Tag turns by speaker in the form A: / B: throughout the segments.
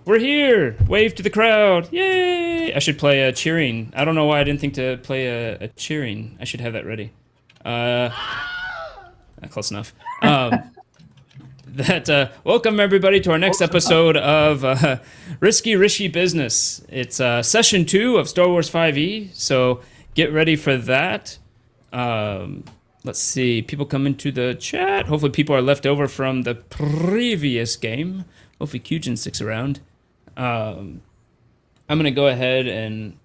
A: We're here! Wave to the crowd! Yay! I should play a cheering. I don't know why I didn't think to play a cheering. I should have that ready. Close enough. Welcome everybody to our next episode of Risky Rishii Business. It's session 2 of Star Wars 5e, so get ready for that. Let's see, people come into the chat. Hopefully people are left over from the previous game. Hopefully Kyujin sticks around. I'm going to go ahead and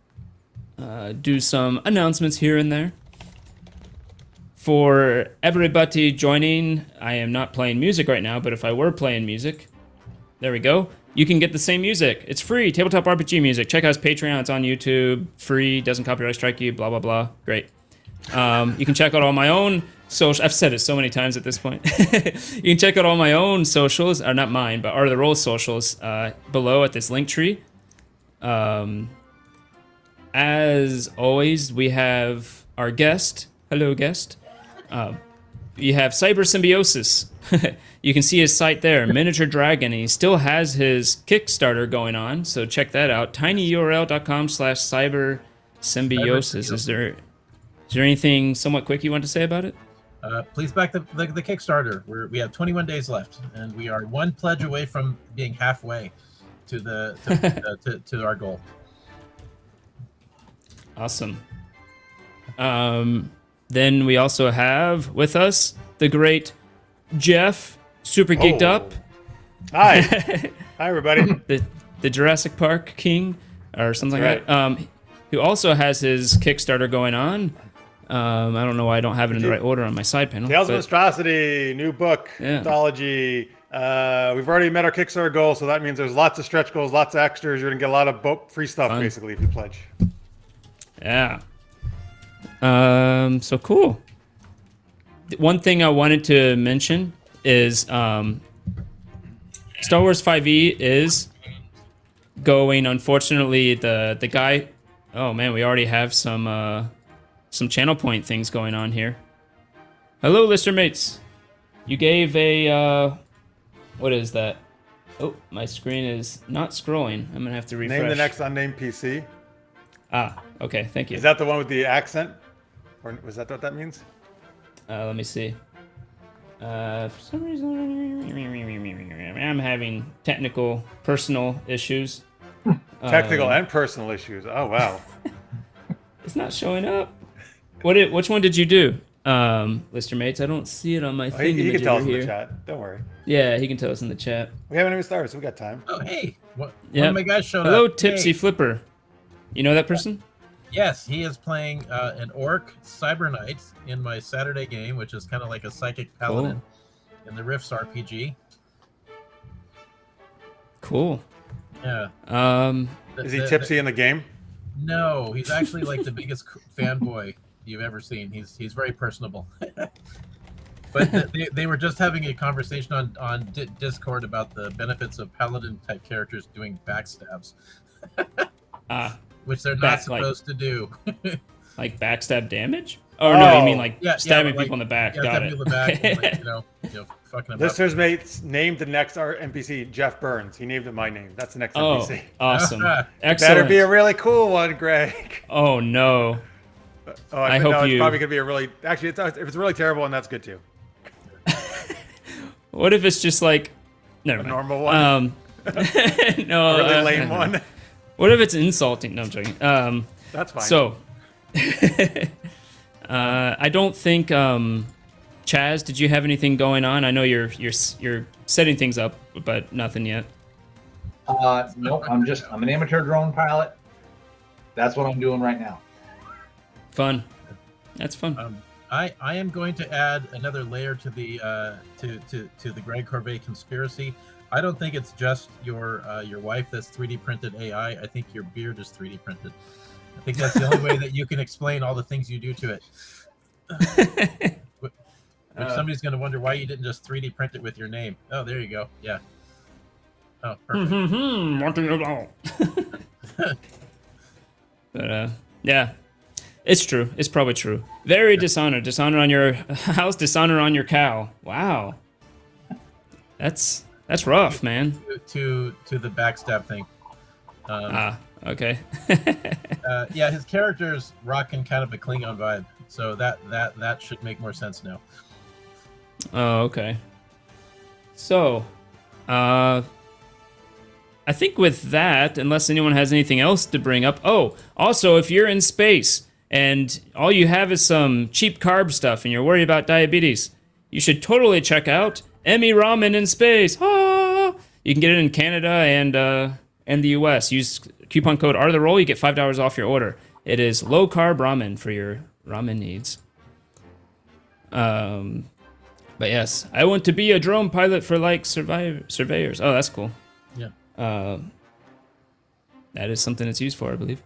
A: do some announcements here and there. For everybody joining, I am not playing music right now, but if I were playing music, there we go. You can get the same music. It's free, tabletop RPG music. Check out his Patreon, it's on YouTube, free, doesn't copyright strike you, blah, blah, blah. Great. You can check out all my own social. I've said it so many times at this point. You can check out all my own socials, or not mine, but Art of the Roll socials below at this link tree. As always, we have our guest. Hello, guest. You have Cyber Symbiosis. You can see his site there, Miniature Dragon, and he still has his Kickstarter going on, so check that out. tinyurl.com/cybersymbiosis. Is there anything somewhat quick you want to say about it?
B: Please back the Kickstarter. We have 21 days left, and we are one pledge away from being halfway to to our goal.
A: Awesome. Then we also have with us the great Jeff, super geeked up.
C: Hi. Hi, everybody.
A: the Jurassic Park King, or something like that. Who also has his Kickstarter going on. I don't know why I don't have it in the right order on my side panel.
C: Tales of Monstrosity, new book, anthology. We've already met our Kickstarter goal, so that means there's lots of stretch goals, lots of extras. You're going to get a lot of free stuff, basically, if you pledge.
A: Yeah. So cool. One thing I wanted to mention is Star Wars 5e is going, unfortunately, the guy... Oh man, we already have some channel point things going on here. Hello, lister mates. You gave a what is that? Oh, my screen is not scrolling. I'm gonna have to refresh.
C: Name the next unnamed PC.
A: Ah, okay, thank you.
C: Is that the one with the accent? Or was that what that means?
A: Let me see. For some reason, I'm having technical, personal issues.
C: Technical and personal issues. Oh, wow.
A: It's not showing up. Which one did you do, lister mates? I don't see it on my thing.
C: He can tell us in the chat. Don't worry.
A: Yeah, he can tell us in the chat.
C: We haven't even started, so we got time.
B: Oh, hey. One of my guys showed
A: Hello,
B: up.
A: Tipsy
B: Hey.
A: Flipper. You know that person?
B: Yes, he is playing an Orc Cyber Knight in my Saturday game, which is kind of like a Psychic Paladin in the Rifts RPG.
A: Cool.
B: Yeah.
C: Is he tipsy in the game?
B: No, he's actually like the biggest fanboy you've ever seen. He's very personable. But they were just having a conversation on Discord about the benefits of Paladin type characters doing backstabs. Which they're not supposed to do.
A: Like backstab damage? Oh, no, you mean like stabbing people in the back.
B: Yeah,
A: Got it.
B: People in the back and, like, fucking them
C: Listeners, mates, named the next NPC, Jeff Burns. He named it my name. That's the next NPC.
A: Awesome. Excellent.
C: Better be a really cool one, Greg.
A: Oh, no.
C: I hope it's probably going to be a really... Actually, if it's a really terrible one, that's good, too.
A: What if it's just like... Never mind.
C: Normal one?
A: No.
C: A really lame one?
A: What if it's insulting? No, I'm joking.
C: That's fine.
A: So... I don't think Chaz, did you have anything going on? I know you're setting things up, but nothing yet.
D: No, I'm an amateur drone pilot. That's what I'm doing right now.
A: Fun. That's fun.
B: I am going to add another layer to the to the Greg Corvée conspiracy. I don't think it's just your wife that's 3D printed AI. I think your beard is 3D printed. I think that's the only way that you can explain all the things you do to it. Which somebody's going to wonder why you didn't just 3D print it with your name. Oh, there you go. Yeah. Oh, perfect.
A: But yeah, it's true. It's probably true. Very dishonor. Dishonor on your house. Dishonor on your cow. Wow. That's That's rough, man.
B: To the backstab thing.
A: Okay.
B: Yeah, his character's rocking kind of a Klingon vibe, so that should make more sense now.
A: Oh, okay. So, I think with that, unless anyone has anything else to bring up. Oh, also, if you're in space and all you have is some cheap carb stuff and you're worried about diabetes, you should totally check out Emmy Ramen in Space. Ah! You can get it in Canada and the US. Use coupon code RTheRoll, you get $5 off your order. It is low carb ramen for your ramen needs. But yes, I want to be a drone pilot for like surveyors. Oh, that's cool.
B: Yeah.
A: That is something it's used for, I believe.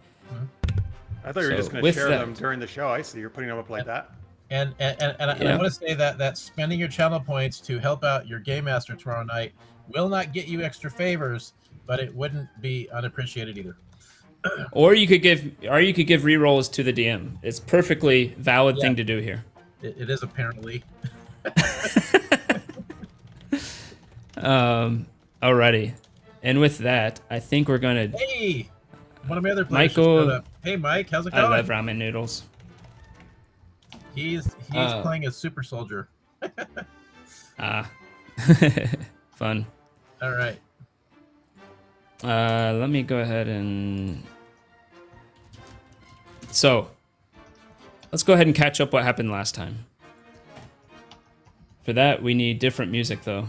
C: I thought you were just going to share them during the show. I see you're putting them up like that.
B: And I want to say that spending your channel points to help out your game master tomorrow night will not get you extra favors, but it wouldn't be unappreciated either.
A: Or you could give rerolls to the DM. It's perfectly valid thing to do here.
B: It is apparently.
A: Alrighty. And with that, I think we're gonna.
B: Hey, one of my other players
A: Michael.
B: just showed up. Hey, Mike, how's it going?
A: I love ramen noodles.
B: He's playing a super soldier.
A: Fun.
B: All right.
A: Let me go ahead and. So, let's go ahead and catch up what happened last time. For that, we need different music, though.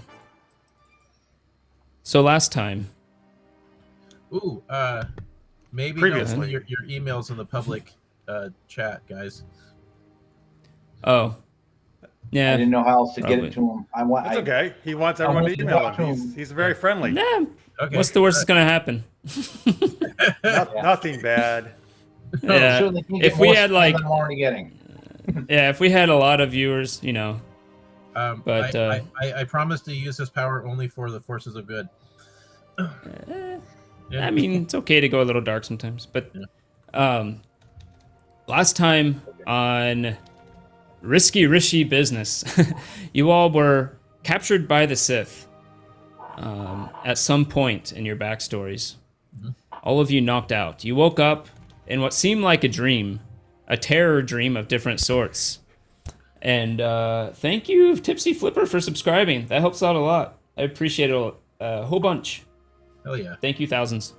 A: So last time.
B: Ooh, maybe
C: Previously.
B: your emails in the public chat, guys.
A: Oh. Yeah.
D: I didn't know how else to
A: Probably.
D: get it to him.
C: It's okay. He wants everyone to
D: want to
C: email
D: talk to
C: him.
D: him.
C: He's very friendly.
A: Nah.
B: Okay.
A: What's the worst that's gonna happen?
C: Nothing bad.
A: Yeah.
D: Certainly can't get
A: If we
D: more
A: had
D: spam
A: like,
D: than I'm already getting.
A: yeah, if we had a lot of viewers, you know. But
B: I promise to use this power only for the forces of good.
A: I mean, it's okay to go a little dark sometimes. But last time on Risky Rishii Business, you all were captured by the Sith at some point in your backstories. All of you knocked out. You woke up in what seemed like a dream, a terror dream of different sorts. And thank you, Tipsy Flipper, for subscribing. That helps out a lot. I appreciate it a whole bunch.
B: Hell yeah.
A: Thank you, thousands.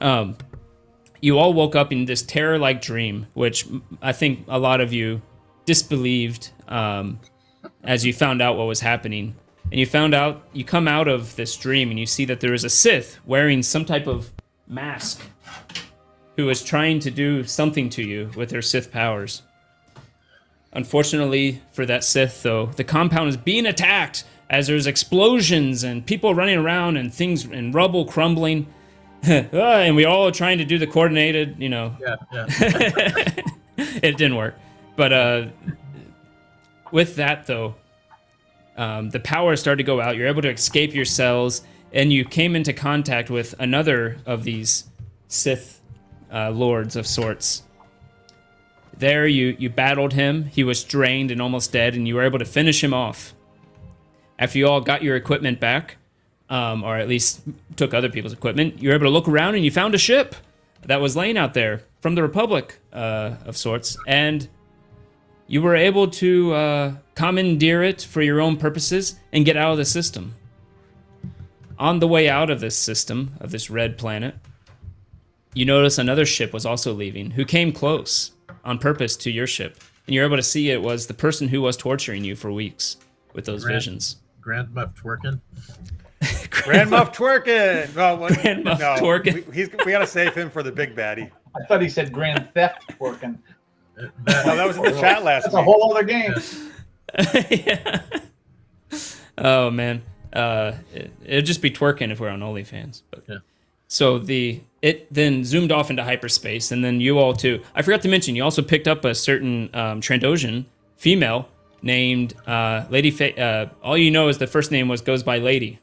A: You all woke up in this terror-like dream, which I think a lot of you disbelieved as you found out what was happening. And you come out of this dream and you see that there is a Sith wearing some type of mask who is trying to do something to you with her Sith powers. Unfortunately for that Sith, though, the compound is being attacked as there's explosions and people running around and things and rubble crumbling. And we all are trying to do the coordinated, you know.
B: Yeah.
A: It didn't work. But with that, though, the power started to go out. You're able to escape your cells, and you came into contact with another of these Sith lords of sorts. There, you battled him. He was drained and almost dead, and you were able to finish him off. After you all got your equipment back, or at least took other people's equipment, you were able to look around and you found a ship that was laying out there from the Republic of sorts, and you were able to commandeer it for your own purposes and get out of the system. On the way out of this system, of this red planet, you notice another ship was also leaving, who came close on purpose to your ship. And you're able to see it was the person who was torturing you for weeks with those visions.
B: Grand Muff twerking.
C: Grand Muff twerking. Well,
A: Grand Muff twerking.
C: We got to save him for the big baddie.
D: I thought he said Grand Theft working.
C: No, that was in the chat last
D: That's
C: week.
D: a whole other game.
A: Yeah. Oh man, it'd just be twerking if we're on OnlyFans. But
B: yeah.
A: So it then zoomed off into hyperspace, and then you all too. I forgot to mention, you also picked up a certain Trandoshan female named Lady. All you know is the first name goes by Lady,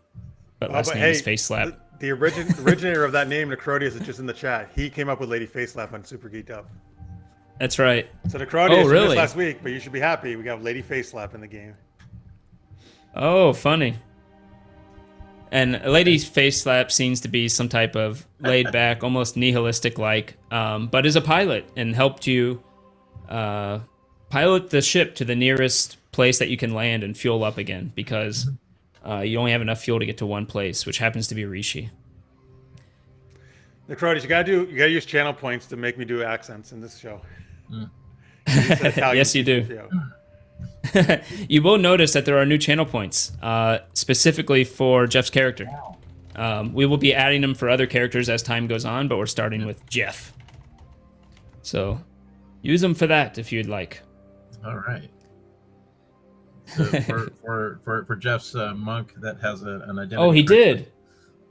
A: but last name is Face Slap.
C: The originator of that name, Necrodius, is just in the chat. He came up with Lady Face Slap on Super Geeked Up.
A: That's right.
C: So Necrodius,
A: Oh, really?
C: missed last week, but you should be happy. We got Lady Face Slap in the game.
A: Oh, funny. And a lady's face slap seems to be some type of laid back, almost nihilistic like, but is a pilot and helped you pilot the ship to the nearest place that you can land and fuel up again, because you only have enough fuel to get to one place, which happens to be Rishi.
C: Necrotis, you gotta use channel points to make me do accents in this show.
A: Yes, you do. You will notice that there are new channel points, specifically for Jeff's character. We will be adding them for other characters as time goes on, but we're starting with Jeff. So use them for that if you'd like.
B: All right. So for Jeff's monk that has an identity.
A: Oh, he did.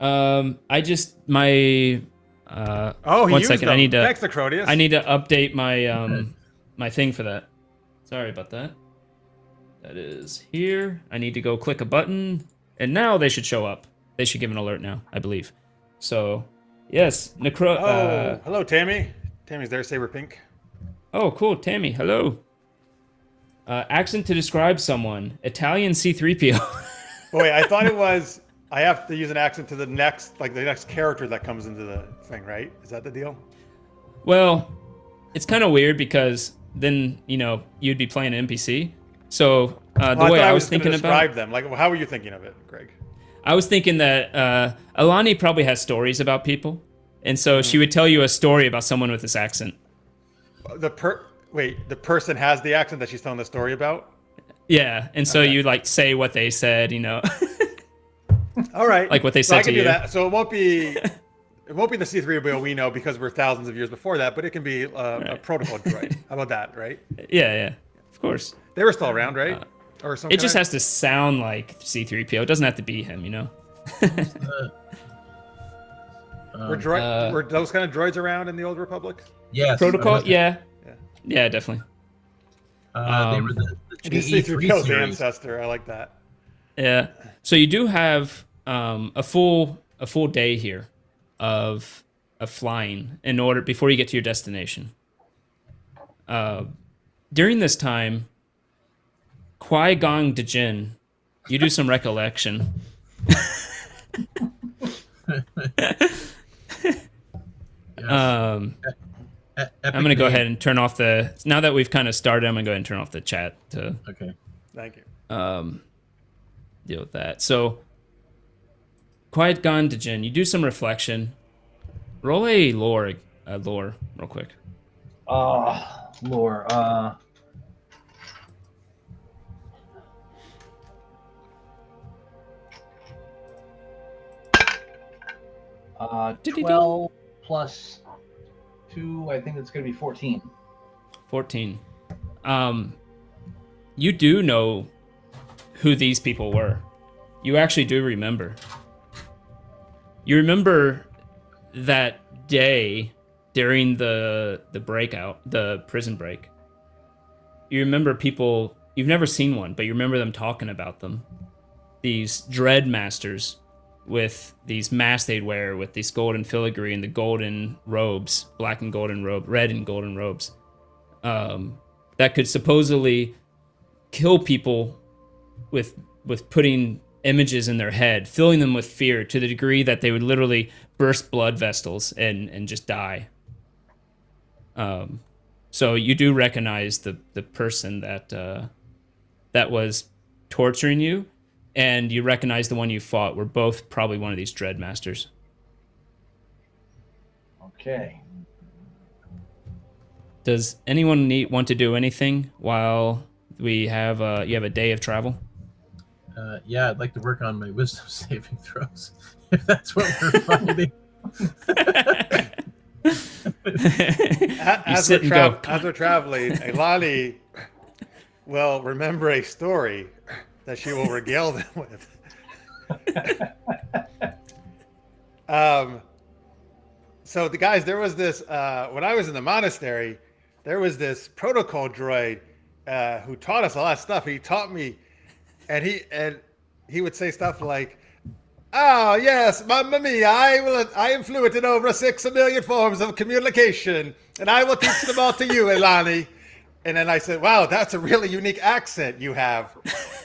A: I just my.
C: Oh, he
A: one
C: used
A: second.
C: them.
A: I need to.
C: Thanks, Necrotis.
A: I need to update my my thing for that. Sorry about that. That is here. I need to go click a button, and now they should show up. They should give an alert now, I believe. So, yes,
C: hello, Tammy. Tammy's there, Saber Pink.
A: Oh, cool, Tammy. Hello. Accent to describe someone. Italian C-3PO.
C: Oh, wait, I thought it was. I have to use an accent to the next character that comes into the thing, right? Is that the deal?
A: Well, it's kind of weird because then you'd be playing an NPC. So the way I was thinking
C: about them, like, how were you thinking of it, Greg?
A: I was thinking that Alani probably has stories about people, and so she would tell you a story about someone with this accent. The
C: person has the accent that she's telling the story about?
A: Yeah, and so you say what they said,
C: All right.
A: Like what they said
C: I can
A: to
C: do
A: you.
C: that. So it won't be the C-3PO we know because we're thousands of years before that, but it can be a protocol droid. How about that, right?
A: Yeah, of course.
C: They were still around, right? Or something.
A: It just has to sound like C-3PO. It doesn't have to be him,
C: Were those kind of droids around in the Old Republic?
B: Yes.
A: Protocol? Yeah, definitely.
B: They were the
C: C-3PO's ancestor. I like that.
A: Yeah. So you do have a full day here of flying before you get to your destination. During this time, Qui-Gon Jinn, you do some recollection. I'm going to go ahead and turn off now that we've kind of started, I'm going to go ahead and turn off the chat to
C: Thank you.
A: Deal with that. So, Qui-Gon Jinn, you do some reflection. Roll a lore real quick.
D: Lore. 12 plus 2, I think it's going to be 14.
A: 14. You do know who these people were. You actually do remember. You remember that day during the prison break. You remember people, you've never seen one, but you remember them talking about them. These dread masters with these masks they'd wear with these golden filigree and the golden robes, red and golden robes, that could supposedly kill people with putting images in their head, filling them with fear to the degree that they would literally burst blood vessels and just die. So you do recognize the person that was torturing you, and you recognize the one you fought were both probably one of these dread masters.
D: Okay.
A: Does anyone want to do anything while we have you have a day of travel?
B: Yeah, I'd like to work on my wisdom saving throws, if that's what we're finding.
C: As we're traveling, Elani will remember a story that she will regale them with. So the guys, there was this when I was in the monastery, there was this protocol droid who taught us a lot of stuff. He taught me, and he would say stuff like, "Oh yes, mamma mia, I am fluent in over 6 million forms of communication, and I will teach them all to you, Elani." And then I said, "Wow, that's a really unique accent you have."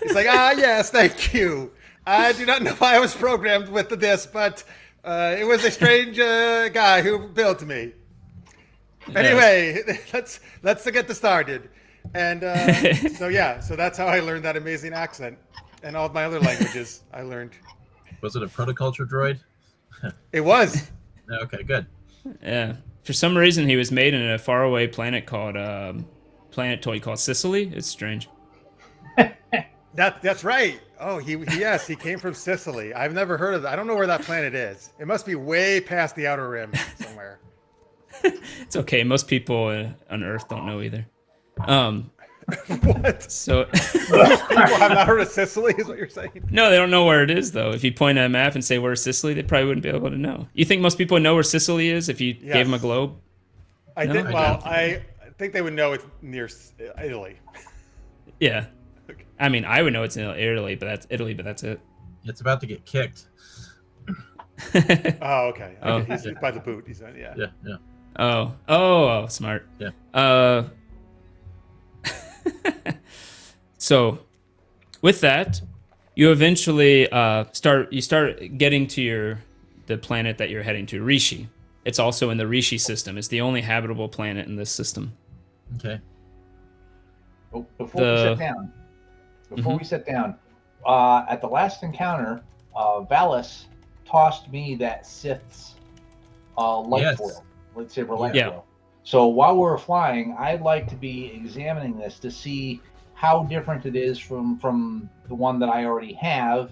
C: He's like, "Ah, yes, thank you. I do not know why I was programmed with this, but it was a strange guy who built me. Anyway, let's get this started. And so that's how I learned that amazing accent, and all of my other languages I learned.
B: Was it a protoculture droid?
C: It was.
B: Okay, good.
A: Yeah. For some reason, he was made in a faraway planet called planetoid called Sicily. It's strange.
C: That's right. Oh, he came from Sicily. I've never heard of that. I don't know where that planet is. It must be way past the outer rim somewhere.
A: It's okay. Most people on Earth don't know either.
C: What?
A: So
C: People have not heard of Sicily, is what you're saying?
A: no, they don't know where it is though. If you point at a map and say where's Sicily, they probably wouldn't be able to know. You think most people know where Sicily is if you gave them a globe?
C: I
A: No?
C: did.
A: I
C: Well, I think they would know it's near Italy.
A: Yeah. I mean, I would know it's in Italy, but that's it.
B: It's about to get kicked.
C: Oh, okay.
A: Oh.
C: He's by the boot. He's yeah.
B: Yeah.
A: Oh, smart.
B: Yeah.
A: So, with that, you eventually start getting to the planet that you're heading to, Rishi. It's also in the Rishi system. It's the only habitable planet in this system.
B: Okay.
D: Oh, before we sit down, at the last encounter, Valis tossed me that Sith's light foil, lightsaber light foil. So while we're flying, I'd like to be examining this to see how different it is from the one that I already have,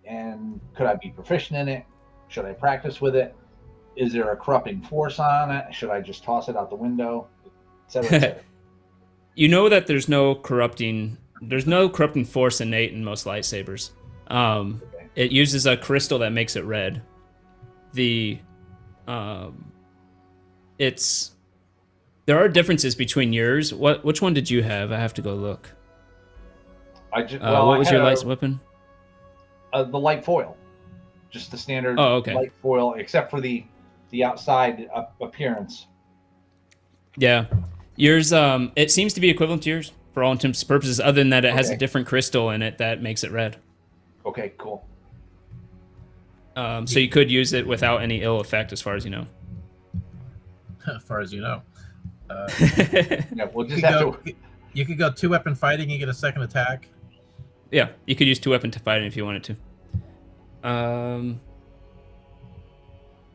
D: and could I be proficient in it? Should I practice with it? Is there a corrupting force on it? Should I just toss it out the window? Et cetera, et cetera.
A: You know that there's no corrupting force innate in most lightsabers. It uses a crystal that makes it red. There are differences between yours. Which one did you have? I have to go look. What was your light weapon?
D: The light foil, just the standard light foil, except for the outside appearance.
A: Yeah, yours. It seems to be equivalent to yours for all intents and purposes. Other than that, it has a different crystal in it that makes it red.
D: Okay, cool.
A: So you could use it without any ill effect, as far as you know.
B: As far as you know.
D: Yeah, we'll just
B: You could go 2-weapon fighting. You get a second attack.
A: Yeah, you could use 2-weapon to fighting if you wanted to.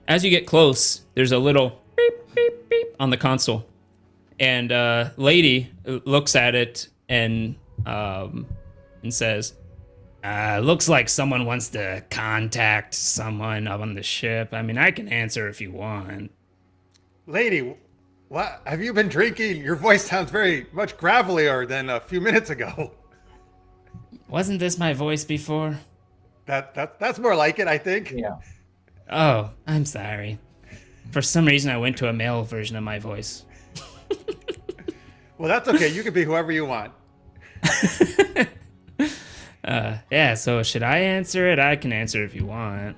A: As you get close, there's a little beep, beep, beep on the console. And lady looks at it and says, looks like someone wants to contact someone up on the ship. I mean, I can answer if you want.
C: Lady, what have you been drinking? Your voice sounds very much gravelier than a few minutes ago.
A: Wasn't this my voice before?
C: That's more like it, I think.
D: Yeah.
A: Oh, I'm sorry. For some reason, I went to a male version of my voice.
C: Well, that's okay. You can be whoever you want.
A: Yeah, so should I answer it? I can answer if you want.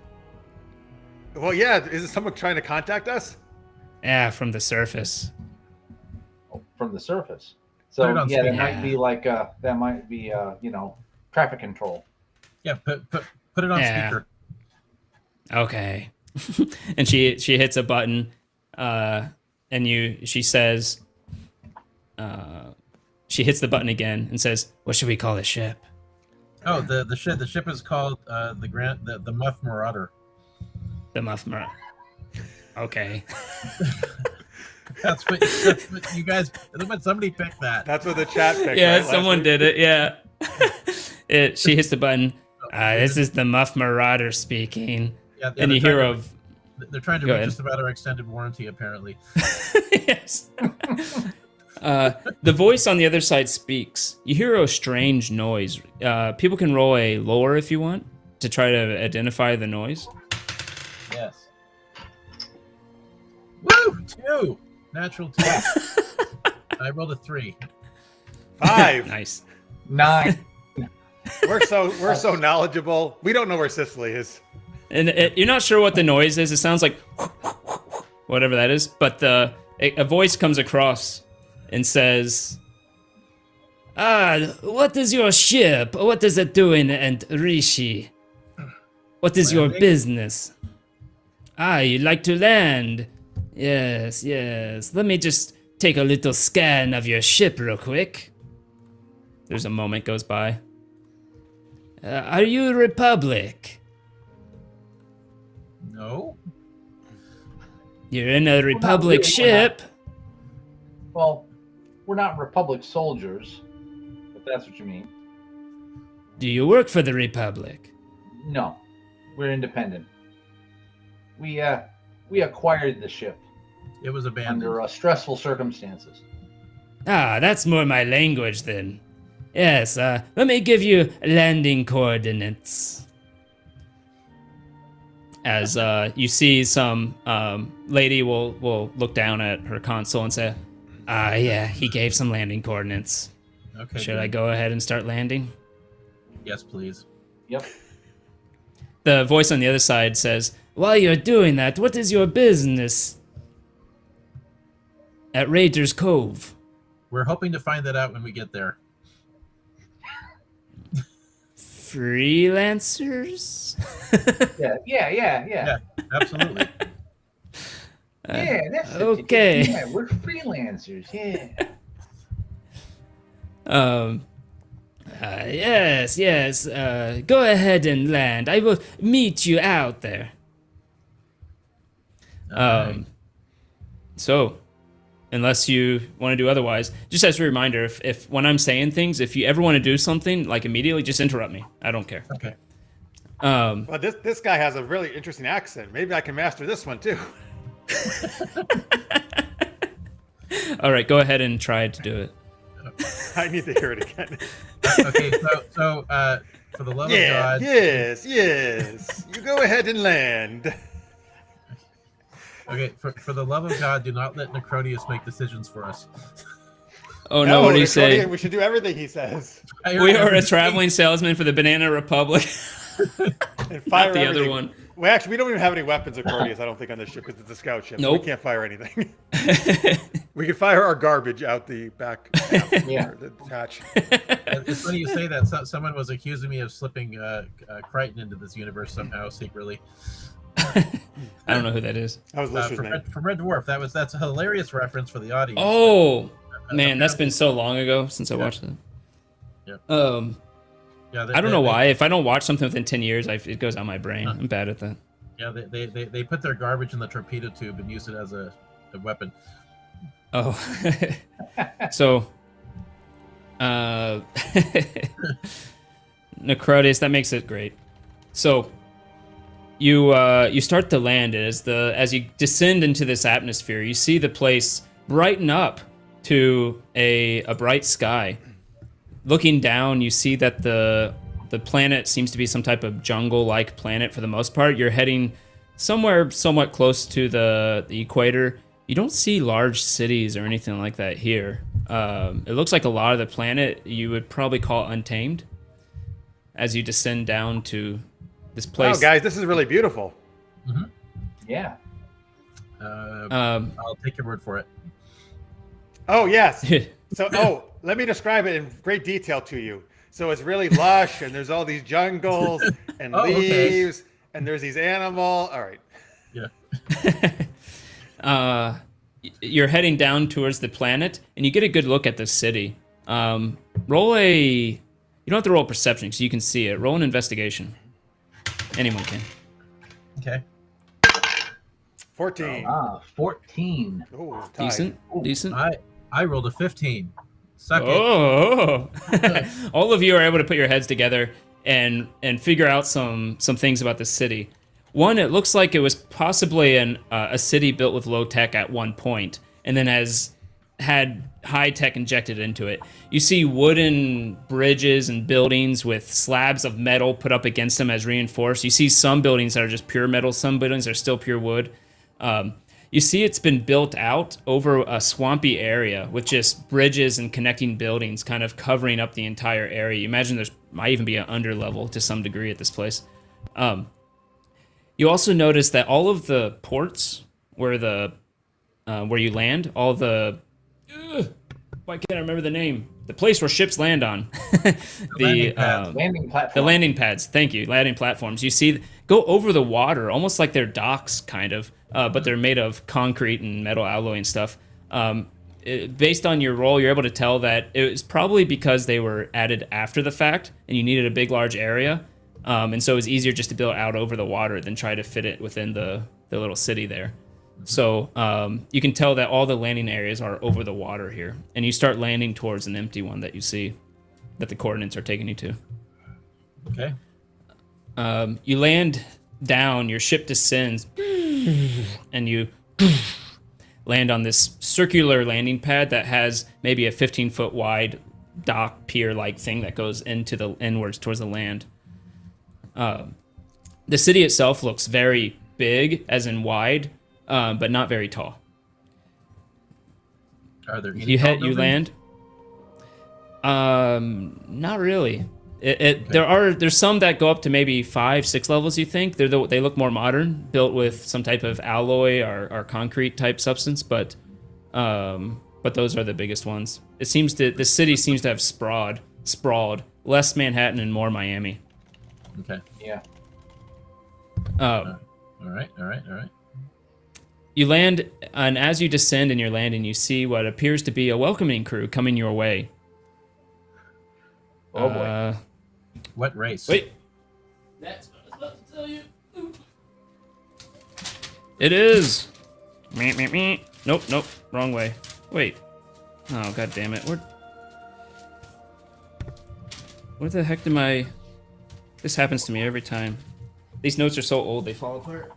C: Well, yeah. Is it someone trying to contact us?
A: Yeah, from the surface.
D: Oh, from the surface. So yeah, that might be like traffic control.
B: Yeah, put it on speaker.
A: Okay. And she hits a button, and she says, she hits the button again and says, "What should we call the ship?"
B: Oh, the ship is called the Muff Marauder.
A: The Muff Marauder. Okay.
B: That's what you guys. Somebody picked that.
C: That's what the chat picked.
A: Yeah,
C: right,
A: someone did it. Yeah. She hits the button. This is the Muff Marauder speaking.
B: Yeah,
A: and you hear of.
B: They're trying to reach us about our extended warranty, apparently.
A: Yes. The voice on the other side speaks. You hear a strange noise. People can roll a lore if you want to try to identify the noise.
B: Yes. Woo! 2. Natural 2. I rolled a 3.
C: 5.
A: Nice.
D: 9.
C: We're so knowledgeable. We don't know where Sicily is.
A: And you're not sure what the noise is. It sounds like whatever that is. But a voice comes across and says, "What is your ship? What is it doing? And Rishi?" What is your
B: Landing?
A: business? Ah, you like to land. Yes, yes. Let me just take a little scan of your ship real quick. There's a moment goes by. Are you Republic?
B: No.
A: You're in a Republic
D: really,
A: ship.
D: Well, we're not Republic soldiers, if that's what you mean.
A: Do you work for the Republic?
D: No, we're independent. We acquired the ship
B: It was abandoned.
D: under stressful circumstances.
A: Ah, that's more my language then. Yes, let me give you landing coordinates. As you see some lady will look down at her console and say, ah, yeah, he gave some landing coordinates.
B: Okay.
A: Should
B: good.
A: I go ahead and start landing?
B: Yes, please.
D: Yep.
A: The voice on the other side says, while you're doing that, what is your business at Raiders Cove?
B: We're hoping to find that out when we get there.
A: Freelancers?
D: Yeah.
B: Absolutely.
D: Yeah, that's it.
A: okay.
D: Yeah, we're freelancers. Yeah.
A: Yes. Go ahead and land. I will meet you out there.
B: Alright.
A: So, unless you want to do otherwise, just as a reminder, if when I'm saying things, if you ever want to do something, like immediately, just interrupt me. I don't care.
B: Okay.
C: Well, this guy has a really interesting accent. Maybe I can master this one too.
A: All right, go ahead and try to do it.
C: I need to hear it again.
B: Okay. So for the love of God.
C: Yes. You go ahead and land.
B: Okay. For the love of God, do not let Necronius make decisions for us.
A: Oh no, what do you say?
C: We should do everything he says.
A: We are a traveling salesman for the Banana Republic.
C: And fire
A: Not the
C: everything.
A: other one.
C: Well, actually, we don't even have any weapons of Cordius, I don't think, on this ship because it's a scout ship. So
A: Nope.
C: we can't fire anything. We can fire our garbage out the back.
D: Yeah.
C: Or the hatch.
B: It's funny you say that. Someone was accusing me of slipping Crichton into this universe somehow secretly.
A: I don't know who that is.
C: That was Lister's name.
B: From Red Dwarf. That's a hilarious reference for the audience.
A: Oh man, that's been so long ago since I watched it.
B: Yeah. Yeah,
A: I don't know why. If I don't watch something within 10 years, it goes out my brain. I'm bad at that.
B: Yeah, they put their garbage in the torpedo tube and use it as a weapon.
A: Oh, so, Necrotius, that makes it great. So, you start to land as you descend into this atmosphere. You see the place brighten up to a bright sky. Looking down, you see that the planet seems to be some type of jungle-like planet for the most part. You're heading somewhere somewhat close to the equator. You don't see large cities or anything like that here. It looks like a lot of the planet you would probably call untamed as you descend down to this place.
C: Oh, guys, this is really beautiful.
D: Yeah.
B: I'll take your word for it.
C: Oh, yes. So, let me describe it in great detail to you. So it's really lush, and there's all these jungles and leaves, and there's these animals. All right.
B: Yeah.
A: You're heading down towards the planet, and you get a good look at the city. Roll a... You don't have to roll a perception, because you can see it. Roll an investigation. Anyone can.
B: Okay.
C: 14.
D: 14.
C: Oh, tied.
A: Decent.
B: I rolled a 15. Suck it.
A: Oh, all of you are able to put your heads together and figure out some things about the city. One, it looks like it was possibly a city built with low tech at one point, and then has had high tech injected into it. You see wooden bridges and buildings with slabs of metal put up against them as reinforced. You see some buildings that are just pure metal, some buildings are still pure wood. You see it's been built out over a swampy area with just bridges and connecting buildings kind of covering up the entire area. You imagine there's might even be an underlevel to some degree at this place. You also notice that all of the ports where you land, all the... why can't I remember the name? The place where ships land on.
B: Landing pads.
D: Landing platform.
A: The landing pads. Thank you. Landing platforms. You see go over the water, almost like they're docks, kind of, but they're made of concrete and metal alloy and stuff. Based on your role, you're able to tell that it was probably because they were added after the fact, and you needed a big, large area, and so it was easier just to build out over the water than try to fit it within the little city there. So you can tell that all the landing areas are over the water here, and you start landing towards an empty one that you see that the coordinates are taking you to.
B: Okay.
A: You land down, your ship descends, and you land on this circular landing pad that has maybe a 15-foot wide dock pier-like thing that goes into the inwards towards the land. The city itself looks very big, as in wide, but not very tall.
B: Are there any
A: You
B: tall
A: you
B: buildings?
A: land. Not really.
B: Okay.
A: There's some that go up to maybe 5-6 levels. You think they look more modern, built with some type of alloy or concrete type substance, but those are the biggest ones. The city seems to have sprawled, less Manhattan and more Miami.
B: Okay.
D: Yeah.
B: All right.
A: You land, and as you descend and you're landing, you see what appears to be a welcoming crew coming your way.
D: Oh boy.
B: What race?
A: Wait. That's what I was about to tell you. It is. Me. Nope. Wrong way. Wait. Oh, god damn it. Where the heck did my... This happens to me every time. These notes are so old, they fall apart.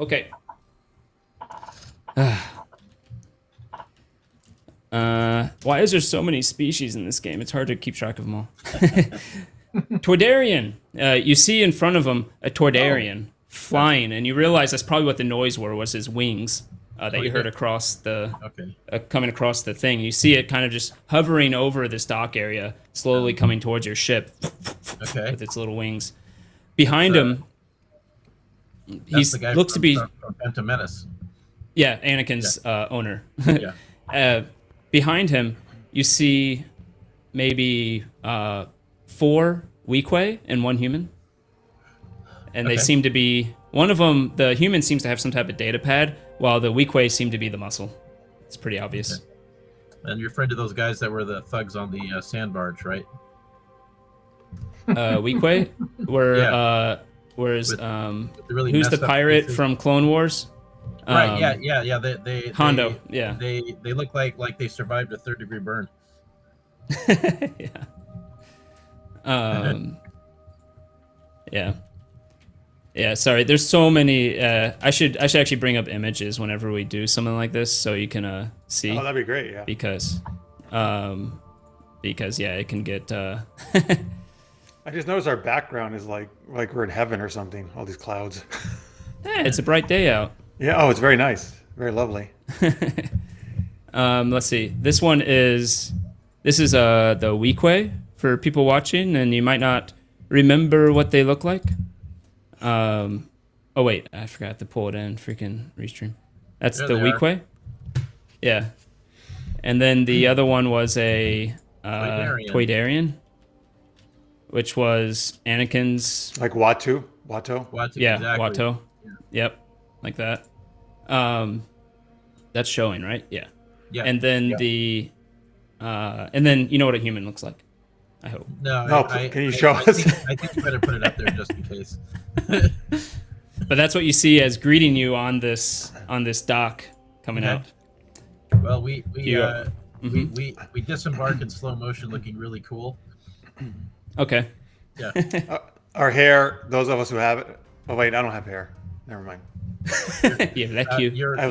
A: Okay. Why is there so many species in this game? It's hard to keep track of them all. Toydarian. You see in front of him a Toydarian flying, and you realize that's probably what the noise was his wings that you heard across the coming across the thing. You see it kind of just hovering over this dock area, slowly coming towards your ship with its little wings. Behind him, he looks to be
B: Phantom Menace.
A: Yeah, Anakin's owner.
B: Yeah.
A: Behind him, you see maybe 4 Weequay and 1 human. And they seem to be... One of them, the human seems to have some type of data pad, while the Weequay seem to be the muscle. It's pretty obvious.
B: Okay. And you're friend of those guys that were the thugs on the sand barge, right?
A: Weequay? Where's
B: really
A: who's the
B: messed up
A: pirate
B: faces.
A: from Clone Wars?
B: Right. Yeah. They
A: Hondo.
B: They look like they survived a 3rd-degree burn.
A: Yeah, sorry. There's so many. I should actually bring up images whenever we do something like this, so you can see.
C: Oh, that'd be great. Yeah.
A: Because it can get.
C: I just noticed our background is like we're in heaven or something. All these clouds.
A: It's a bright day out.
C: Yeah. Oh, it's very nice. Very lovely.
A: Let's see. This is the Weequay for people watching, and you might not remember what they look like. Oh wait, I forgot to pull it in. Freaking restream. That's
B: There
A: the
B: they are.
A: Weequay. Yeah, and then the other one was a Toydarian, which was Anakin's.
C: Like Watto.
A: Yeah,
B: exactly.
A: Watto. Yep, like that. That's showing, right? Yeah.
B: Yeah.
A: And then and then you know what a human looks like. I hope.
B: No,
C: Can you show us?
B: I think you better put it up there just in case.
A: But that's what you see as greeting you on this dock coming out.
B: Well, we disembark in slow motion, looking really cool.
A: Okay.
B: Yeah.
C: Our hair. Those of us who have it. Oh wait, I don't have hair. Never mind.
A: Yeah, Leku.
C: I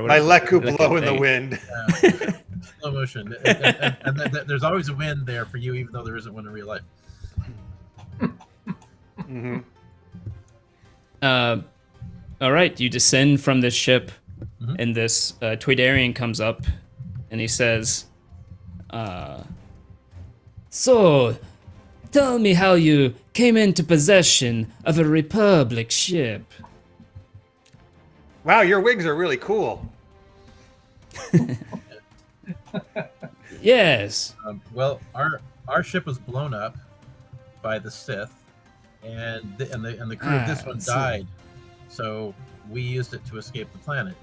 A: My
C: Leku blow in the wind.
B: Slow motion, and there's always a wind there for you, even though there isn't one in real life.
C: Mm-hmm.
A: All right, you descend from this ship, and this Toydarian comes up, and he says, "So, tell me how you came into possession of a Republic ship."
C: Wow, your wings are really cool.
A: Yes.
B: Well, our ship was blown up, by the Sith, and the crew of this one died. So we used it to escape the planet.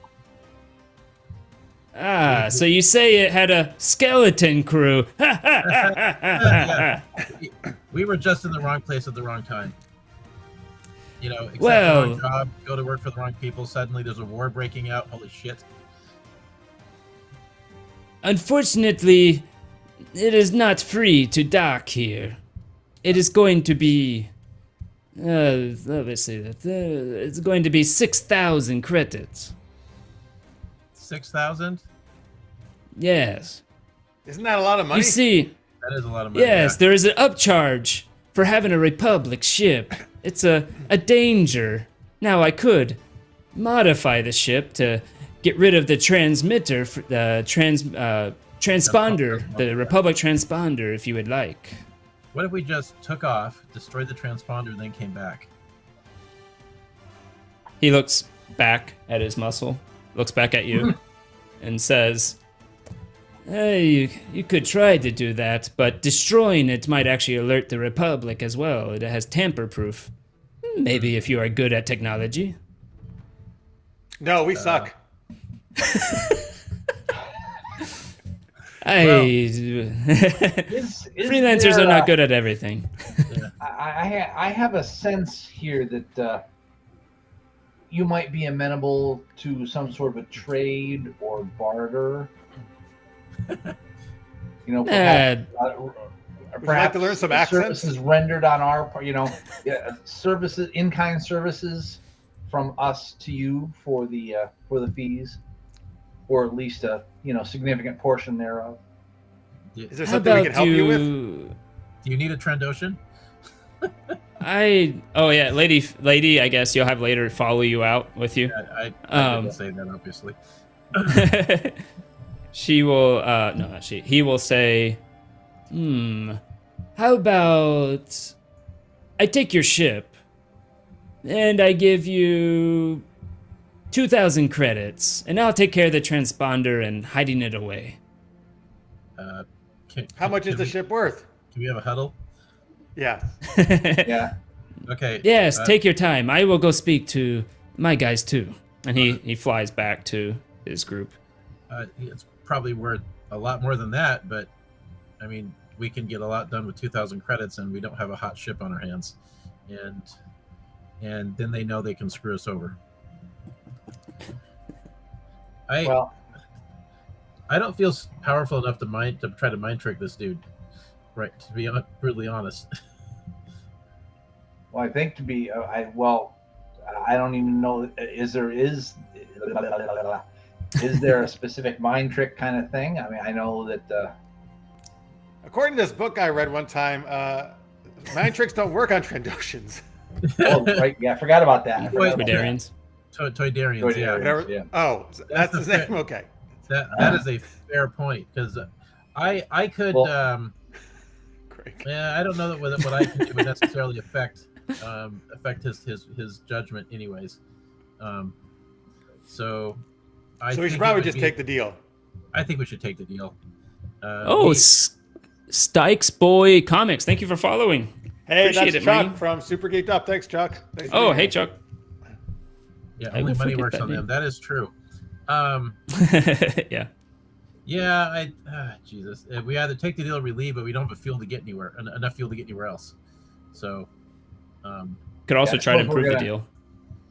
A: So you say it had a skeleton crew.
B: Yeah. We were just in the wrong place at the wrong time. You know, accept the wrong job, go to work for the wrong people. Suddenly there's a war breaking out. Holy shit.
A: Unfortunately, it is not free to dock here. It is going to be... let me see that. It's going to be 6,000 credits.
B: 6,000?
A: Yes.
C: Isn't that a lot of money?
A: You see...
B: That is a lot of money.
A: Yes,
B: yeah.
A: there is an upcharge for having a Republic ship. It's a danger. Now, I could modify the ship to get rid of the transmitter, transponder, the Republic transponder, if you would like.
B: What if we just took off, destroyed the transponder, and then came back?
A: He looks back at his muscle, looks back at you, and says, hey, you could try to do that, but destroying it might actually alert the Republic as well. It has tamper-proof. Maybe if you are good at technology.
C: No, we suck.
A: Freelancers are not good at everything.
D: I have a sense here that you might be amenable to some sort of a trade or barter. You know, perhaps,
C: would you like to learn some accents?
D: Services rendered on our part, services, in-kind services from us to you for the fees, or at least a significant portion thereof.
C: Is there something we can help you with?
B: Do you need a Trandoshan?
A: Lady, I guess you'll have later follow you out with you.
B: Yeah, I didn't say that, obviously.
A: She will, he will say, how about I take your ship and I give you 2,000 credits and I'll take care of the transponder and hiding it away.
C: How much is the ship worth?
B: Do we have a huddle?
C: Yeah.
D: Yeah.
B: Okay.
A: Yes, take your time. I will go speak to my guys too. And he flies back to his group.
B: It's probably worth a lot more than that, but I mean, we can get a lot done with 2,000 credits, and we don't have a hot ship on our hands, and then they know they can screw us over. I don't feel powerful enough to try to mind trick this dude, right? To be brutally honest.
D: Well, I think to be, I don't even know. Is there a specific mind trick kind of thing? I mean, I know that.
C: According to this book I read one time, mind tricks don't work on Trandoshans.
D: Oh, right. Yeah, I forgot about that.
A: Toydarians.
B: Toydarians, yeah.
C: Oh, that's his name. Okay.
B: That is a fair point, because I could. Yeah, I don't know that what I can do would necessarily affect his judgment, anyways. So we should probably just take the deal. I think we should take the deal.
A: Stykes Boy Comics, thank you for following.
C: Hey,
A: Appreciate
C: that's
A: it,
C: Chuck
A: man.
C: from Super Geeked Up. Thanks, Chuck. Thanks
A: hey, Chuck.
B: Yeah, only money works on them. That is true.
A: Yeah.
B: Yeah, Jesus. We either take the deal or we leave, but we don't have fuel to get anywhere, enough fuel to get anywhere else. So,
A: could also try to improve the deal.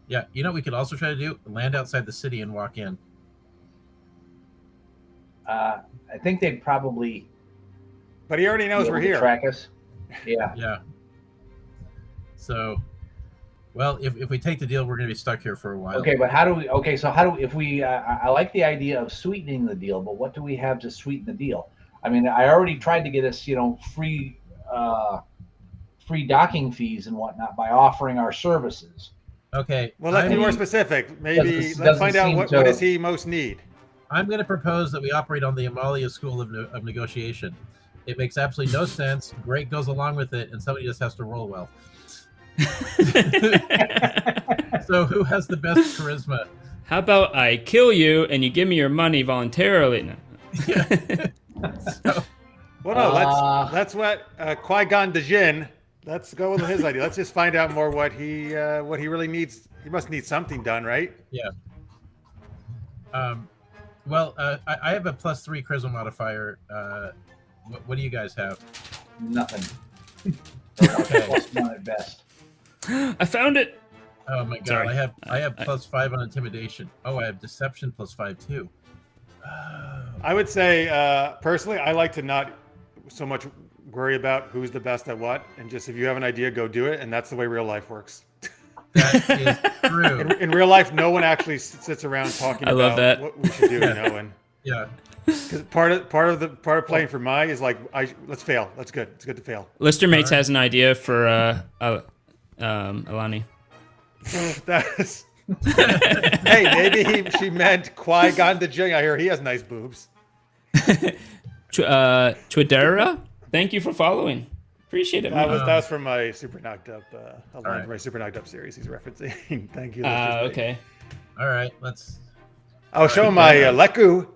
B: Yeah, you know what we could also try to do? Land outside the city and walk in.
D: I think they'd probably.
C: But he already knows we're here.
D: Track us. Yeah.
B: Yeah. So, well, if we take the deal, we're going to be stuck here for a while.
D: Okay, but if we, I like the idea of sweetening the deal, but what do we have to sweeten the deal? I mean, I already tried to get us, free docking fees and whatnot by offering our services.
B: Okay.
C: Well, let's be more specific. Maybe let's find out what does he most need.
B: I'm going to propose that we operate on the Amalia School of Negotiation. It makes absolutely no sense. Greg goes along with it, and somebody just has to roll well. So who has the best charisma?
A: How about I kill you and you give me your money voluntarily? No.
B: Yeah.
C: Well, no, that's what Qui-Gon Jinn Let's go with his idea. Let's just find out more what he really needs. He must need something done, right?
B: Yeah. Well, I have a +3 charisma modifier. What do you guys have?
D: Nothing.
B: Okay.
D: +1 at best.
A: I found it.
B: Oh my god!
A: Sorry.
B: I have +5 on intimidation. Oh, I have deception +5 too.
C: I would say personally, I like to not so much worry about who's the best at what, and just if you have an idea, go do it. And that's the way real life works.
B: That is true.
C: In real life, no one actually sits around talking
A: I love
C: about
A: that.
C: what we should do, and
B: Yeah.
C: because part of playing for Mai is like, let's fail. That's good. It's good to fail.
A: Lister Mates has an idea for Alani.
C: That's hey, maybe she meant Qui-Gon the Jinn. I hear he has nice boobs.
A: Twadera, thank you for following. Appreciate it.
C: That
A: Man.
C: was from my Super Knocked Up,
B: right.
C: my Super Knocked Up series. He's referencing. Thank you. Lister Mates.
A: Okay.
B: All right. Let's.
C: I'll show him my Leku.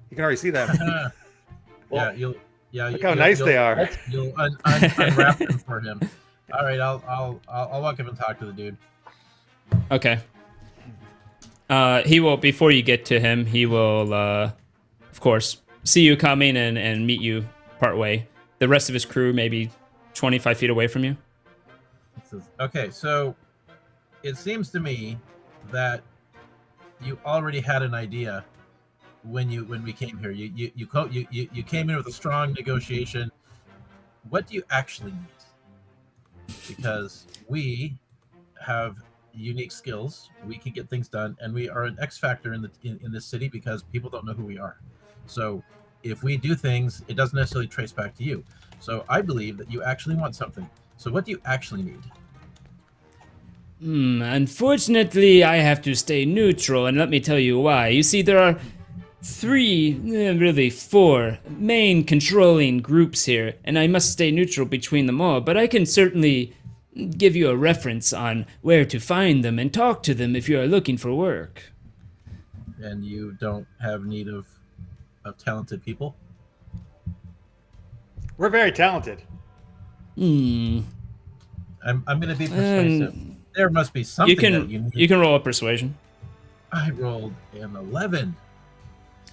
C: You can already see that.
B: Yeah.
C: Look how nice they are.
B: You'll unwrap them for him. All right. I'll walk up and talk to the dude.
A: Okay. He will, before you get to him, he will, of course, see you coming and meet you partway. The rest of his crew maybe 25 feet away from you.
B: Okay, so it seems to me that you already had an idea when we came here. You came in with a strong negotiation. What do you actually need? Because we have unique skills. We can get things done, and we are an X factor in this city because people don't know who we are. So if we do things, it doesn't necessarily trace back to you. So I believe that you actually want something. So what do you actually need?
A: Unfortunately, I have to stay neutral, and let me tell you why. You see, there are really four main controlling groups here, and I must stay neutral between them all, but I can certainly give you a reference on where to find them and talk to them if you are looking for work.
B: And you don't have need of talented people?
C: We're very talented.
B: I'm going to be persuasive. There must be something that you need.
A: You can roll a persuasion.
B: I rolled an 11.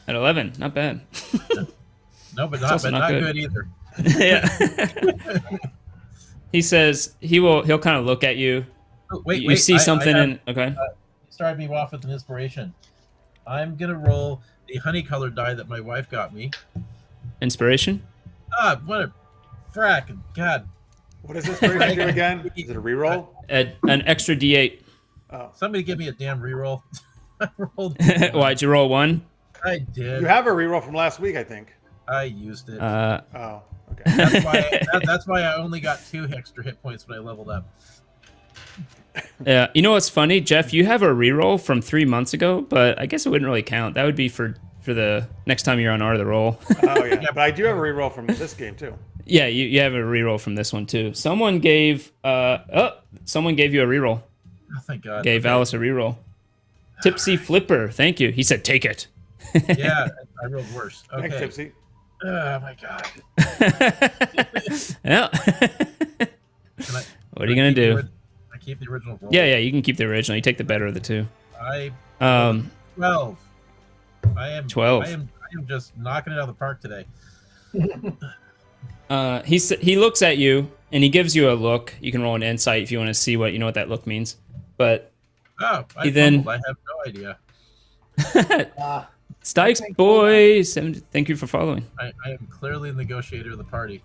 A: At 11, not bad.
B: No, but
A: also
B: not
A: not
B: good either.
A: Yeah. He says he'll kind of look at you.
B: Oh, wait,
A: you see something okay.
B: You started me off with an inspiration. I'm gonna roll the honey colored die that my wife got me.
A: Inspiration?
B: What a frack! God.
C: What does inspiration do again? Is it a reroll?
A: An extra D8.
C: Oh.
B: Somebody give me a damn reroll. I rolled.
A: Why'd you roll 1?
B: I did.
C: You have a reroll from last week, I think.
B: I used it.
C: Oh, okay.
B: That's why I only got 2 extra hit points when I leveled up.
A: Yeah, you know what's funny, Jeff? You have a reroll from 3 months ago, but I guess it wouldn't really count. That would be for the next time you're on R the roll.
C: Oh yeah, but I do have a reroll from this game too.
A: Yeah, you have a reroll from this one too. Someone gave you a reroll.
B: Oh, thank God.
A: Gave Alice a reroll. Tipsy Flipper, thank you. He said take it.
B: Yeah, I rolled worse. Okay.
C: Thanks, Tipsy.
B: Oh my God.
A: Yeah. What are you gonna do?
B: I keep the original roll.
A: Yeah, you can keep the original. You take the better of the two.
B: 12. I am
A: 12.
B: I am just knocking it out of the park today.
A: He looks at you and he gives you a look. You can roll an insight if you want to see what that look means. But
B: I have no idea.
A: Stikes boy, thank you for following.
B: I am clearly the negotiator of the party.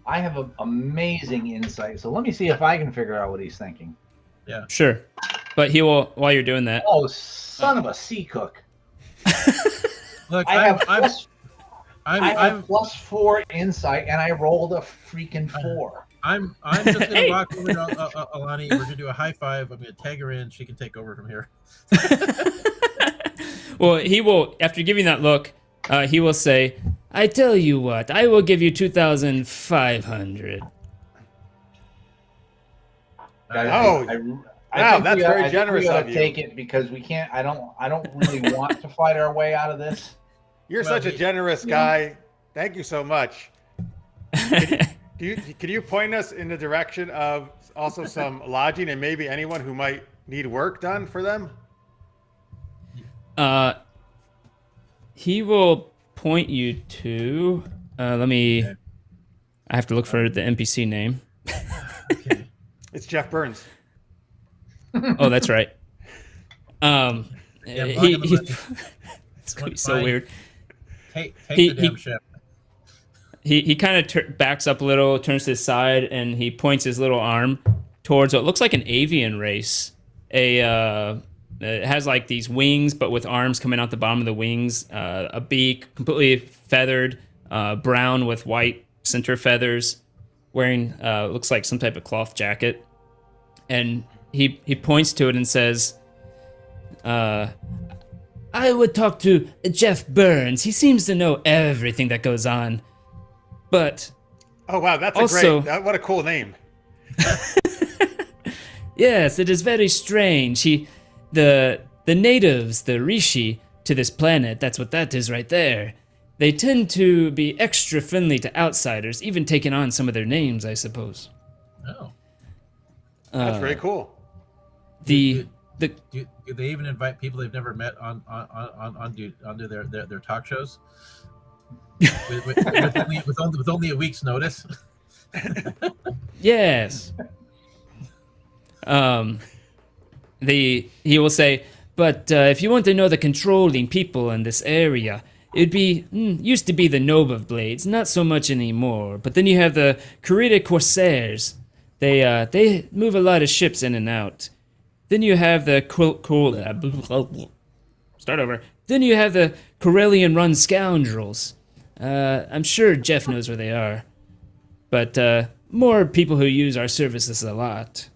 D: I have an amazing insight, so let me see if I can figure out what he's thinking.
B: Yeah.
A: Sure. But he will, while you're doing that.
D: Oh, son of a sea cook.
B: Look,
D: I have
B: I'm
D: +4 insight, and I rolled a freaking 4.
B: I'm just gonna walk over to Alani. We're gonna do a high five. I'm gonna tag her in. She can take over from here.
A: Well, he will, after giving that look, he will say, I tell you what, I will give you 2,500.
C: Wow, that's very generous of you.
D: Take it because we can't. I don't really want to fight our way out of this.
C: You're such a generous guy. Thank you so much. Can you point us in the direction of also some lodging and maybe anyone who might need work done for them?
A: He will point you to. Let me.
B: Okay.
A: I have to look for the NPC name.
B: Okay.
C: It's Jeff Burns.
A: Oh, that's right.
B: Yeah,
A: It's gonna be so weird.
B: Take
A: He-
B: the damn ship.
A: He kind of backs up a little, turns to his side, and he points his little arm towards what looks like an avian race. It has like these wings, but with arms coming out the bottom of the wings. A beak, completely feathered, brown with white center feathers. Wearing looks like some type of cloth jacket, and he points to it and says, "I would talk to Jeff Burns. He seems to know everything that goes on." But
C: Oh wow, that's
A: also,
C: what a cool name.
A: yes, it is very strange. The natives, the Rishi to this planet, that's what that is right there. They tend to be extra friendly to outsiders, even taking on some of their names, I suppose.
B: Oh.
C: That's very cool.
B: Do they even invite people they've never met onto their talk shows? with only a week's notice.
A: Yes. He will say, but if you want to know the controlling people in this area, it'd be used to be the Nova Blades, not so much anymore. But then you have the Kurita Corsairs. They move a lot of ships in and out. Then you have the start over. Then you have the Corellian Run Scoundrels. I'm sure Jeff knows where they are, but more people who use our services a lot.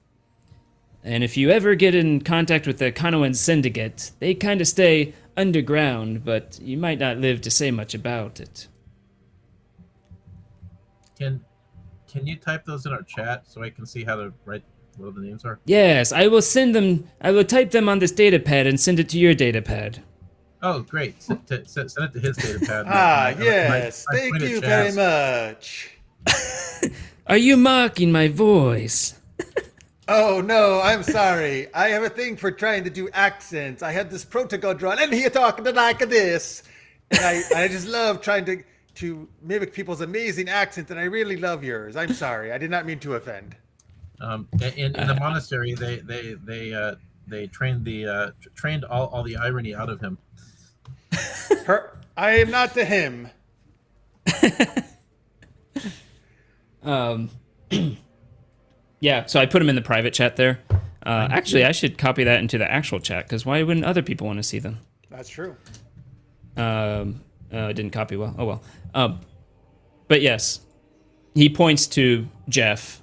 A: And if you ever get in contact with the Kanoan Syndicate, they kind of stay underground, but you might not live to say much about it.
B: Can you type those in our chat so I can see how to write what the names are?
A: Yes, I will send them. I will type them on this datapad and send it to your datapad.
B: Oh, great! Send it to his datapad.
C: Yes, thank you very much.
A: Are you mocking my voice?
C: Oh no, I'm sorry. I have a thing for trying to do accents. I had this protocol drawn, and he talking like this, and I just love trying to mimic people's amazing accents, and I really love yours. I'm sorry. I did not mean to offend.
B: In the monastery, they trained all the irony out of him.
C: I am not the him.
A: Yeah, so I put them in the private chat there. Actually, I should copy that into the actual chat, because why wouldn't other people want to see them?
C: That's true.
A: Didn't copy well. Oh well. But yes, he points to Jeff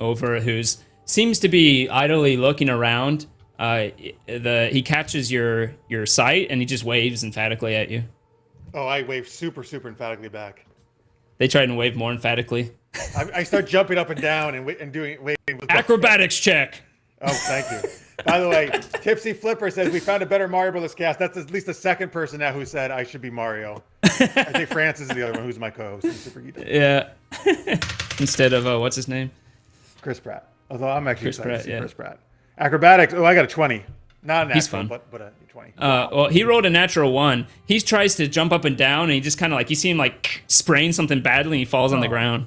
A: over, who's seems to be idly looking around. He catches your sight and he just waves emphatically at you.
C: Oh, I wave super emphatically back.
A: They try and wave more emphatically.
C: I start jumping up and down and doing waving.
A: Acrobatics check.
C: Oh, thank you. By the way, Tipsy Flipper says we found a better Mario Brothers cast. That's at least the second person now who said I should be Mario. I think Francis is the other one who's my co-host.
A: Yeah. Instead of what's his name?
C: Chris Pratt. Although I'm actually
A: Chris
C: excited
A: Pratt,
C: to see
A: yeah.
C: Chris Pratt. Acrobatics. Oh, I got a 20. Not an
A: He's
C: actual,
A: fun.
C: but a 20.
A: Well, he rolled a natural 1. He tries to jump up and down, and he just kind of like, you see him like spraying something badly, and he falls on the ground.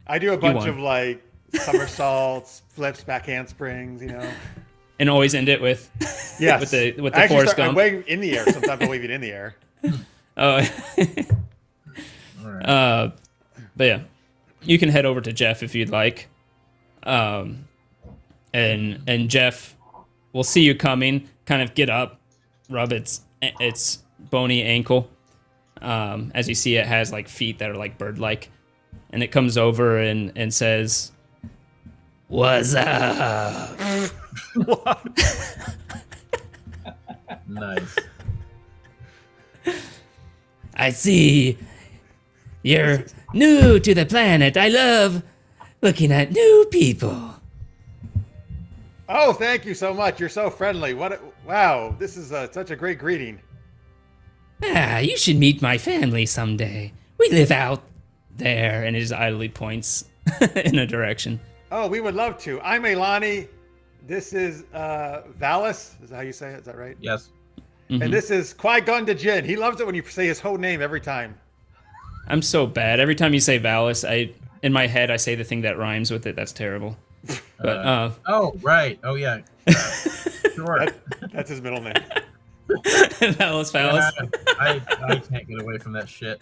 C: I do a bunch of like somersaults, flips, back handsprings,
A: And always end it with
C: yes.
A: with the
C: I
A: Forrest
C: I
A: Gump.
C: wave in the air. Sometimes I wave it in the air.
A: Oh.
B: All right.
A: But yeah, you can head over to Jeff if you'd like. And Jeff will see you coming, kind of get up, rub its bony ankle. As you see, it has like feet that are like bird-like, and it comes over and says, "What's up?"
B: Nice.
A: I see you're new to the planet. I love looking at new people.
C: Oh, thank you so much. You're so friendly. Wow, this is such a great greeting.
A: You should meet my family someday. We live out there, and he just idly points in a direction.
C: Oh, we would love to. I'm Elani. This is Valis. Is that how you say it? Is that right?
B: Yes.
A: Mm-hmm.
C: And this is Qui-Gon Jinn. He loves it when you say his whole name every time.
A: I'm so bad. Every time you say Valis, in my head I say the thing that rhymes with it. That's terrible. But
B: oh, right. Oh, yeah. Sure.
C: That's his middle name.
A: Valis.
B: I can't get away from that shit.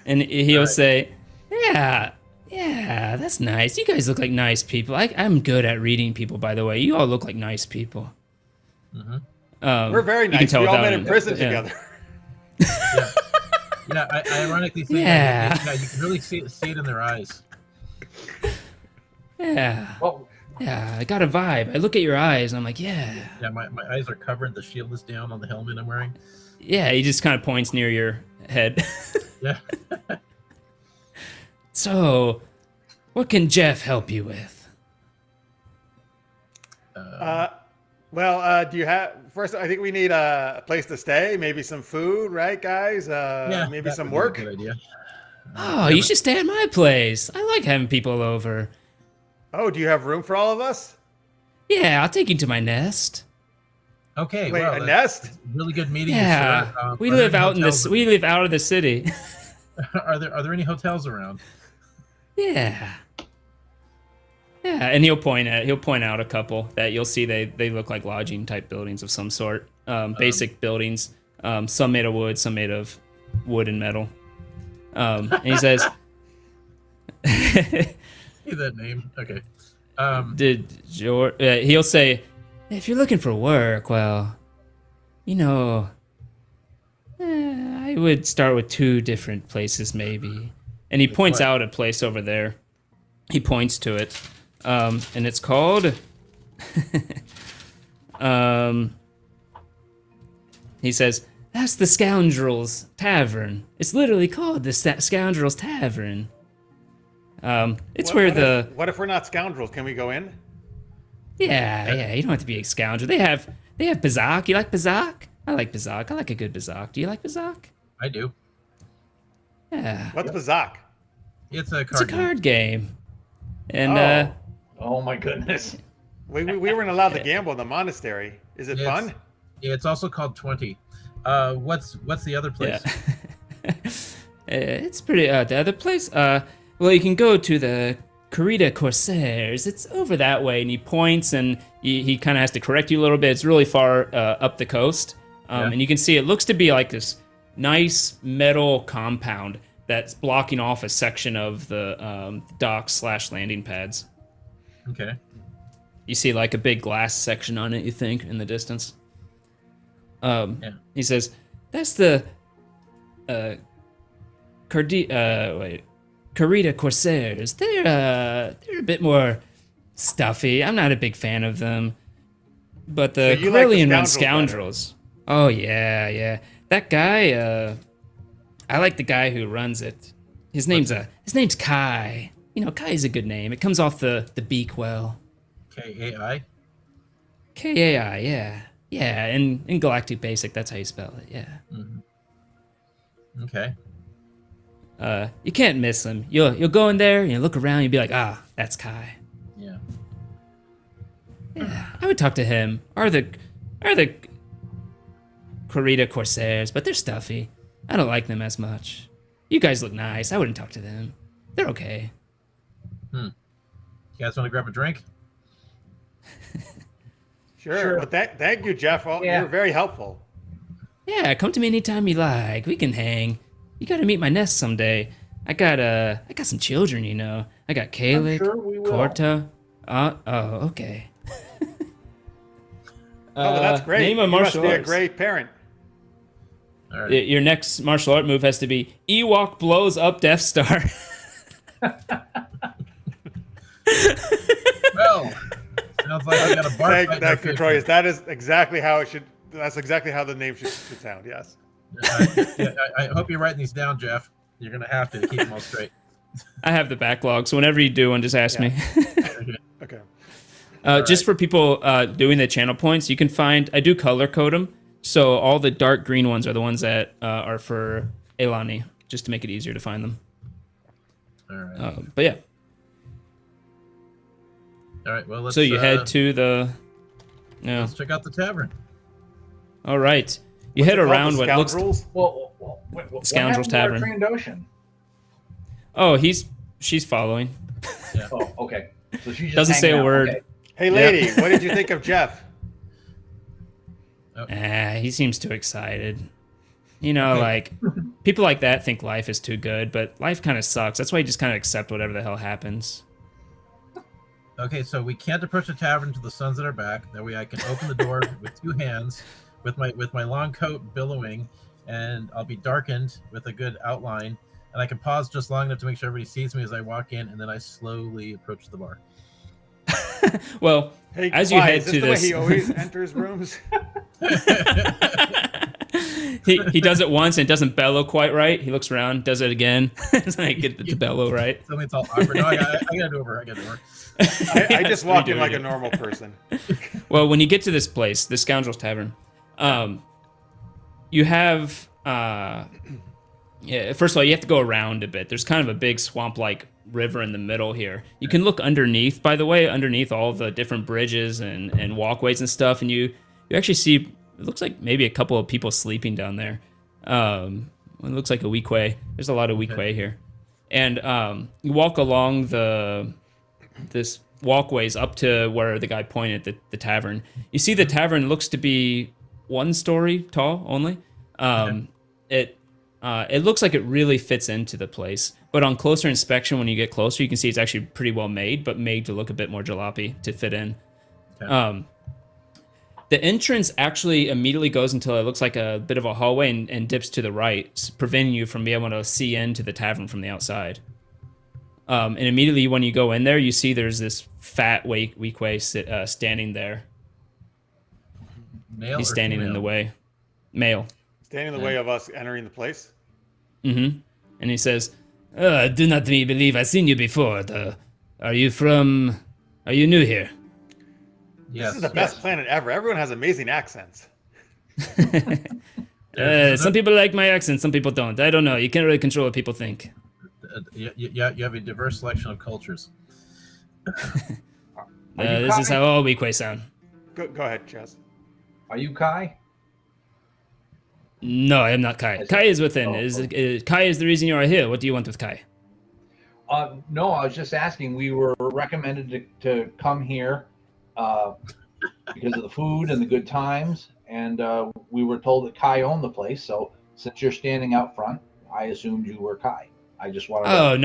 A: And he'll say, yeah, that's nice. You guys look like nice people. I'm good at reading people, by the way. You all look like nice people.
B: Mm-hmm.
C: We're very nice. We all met in prison together.
B: Yeah. I ironically say
A: that.
B: Yeah, you can really see it in their eyes.
A: Yeah.
D: Well,
A: yeah, I got a vibe. I look at your eyes, and I'm like, yeah.
B: Yeah, my eyes are covered. The shield is down on the helmet I'm wearing.
A: Yeah, he just kind of points near your head.
B: Yeah.
A: So, what can Jeff help you with?
C: Well, do you have... First, I think we need a place to stay, maybe some food, right, guys? Maybe some work.
B: Good idea.
A: You should stay at my place. I like having people over.
C: Oh, do you have room for all of us?
A: Yeah, I'll take you to my nest.
B: Okay.
C: Wait,
B: well,
C: a nest?
B: Really good meeting
A: Yeah,
B: you, sir.
A: we live out in this. We live out of the city.
B: Are there any hotels around?
A: Yeah. Yeah, and he'll point out a couple that you'll see they look like lodging type buildings of some sort. Basic buildings. Some made of wood, some made of wood and metal. And he says,
B: See that name? Okay.
A: He'll say, if you're looking for work, well, I would start with 2 different places maybe. And he points out a place over there. He points to it. And it's called... he says, that's the Scoundrels Tavern. It's literally called the Scoundrels Tavern. It's where the...
C: What if we're not scoundrels? Can we go in?
A: Yeah, you don't have to be a scoundrel. They have Bazak. You like Bazak? I like Bazak. I like a good Bazak. Do you like Bazak?
B: I do.
A: Yeah.
C: What's Bazak?
B: It's a
A: card game. And
D: oh my goodness.
C: We weren't allowed to gamble in the monastery. Is it fun?
B: Yeah, it's also called 20. What's the other place?
A: Yeah. It's pretty. The other place. Well, you can go to the Corrida Corsairs. It's over that way, and he points, and he kind of has to correct you a little bit. It's really far up the coast, and you can see it looks to be like this nice metal compound that's blocking off a section of the docks / landing pads.
B: Okay.
A: You see like a big glass section on it, you think, in the distance. He says, that's the Corrida Corsairs. They're a bit more stuffy. I'm not a big fan of them. But the Corellian run Scoundrels. Oh yeah. That guy, I like the guy who runs it. His name's Kai. Kai is a good name. It comes off the beak well.
B: K-A-I?
A: K-A-I, yeah. Yeah, in Galactic Basic, that's how you spell it, yeah.
B: Mm-hmm. Okay.
A: You can't miss him. You'll go in there, and you look around, and you'll be like, that's Kai.
B: Yeah.
A: Yeah, I would talk to him. Or the Corrida Corsairs, but they're stuffy. I don't like them as much. You guys look nice. I wouldn't talk to them. They're okay.
B: You guys want to grab a drink?
C: Sure. Well, thank you, Jeff. You're very helpful.
A: Yeah, come to me anytime you like. We can hang. You gotta meet my nest someday. I got some children, I got Kalik, Corta. Okay.
C: That's great.
A: Name a martial
C: you must be
A: arts.
C: a great parent.
B: All right.
A: Your next martial art move has to be Ewok blows up Death Star.
B: Well, sounds like I got a bar fight.
C: Thank you, Troy. That is exactly how it should. That's exactly how the name should sound. Yes.
B: I hope you're writing these down, Jeff. You're gonna have to keep them all straight.
A: I have the backlog, so whenever you do one, just ask me.
C: Okay.
A: Just for people doing the channel points, you can find, I do color code them. So all the dark green ones are the ones that are for Elani, just to make it easier to find them.
B: All right.
A: But yeah.
B: All right. Well, let's.
A: So you head to the. Yeah.
B: Let's check out the tavern.
A: All right. You
C: What's
A: head
C: it called,
A: around
C: the
A: what looks.
C: Scoundrels?
D: What
A: Scoundrels
D: happened to our
A: Tavern.
D: Trandoshan?
A: Oh, she's following.
B: Yeah.
D: Oh, okay. So she just
A: Doesn't say
D: hanging
A: a
D: out.
A: word.
D: Okay.
C: Hey, lady, what did you think of Jeff?
A: He seems too excited. You know,
B: Okay.
A: like people like that think life is too good, but life kind of sucks. That's why you just kind of accept whatever the hell happens.
B: Okay, so we can't approach the tavern until the sun's at our back. That way, I can open the door with 2 hands, with my long coat billowing, and I'll be darkened with a good outline. And I can pause just long enough to make sure everybody sees me as I walk in, and then I slowly approach the bar.
A: Well,
C: Hey,
A: as you
C: why,
A: head
C: is this
A: to
C: the
A: this,
C: way he always enters rooms?
A: he does it once and it doesn't bellow quite right. He looks around, does it again. It's like get the bellow right.
B: Suddenly it's all awkward. No, I gotta do over. I gotta do over.
C: I just walk in
A: redo
C: like
A: it.
C: a normal person.
A: Well, when you get to this place, the Scoundrels Tavern, you have first of all, you have to go around a bit. There's kind of a big swamp-like river in the middle here. You can look underneath, by the way, underneath all the different bridges and walkways and stuff, and you actually see, it looks like maybe a couple of people sleeping down there. It looks like a weequay. There's a lot of weequay here. And you walk along this walkways up to where the guy pointed, the tavern. You see the tavern looks to be 1 story tall only. It looks like it really fits into the place, but on closer inspection, when you get closer, you can see it's actually pretty well made, but made to look a bit more jalopy to fit in.
B: Okay.
A: The entrance actually immediately goes until it looks like a bit of a hallway and dips to the right, preventing you from being able to see into the tavern from the outside. And immediately when you go in there, you see there's this fat weequay standing there.
B: Male
A: He's
B: or
A: standing in
B: female?
A: the way. Male.
C: Standing in the way of us entering the place.
A: Mm-hmm. And he says, I do not believe I've seen you before. Are you new here?
B: Yes.
C: This is the best planet ever. Everyone has amazing accents.
A: Some people like my accent, some people don't. I don't know. You can't really control what people think.
B: You have a diverse selection of cultures.
A: This is how all weequay sound.
C: Go ahead, Chaz.
D: Are you Kai?
A: No, I am not Kai. Kai is within.
D: Oh,
A: Kai is the reason you are here. What do you want with Kai?
D: No, I was just asking. We were recommended to come here because of the food and the good times, and we were told that Kai owned the place. So since you're standing out front, I assumed you were Kai. I just wanted.
A: Oh,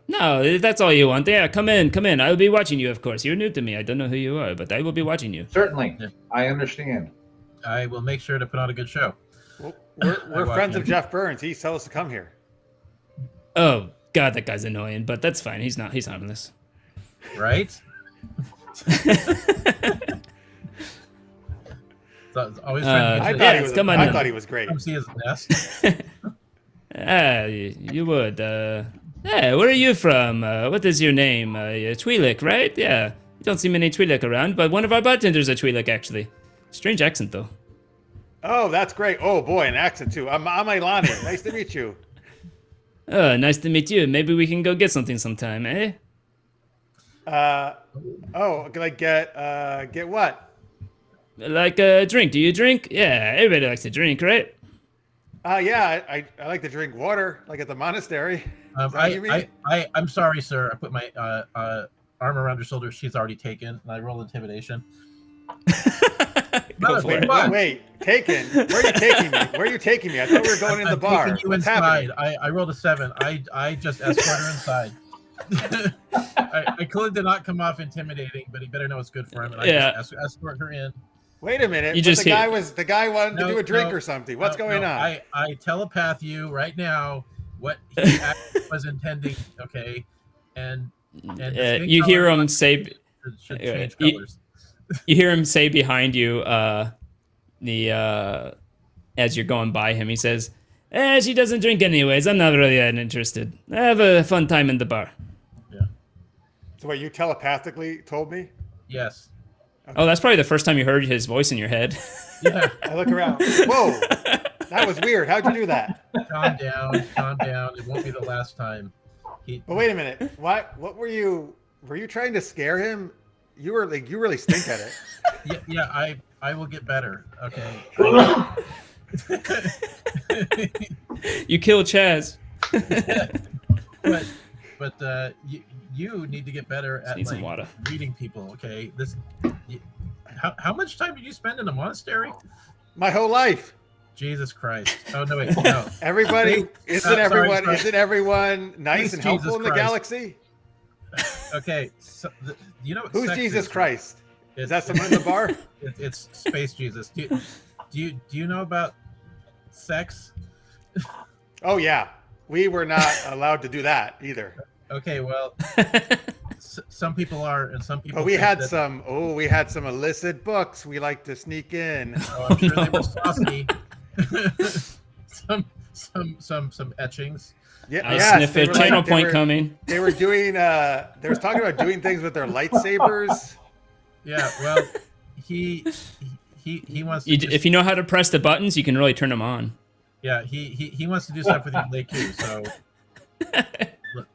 A: no! If that's all you want, yeah, come in. I will be watching you, of course. You're new to me. I don't know who you are, but I will be watching you.
D: Certainly,
B: Yeah.
D: I understand.
B: I will make sure to put on a good show.
C: Well, we're friends of Jeff Burns. He told us to come here.
A: Oh God, that guy's annoying, but that's fine. He's not. He's harmless.
B: Right? So it's always trying to
C: I
B: get
C: thought,
A: yeah,
C: he was,
A: come on
C: I
A: in.
C: thought he was great.
B: come see his nest.
A: You would. Hey, where are you from? What is your name? Twi'lek, right? Yeah. You don't see many Twi'lek around, but one of our bartenders is a Twi'lek, actually. Strange accent, though.
C: Oh, that's great. Oh, boy, an accent, too. I'm Ilani. Nice to meet you.
A: Nice to meet you. Maybe we can go get something sometime, eh?
C: Can I get what?
A: Like a drink. Do you drink? Yeah, everybody likes to drink, right?
C: Yeah, I like to drink water, like at the monastery. Is that what you mean?
B: I'm sorry, sir. I put my arm around her shoulder. She's already taken, and I roll intimidation.
A: Go for it.
C: Wait, taken? Where are you taking me? Where are you taking me? I thought we were going in the
B: I'm
C: bar.
B: taking you
C: What's
B: inside.
C: happening?
B: I rolled a 7. I just escort her inside. I clearly did not come off intimidating, but he better know it's good for him. And I just escort her in.
C: Wait a minute.
A: You just
C: the guy wanted to do a drink
B: no,
C: or something. What's going on?
B: I telepath you right now what he actually was intending. Okay, and
A: you hear him say.
B: Should change colors.
A: You hear him say behind you, as you're going by him, he says, she doesn't drink anyways. I'm not really that interested. Have a fun time in the bar.
B: Yeah.
C: So wait, you telepathically told me?
B: Yes.
A: Oh, that's probably the first time you heard his voice in your head.
B: Yeah.
C: I look around. Whoa, that was weird. How'd you do that?
B: Calm down. Calm down. It won't be the last time.
C: But wait a minute. What were you? Were you trying to scare him? You were like, you really stink at it.
B: Yeah. I will get better. Okay.
C: You
A: killed Chaz.
B: but you need to get better at
A: need some water.
B: reading people. Okay. How much time did you spend in a monastery?
C: My whole life.
B: Jesus Christ! Oh no, wait, no.
C: Everybody, isn't everyone nice
B: Please,
C: and helpful
B: Jesus
C: in the
B: Christ.
C: galaxy?
B: Okay, so you know what
C: Who's
B: sex
C: Jesus
B: is,
C: Christ?
B: right?
C: Is that someone in the bar?
B: It's space Jesus. Do you know about sex?
C: Oh yeah, we were not allowed to do that either.
B: Okay, well, some people are, and some people.
C: But we
B: think
C: had
B: that-
C: some. Oh, we had some illicit books. We like to sneak in.
B: Oh, I'm sure they were saucy. some etchings.
C: Yeah,
A: I
C: yes,
A: sniff
C: they
A: a
C: were
A: channel
C: like-
A: point coming.
C: They were doing. They was talking about doing things with their lightsabers.
B: Yeah, well, he wants. To
A: If you know how to press the buttons, you can really turn them on.
B: Yeah, he wants to do stuff with your late too. So. Look,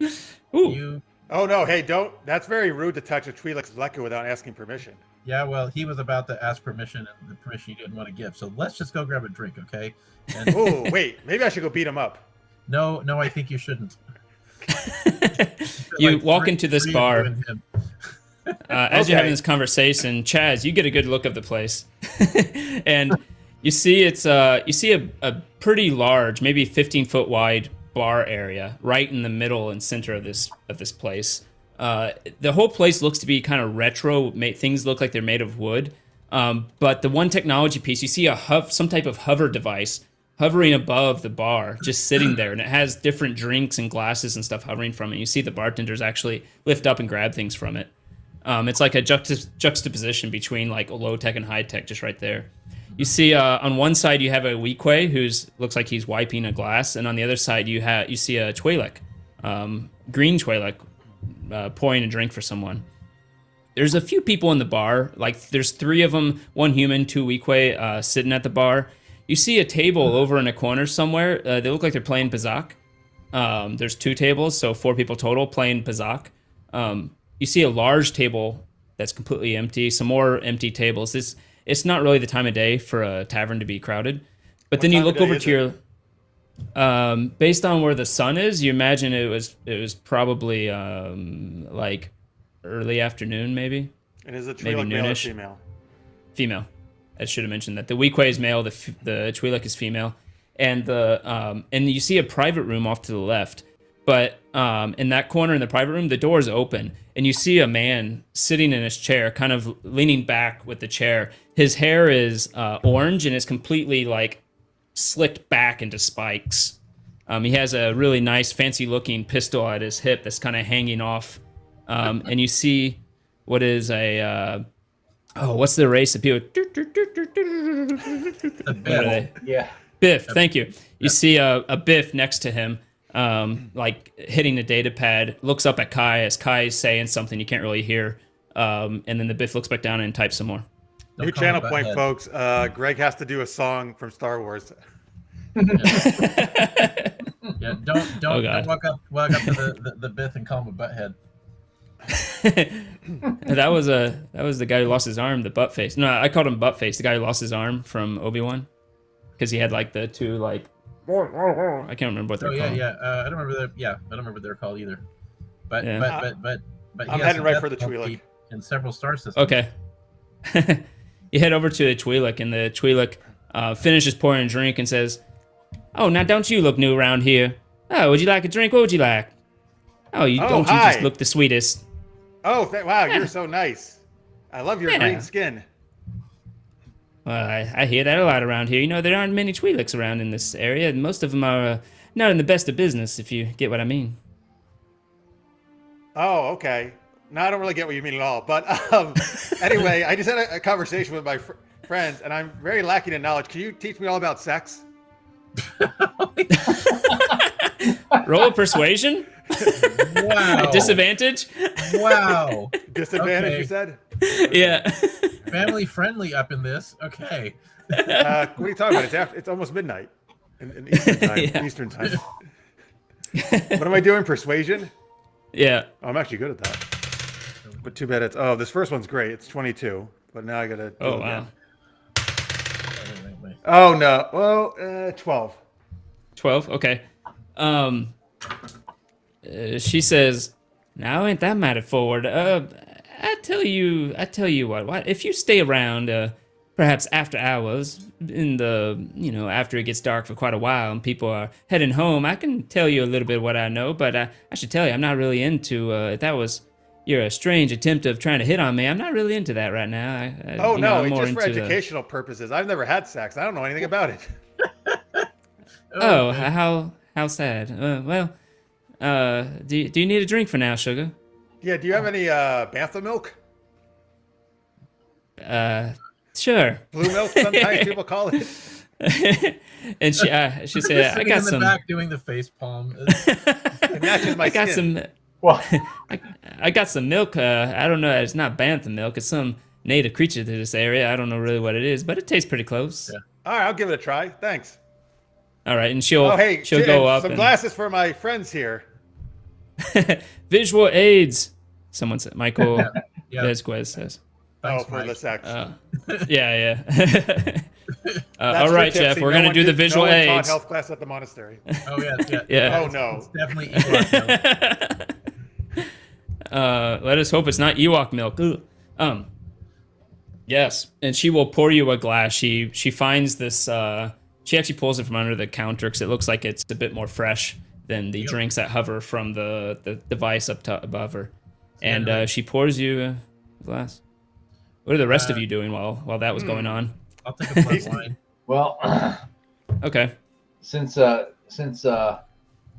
A: Ooh.
C: Oh no! Hey, don't. That's very rude to touch a Twi'lek's Lekka without asking permission.
B: Yeah, well, he was about to ask permission, and the permission you didn't want to give. So let's just go grab a drink, okay? And
C: Oh wait, maybe I should go beat him up.
B: no, I think you shouldn't.
A: You
B: Like,
A: walk
B: three-
A: into this
B: three of
A: bar.
B: you and him.
A: As you're
C: Okay.
A: having this conversation, Chaz, you get a good look of the place, and you see a pretty large, maybe 15-foot wide bar area right in the middle and center of this place. The whole place looks to be kind of retro. Things look like they're made of wood, but the one technology piece, you see some type of hover device hovering above the bar, just sitting there, and it has different drinks and glasses and stuff hovering from it. You see the bartenders actually lift up and grab things from it. It's like a juxtaposition between like low tech and high tech, just right there. You see on one side you have a Weequay who's looks like he's wiping a glass, and on the other side you see a Twi'lek, green Twi'lek, pouring a drink for someone. There's a few people in the bar, like there's 3 of them, 1 human, 2 Weequay, sitting at the bar. You see a table over in a corner somewhere. They look like they're playing Bazak. There's 2 tables, so 4 people total playing Bazak. You see a large table that's completely empty, some more empty tables. It's not really the time of day for a tavern to be crowded. But then you look over to your, based on where the sun is, you imagine it was probably like early afternoon, maybe.
C: And is it
A: Maybe
C: Twi'lek male or
A: noonish.
C: female?
A: Female. I should have mentioned that. The Weequay is male, the Twi'lek is female, and and you see a private room off to the left. But in that corner in the private room, the door is open, and you see a man sitting in his chair, kind of leaning back with the chair. His hair is orange and is completely like slicked back into spikes. He has a really nice, fancy-looking pistol at his hip that's kind of hanging off. And you see what is a what's the race of people?
B: The
A: What are they?
D: Yeah.
A: Biff, thank you. You see a Biff next to him, like hitting the data pad, looks up at Kai as Kai is saying something you can't really hear, and then the Biff looks back down and types some more.
B: Don't
C: New
B: call him
C: channel point,
B: butthead.
C: folks. Greg has to do a song from Star Wars.
B: Yeah, don't
A: Oh, God.
B: walk up to the Biff and call him a butthead.
A: that was the guy who lost his arm, the butt face. No, I called him butt face, the guy who lost his arm from Obi-Wan, because he had like the 2 like. I can't remember what they're
B: Oh yeah,
A: called.
B: yeah. I don't remember I don't remember what they're called either. But
A: Yeah.
B: but he
C: I'm
B: has
C: heading
B: some
C: right
B: death
C: for the
B: penalty
C: Twi'lek.
B: in several star systems.
A: Okay. You head over to the Twi'lek, and the Twi'lek finishes pouring a drink and says, "Oh, now don't you look new around here? Oh, would you like a drink? What would you like? Oh, you don't you
C: hi.
A: just look the sweetest?
C: Oh, wow, you're so nice. I love your
A: Yeah.
C: green skin.
A: Well, I hear that a lot around here. You know, there aren't many Twi'leks around in this area, and most of them are not in the best of business, if you get what I mean."
C: Oh, okay. No, I don't really get what you mean at all. But anyway, I just had a conversation with my friends, and I'm very lacking in knowledge. Can you teach me all about sex?
A: Roll a persuasion.
B: Wow.
A: Disadvantage.
B: Wow.
C: Disadvantage,
B: Okay.
C: you said?
A: Yeah.
B: Family friendly up in this. Okay.
C: What are you talking about? It's almost midnight in Eastern time.
A: Yeah.
C: Eastern time. What am I doing? Persuasion?
A: Yeah.
C: Oh, I'm actually good at that. But too bad it's... Oh, this first one's great. It's 22. But now I got to do
A: Oh
C: it
A: wow.
C: again. Oh, no. Well, 12.
A: 12. Okay. She says, "Now ain't that mighty forward. I tell you what. If you stay around, perhaps after hours, in the after it gets dark for quite a while and people are heading home, I can tell you a little bit of what I know. But I should tell you, I'm not really into. If that was your strange attempt of trying to hit on me, I'm not really into that right now.
C: Oh, no.
A: I'm
C: It's
A: more
C: just for
A: into
C: educational purposes. I've never had sex. I don't know anything about it.
A: Oh,
B: Okay.
A: how sad. Do you need a drink for now, sugar?
C: Yeah, do you have any bantha milk?
A: Sure.
C: Blue milk, sometimes people call it.
A: And she said,
B: Just
A: "I
B: sitting
A: got
B: in the
A: some.
B: back doing the face palm.
C: It matches my
A: I got
C: skin.
A: some.
D: Well,
A: I got some milk. I don't know. It's not bantha milk. It's some native creature to this area. I don't know really what it is, but it tastes pretty close.
B: Yeah.
C: All right, I'll give it a try. Thanks.
A: All right, and she'll
C: Oh, hey,
A: she'll go
C: and
A: up
C: some
A: and
C: glasses for my friends here.
A: visual aids. Someone said Michael
B: Yeah.
A: Vasquez says.
B: Thanks,
C: Oh, for
B: Mike.
C: the sex.
A: Yeah.
C: That's
A: All
C: for
A: right,
C: tipsy.
A: Jeff. We're
C: No
A: gonna
C: one
A: do the
C: did-
A: visual
C: no one taught
A: aids.
C: health class at the monastery.
B: Oh yeah.
A: Yeah.
C: Oh, no.
B: It's definitely Ewok milk.
A: Let us hope it's not Ewok milk. Ugh. Yes, and she will pour you a glass. She finds this. She actually pulls it from under the counter because it looks like it's a bit more fresh than the drinks that hover from the device up top above her. And she pours you a glass. What are the rest of you doing while that was going on?
B: I'll take a blood wine.
D: well,
A: Okay.
D: since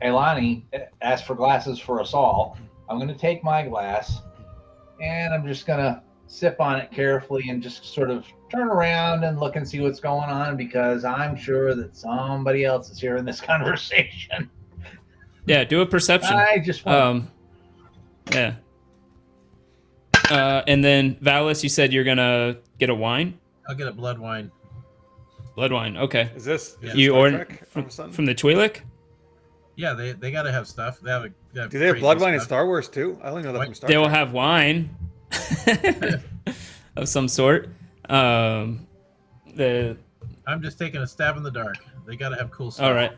D: Elani asked for glasses for us all, I'm going to take my glass and I'm just going to sip on it carefully and just sort of turn around and look and see what's going on because I'm sure that somebody else is hearing this conversation.
A: Yeah, do a perception.
D: I just want
A: Yeah. And then Valis, you said you're gonna get a wine,
B: I'll get a blood wine.
A: blood wine. Okay.
C: Is this
A: You
C: Star
A: ordered
C: Trek all of a sudden?
A: from the Twi'lek?
B: Yeah, they got to have stuff. They have
C: Do they have
B: crazy
C: blood wine in
B: stuff.
C: Star Wars too? I only know that
B: What?
C: from Star
A: They will
C: Trek.
A: have wine of some sort. The
B: I'm just taking a stab in the dark. They got to have cool stuff.
A: all right.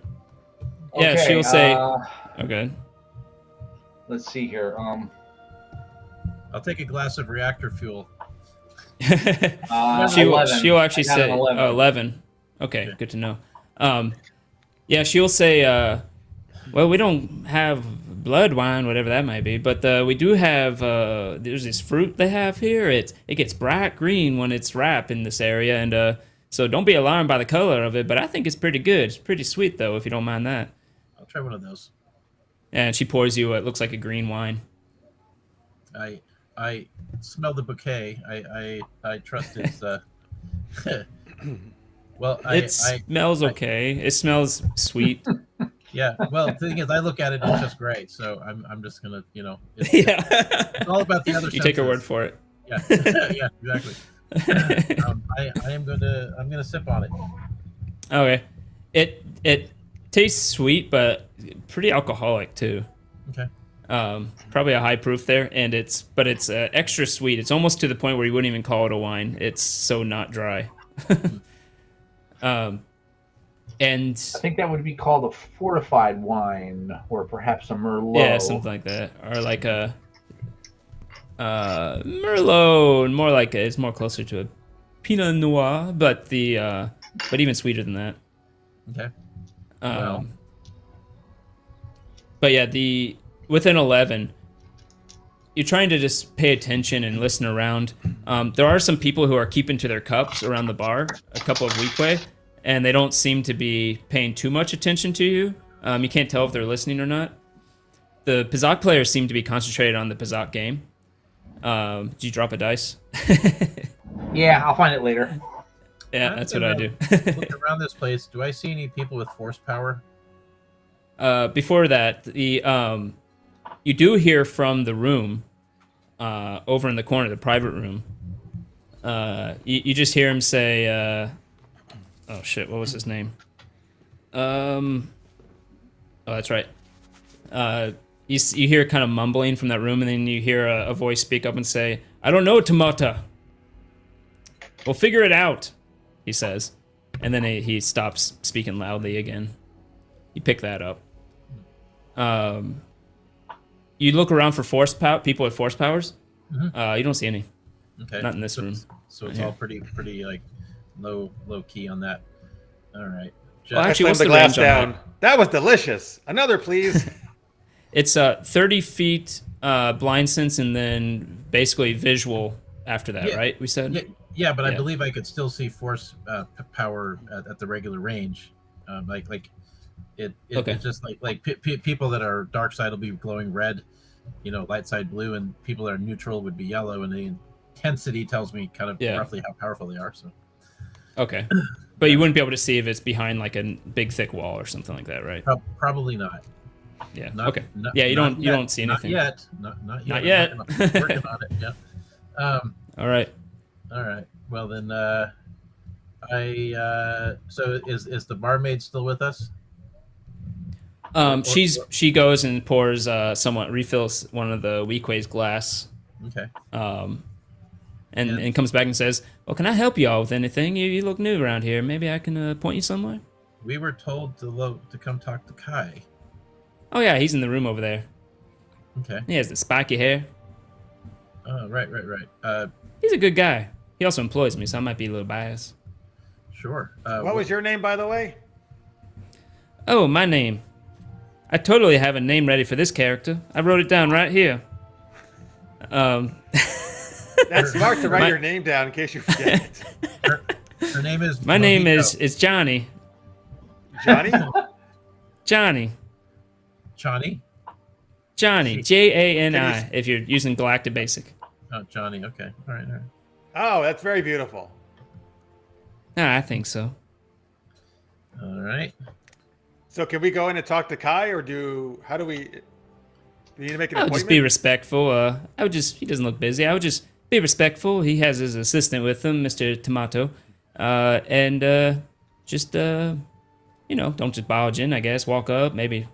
A: Yeah,
D: Okay,
A: she'll say. Okay.
D: let's see here.
B: I'll take a glass of reactor fuel.
A: she'll
D: 11.
A: she'll actually
D: I got
A: say
D: an 11.
A: 11. Okay,
B: Okay.
A: good to know. Yeah, she'll say. Well, we don't have blood wine, whatever that might be, but we do have. There's this fruit they have here. It gets bright green when it's ripe in this area, and so don't be alarmed by the color of it. But I think it's pretty good. It's pretty sweet though, if you don't mind that.
B: I'll try one of those.
A: And she pours you what looks like a green wine.
B: I smell the bouquet. I trust it's well
A: It smells okay. It smells sweet.
B: yeah. Well, the thing is, I look at it, it's just great. So I'm just gonna, it's,
A: Yeah.
B: it's all about the other.
A: You take her word
B: senses.
A: for it.
B: Yeah, yeah, exactly. I'm gonna sip on it.
A: Okay. It tastes sweet, but pretty alcoholic too.
B: Okay.
A: Probably a high proof there, and it's extra sweet. It's almost to the point where you wouldn't even call it a wine. It's so not dry. And
D: I think that would be called a fortified wine, or perhaps a Merlot.
A: yeah, something like that, or like a Merlot, more like it's more closer to a Pinot Noir, but but even sweeter than that.
B: Okay.
A: Wow. But yeah, within 11, you're trying to just pay attention and listen around. There are some people who are keeping to their cups around the bar, a couple of Weequay, and they don't seem to be paying too much attention to you. You can't tell if they're listening or not. The Pizak players seem to be concentrated on the Pizak game. Did you drop a dice?
D: Yeah, I'll find it later.
A: Yeah,
B: I'm
A: that's what I do.
B: Look around this place. Do I see any people with force power?
A: before that, you do hear from the room over in the corner, the private room. You just hear him say, "Oh shit, what was his name?" Oh, that's right. You hear kind of mumbling from that room, and then you hear a voice speak up and say, "I don't know, Tomata. We'll figure it out," he says. And then he stops speaking loudly again. You pick that up. You look around for people with force powers. You don't see any.
B: Okay.
A: Not in this room.
B: So it's all pretty like low key on that. All right.
A: Well, actually, what's
C: the
A: the
C: glass
A: range on
C: down. That was delicious. Another, please.
A: It's 30 feet blind sense and then basically visual after that, right? We said?
B: Yeah, but I believe I could still see force power at the regular range. It's just like people that are dark side will be glowing red, light side blue, and people that are neutral would be yellow, and the intensity tells me kind of roughly how powerful they are. So.
A: Okay. But you wouldn't be able to see if it's behind like a big thick wall or something like that, right?
B: Probably not.
A: Yeah. You don't see anything.
B: Not yet. Working on it. Yeah.
A: All right.
B: Well then, so is the barmaid still with us?
A: She goes and pours refills one of the Weequay's glass.
B: Okay.
A: And comes back and says, "Well, can I help you all with anything? You look new around here. Maybe I can point you somewhere."
B: We were told to come talk to Kai.
A: Oh yeah, he's in the room over there.
B: Okay.
A: He has the spiky hair.
B: Oh, right.
A: He's a good guy. He also employs me, so I might be a little biased.
B: Sure.
C: What was your name, by the way?
A: Oh, my name. I totally have a name ready for this character. I wrote it down right here.
C: That's smart to write your name down in case you forget it.
B: Her name is.
A: My name is Johnny.
C: Johnny?
B: Johnny.
A: Johnny. Jani. If you're using Galactic Basic.
B: Oh, Johnny. Okay. All right.
C: Oh, that's very beautiful.
A: I think so.
B: All right.
C: So can we go in and talk to Kai, or how do we need to make an appointment?
A: Just be respectful. He doesn't look busy. I would just be respectful. He has his assistant with him, Mr. Tomato. And don't just barge in, I guess. Walk up, maybe,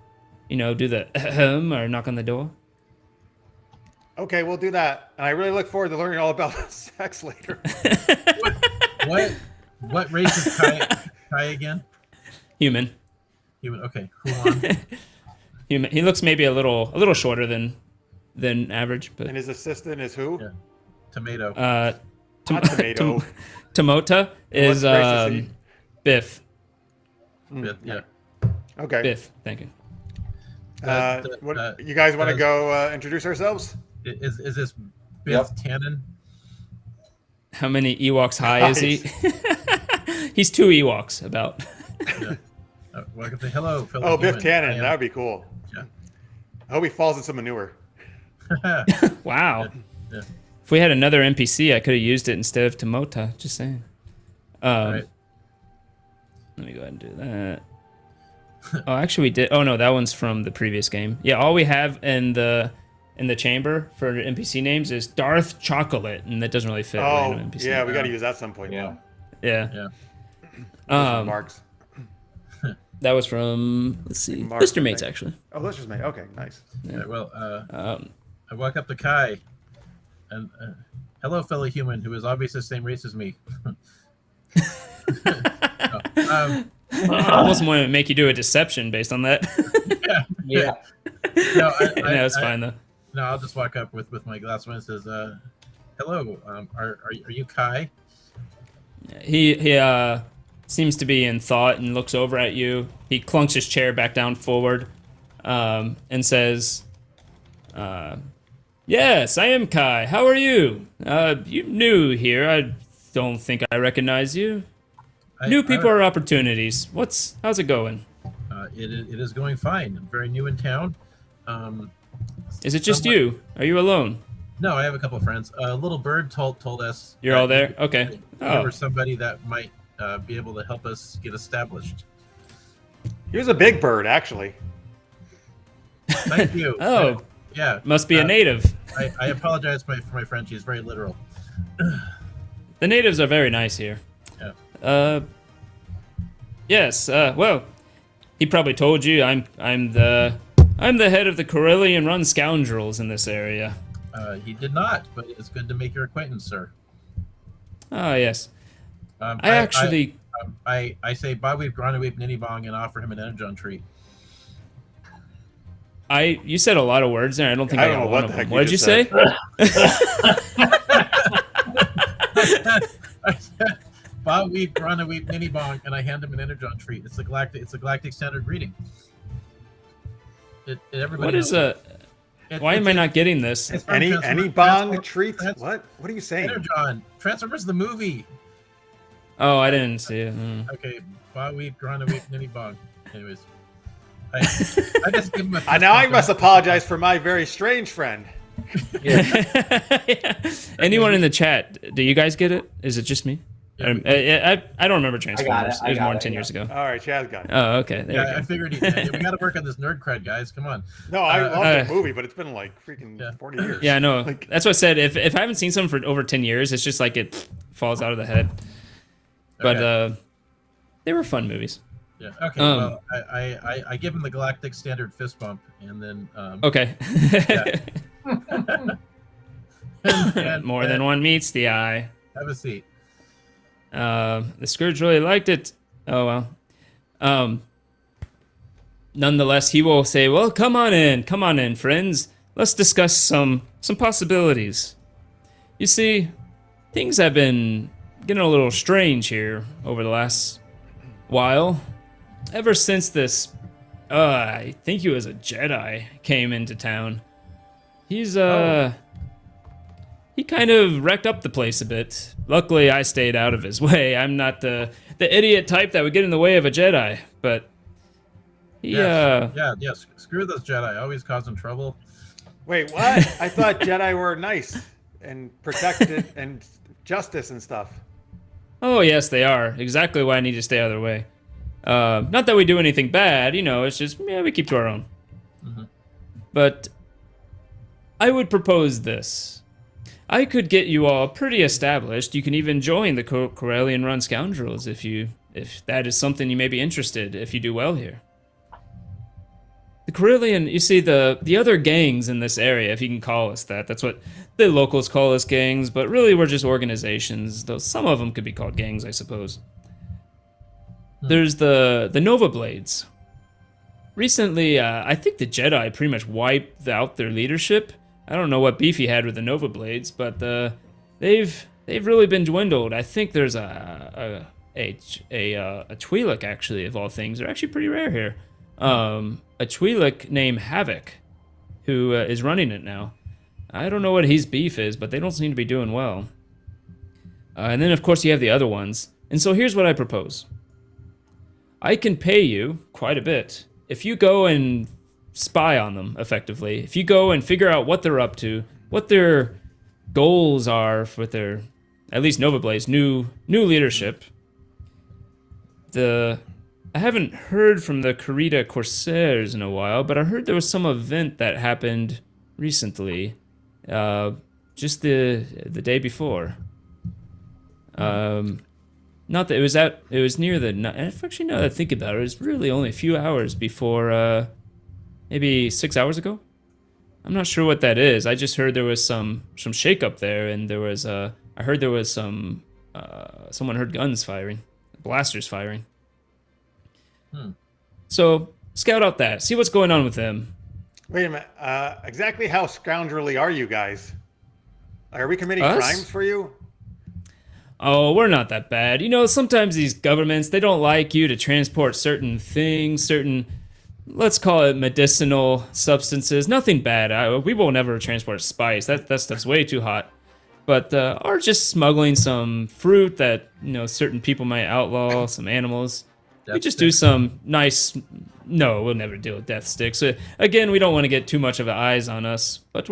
A: do the or knock on the door.
C: Okay, we'll do that. And I really look forward to learning all about sex later.
B: What race is Kai again?
A: Human.
B: Okay, cool on.
A: Human. He looks maybe a little shorter than average, but.
C: And his assistant is who?
B: Yeah. Tomato.
C: Not tomato.
A: Tomota is Biff.
B: Biff, yeah.
C: Okay.
A: Biff, thank you.
C: You guys want to go introduce ourselves?
B: Is this Biff Tannen?
A: How many Ewoks high is he? He's 2 Ewoks about.
B: Yeah. Welcome to hello.
C: Oh, Biff Tannen. That would be cool.
B: Yeah.
C: I hope he falls in some manure.
A: Wow.
B: Yeah.
A: If we had another NPC, I could have used it instead of Tomota. Just saying.
B: Right.
A: Let me go ahead and do that. Oh, actually, we did. Oh no, that one's from the previous game. Yeah, all we have in the chamber for NPC names is Darth Chocolate, and that doesn't really fit. Random NPC.
C: Yeah, we got to use that at some point.
D: Yeah.
A: Yeah.
C: Marks.
A: That was from, let's see, Mr. Mates, actually.
C: Oh, Lister's Mate. Okay, nice.
B: Yeah, well, I walk up to Kai, and hello, fellow human who is obviously the same race as me.
A: I almost want to make you do a deception based on that.
B: Yeah. No,
A: it's fine, though.
B: No, I'll just walk up with my glass one and says, hello, are you Kai?
A: He seems to be in thought and looks over at you. He clunks his chair back down forward and says, yes, I am Kai. How are you? You new here. I don't think I recognize you. New people are opportunities. How's it going?
B: It is going fine. I'm very new in town.
A: Is it just you? Are you alone?
B: No, I have a couple of friends. Little Bird told us.
A: You're all there? Okay.
B: There was somebody that might be able to help us get established.
C: He was a big bird, actually.
B: Thank you.
A: Oh,
B: yeah.
A: must be a native.
B: I apologize for my French. He's very literal.
A: The natives are very nice here.
B: Yeah.
A: Yes. Well, he probably told you I'm the head of the Corellian-run scoundrels in this area.
B: He did not, but it's good to make your acquaintance, sir.
A: Oh yes.
B: I say Baweep, Granaweep, Ninibong, and offer him an energon treat.
A: You said a lot of words there. I don't think I got one of them. What did you say?
B: I said Baweep, Granaweep, Ninibong, and I hand him an energon treat. It's a galactic standard greeting. Everybody
A: What is
B: knows
A: why am I not getting this?
C: Any bong treats? What are you saying?
B: Energon. Transformers the movie.
A: Oh, I didn't see it.
B: Okay, Baweep, Granaweep, Ninibong. Anyways. I just give him a
C: Now I must apologize for my very strange friend.
A: Yeah. Anyone in the chat? Do you guys get it? Is it just me?
B: Yeah,
A: I don't remember Transformers. It was more than 10 years ago.
C: All right, Chad's got it.
A: Oh, okay. There we go.
B: I figured we got to work on this nerd cred, guys. Come on.
C: No, I love the movie, but it's been like freaking 40 years.
A: Yeah, I know. That's what I said. If I haven't seen something for over 10 years, it's just like it falls out of the head. But they were fun movies.
B: Yeah. Okay. Well, I give him the galactic standard fist bump, and then.
A: Okay.
B: and
A: More than one meets the eye.
B: Have a seat.
A: The Scourge really liked it. Oh well. Nonetheless, he will say, "Well, come on in, friends. Let's discuss some possibilities. You see, things have been getting a little strange here over the last while. Ever since this, I think he was a Jedi, came into town. He's he kind of wrecked up the place a bit. Luckily, I stayed out of his way. I'm not the idiot type that would get in the way of a Jedi, but he,
B: yes. Screw those Jedi. Always causing trouble.
C: Wait, what? I thought Jedi were nice and protected and justice and stuff.
A: Oh, yes, they are. Exactly why I need to stay out of their way. Not that we do anything bad, it's just, we keep to our own.
B: Mm-hmm.
A: But I would propose this. I could get you all pretty established. You can even join the Corellian-run scoundrels if that is something you may be interested if you do well here. The Corellian, you see, the other gangs in this area, if you can call us that, that's what the locals call us, gangs, but really we're just organizations, though some of them could be called gangs, I suppose. There's the Nova Blades. Recently, I think the Jedi pretty much wiped out their leadership. I don't know what beef he had with the Nova Blades, but they've really been dwindled. I think there's a Twi'lek, actually, of all things. They're actually pretty rare here. A Twi'lek named Havoc, who is running it now. I don't know what his beef is, but they don't seem to be doing well. And then, of course, you have the other ones. And so here's what I propose. I can pay you quite a bit if you go and spy on them, effectively. If you go and figure out what they're up to, what their goals are for their, at least Nova Blade's new leadership. I haven't heard from the Kurita Corsairs in a while, but I heard there was some event that happened recently, just the day before. Not that it was near actually, now that I think about it, it was really only a few hours before, maybe 6 hours ago. I'm not sure what that is. I just heard there was some shakeup there, and I heard there was someone heard guns firing, blasters firing. So scout out that, see what's going on with them.
C: Wait a minute. Exactly how scoundrelly are you guys? Are we committing
A: Us?
C: crimes for you?
A: Oh, we're not that bad. Sometimes these governments, they don't like you to transport certain things, let's call it medicinal substances. Nothing bad. We will never transport spice. That stuff's way too hot. But or just smuggling some fruit that certain people might outlaw, some animals. We just do some nice. No, we'll never deal with death sticks. Again, we don't want to get too much of an eyes on us, but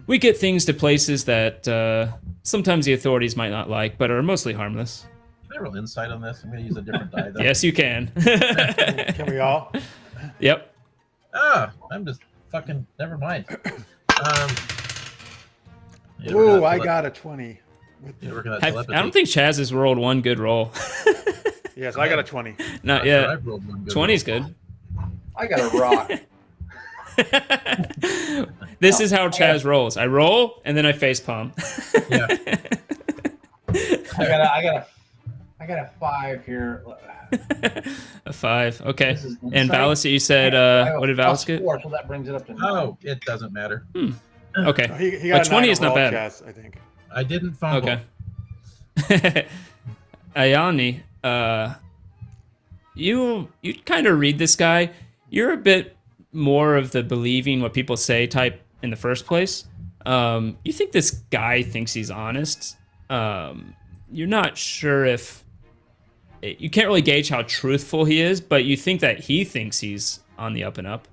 A: we get things to places that sometimes the authorities might not like, but are mostly harmless.
B: Can I roll insight on this? I'm going to use a different die, though.
A: Yes, you can.
C: Can we all?
A: Yep.
B: I'm just fucking. Never mind.
C: Ooh, I got a 20.
A: I don't think Chaz has rolled one good roll.
C: Yes, I got a 20.
A: Not yet. 20's good.
D: I got a rock.
A: This is how Chaz rolls. I roll and then I face palm.
B: Yeah.
D: I got a 5 here.
A: A 5. Okay. And
D: insight.
A: Valis, you said what did Valis get?
D: 4, so that brings it up to 9.
B: Oh, it doesn't matter.
A: Okay.
C: No, he got
A: But 20 is not bad.
C: Chess, I think.
B: I didn't fumble.
A: Okay. Ayani, you kind of read this guy. You're a bit more of the believing what people say type in the first place. You think this guy thinks he's honest. You're not sure if you can't really gauge how truthful he is, but you think that he thinks he's on the up and up.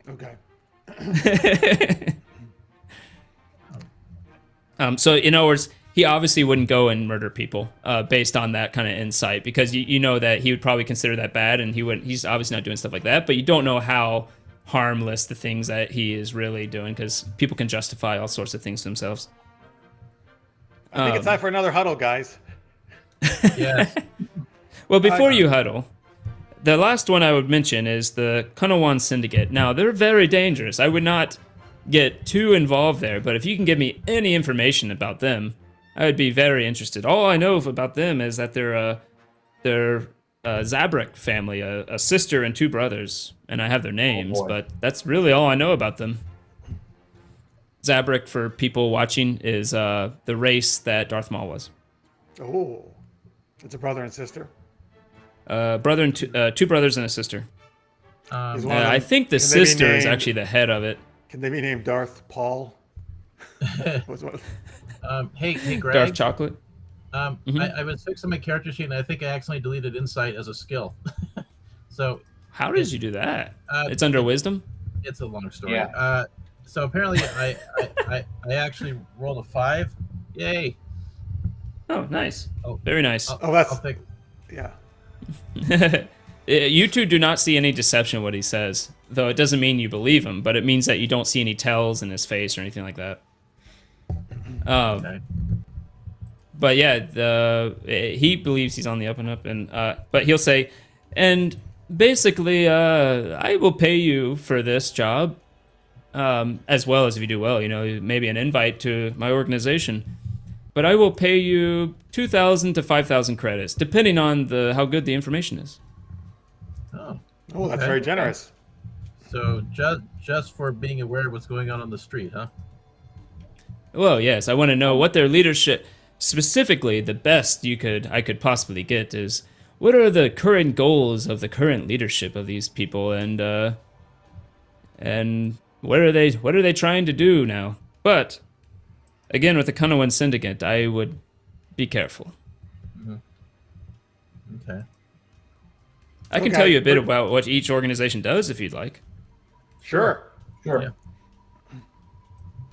C: Okay.
A: So in other words, he obviously wouldn't go and murder people based on that kind of insight, because you know that he would probably consider that bad, and he's obviously not doing stuff like that, but you don't know how harmless the things that he is really doing, because people can justify all sorts of things to themselves.
C: I think it's time for another huddle, guys.
B: Yes.
A: Well, before you huddle, the last one I would mention is the Kunawan Syndicate. Now, they're very dangerous. I would not get too involved there, but if you can give me any information about them, I would be very interested. All I know about them is that they're a Zabrak family, a sister and 2 brothers, and I have their names, but that's really all I know about them. Zabrak, for people watching, is the race that Darth Maul was.
C: Oh, it's a brother and sister.
A: Brother and 2 brothers and a sister. I think the sister is actually the head of it.
C: Can they be named Darth Paul?
B: Hey, Greg.
A: Darth Chocolate.
B: I've been fixing my character sheet, and I think I accidentally deleted Insight as a skill. So
A: how did you do that? It's under Wisdom?
B: It's a long story.
D: Yeah.
B: So apparently I actually rolled a 5. Yay.
A: Oh, nice.
B: Oh,
A: very nice.
B: I'll take.
C: Yeah.
A: You two do not see any deception in what he says, though it doesn't mean you believe him, but it means that you don't see any tells in his face or anything like that.
B: Okay.
A: But yeah, he believes he's on the up and up, and but he'll say, and basically, I will pay you for this job, as well as if you do well, maybe an invite to my organization. But I will pay you 2,000 to 5,000 credits, depending on how good the information is.
B: Oh,
C: that's very generous.
B: So just for being aware of what's going on the street, huh?
A: Well, yes, I want to know what their leadership, specifically the best I could possibly get, is what are the current goals of the current leadership of these people, and what are they trying to do now? But again, with the Kunawan Syndicate, I would be careful.
B: Okay.
A: I can tell you a bit about what each organization does if you'd like.
C: Sure.
B: Yeah.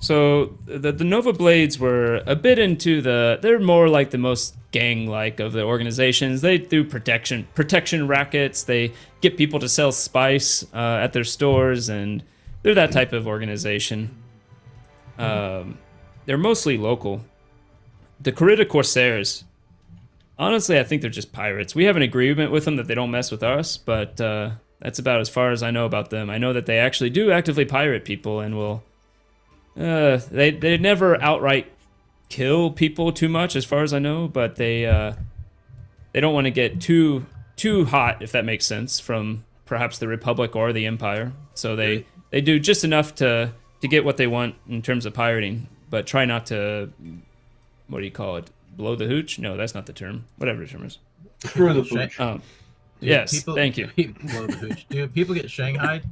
A: So the Nova Blades were a bit into they're more like the most gang-like of the organizations. They do protection rackets. They get people to sell spice at their stores, and they're that type of organization. They're mostly local. The Corrida Corsairs, honestly, I think they're just pirates. We have an agreement with them that they don't mess with us, but that's about as far as I know about them. I know that they actually do actively pirate people and will... they never outright kill people too much, as far as I know, but they don't want to get too hot, if that makes sense, from perhaps the Republic or the Empire. So they do just enough to get what they want in terms of pirating, but try not to, what do you call it, blow the hooch? No, that's not the term. Whatever the term is.
D: Screw the hooch.
A: Yes, thank you.
B: Blow the hooch. Do people get shanghaied?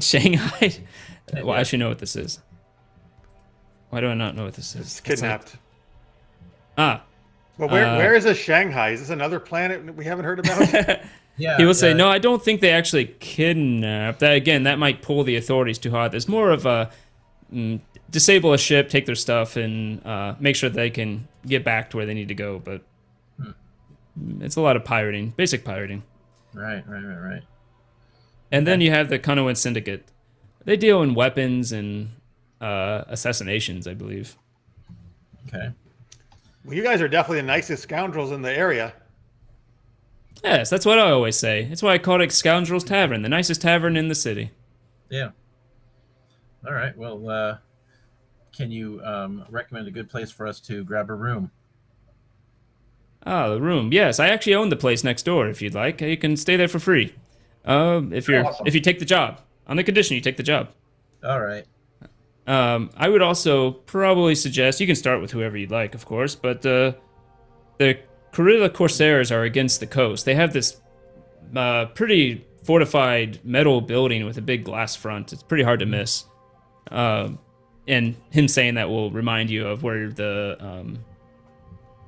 A: Shanghai? Well, I should know what this is. Why do I not know what this is?
C: It's kidnapped.
A: Well,
C: where is this Shanghai? Is this another planet we haven't heard about?
B: Yeah.
A: He will say, no, I don't think they actually kidnapped. That might pull the authorities too hard. There's more of a disable a ship, take their stuff, and make sure they can get back to where they need to go. But it's a lot of pirating, basic pirating.
B: Right.
A: And then you have the Konoan Syndicate. They deal in weapons and assassinations, I believe.
B: Okay.
C: Well, you guys are definitely the nicest scoundrels in the area.
A: Yes, that's what I always say. That's why I call it Scoundrels Tavern, the nicest tavern in the city.
B: Yeah. All right. Well, can you recommend a good place for us to grab a room?
A: Ah, the room. Yes, I actually own the place next door. If you'd like, you can stay there for free. If you take the job, on the condition you take the job.
B: All right.
A: I would also probably suggest you can start with whoever you'd like, of course, but the Guerrilla Corsairs are against the coast. They have this pretty fortified metal building with a big glass front. It's pretty hard to miss. And him saying that will remind you of where the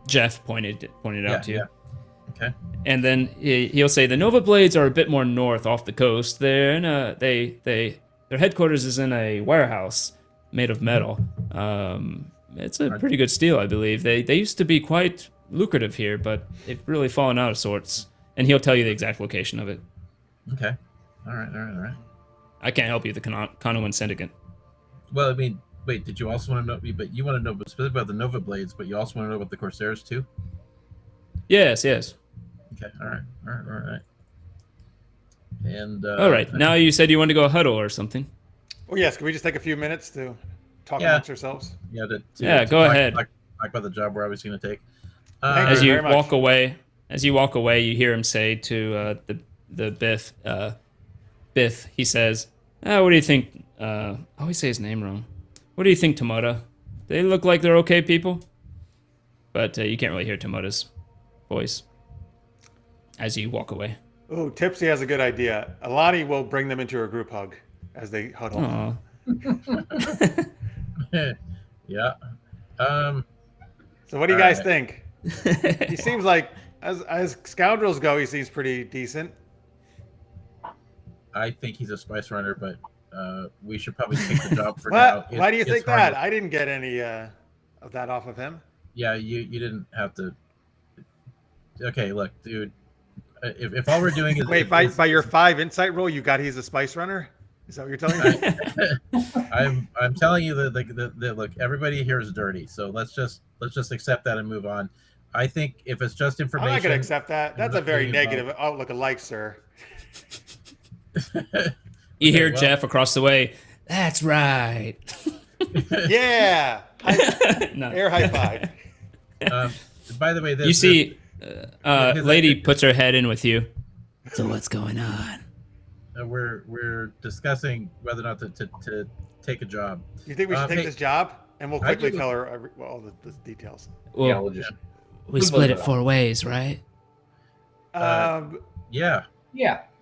A: Jeff pointed out to you.
B: Yeah. Okay.
A: And then he'll say the Nova Blades are a bit more north off the coast. They're in their headquarters is in a warehouse made of metal. It's a pretty good steel, I believe. They used to be quite lucrative here, but they've really fallen out of sorts. And he'll tell you the exact location of it.
B: Okay. All right.
A: I can't help you, the Konoan Syndicate.
B: Well, I mean, wait, did you also want to know, but you want to know specifically about the Nova Blades, but you also want to know about the Corsairs too?
A: Yes.
B: Okay, all right. And
A: all right, now you said you wanted to go huddle or something.
C: Oh yes, can we just take a few minutes to talk amongst ourselves?
B: Yeah,
A: go ahead.
B: Talk about the job we're obviously going to take.
C: Thank you very much.
A: As you walk away, you hear him say to the Biff. He says, "What do you think?" I always say his name wrong. What do you think, Tomoda? They look like they're okay people, but you can't really hear Tomoda's voice as you walk away.
C: Oh, Tipsy has a good idea. Alani will bring them into a group hug as they huddle.
A: Aww.
B: Yeah.
C: So what do you guys think? He seems like, as scoundrels go, he seems pretty decent.
B: I think he's a spice runner, but we should probably take the job for now.
C: Why do you think that? I didn't get any of that off of him.
B: Yeah, you didn't have to. Okay, look, dude. If all we're doing is
C: wait, by your 5 insight roll, you got he's a spice runner. Is that what you're telling me?
B: I'm telling you that look, everybody here is dirty, so let's just accept that and move on. I think if it's just information,
C: I'm not going to accept that. That's a very negative outlook of life, sir.
A: You hear Jeff across the way. That's right.
C: Yeah. Air high five.
B: By the way,
A: you see, lady puts her head in with you. So what's going on?
B: We're discussing whether or not to take a job.
C: You think we should take this job? And we'll quickly tell her all the details.
A: Well, we split it 4 ways, right?
B: Yeah.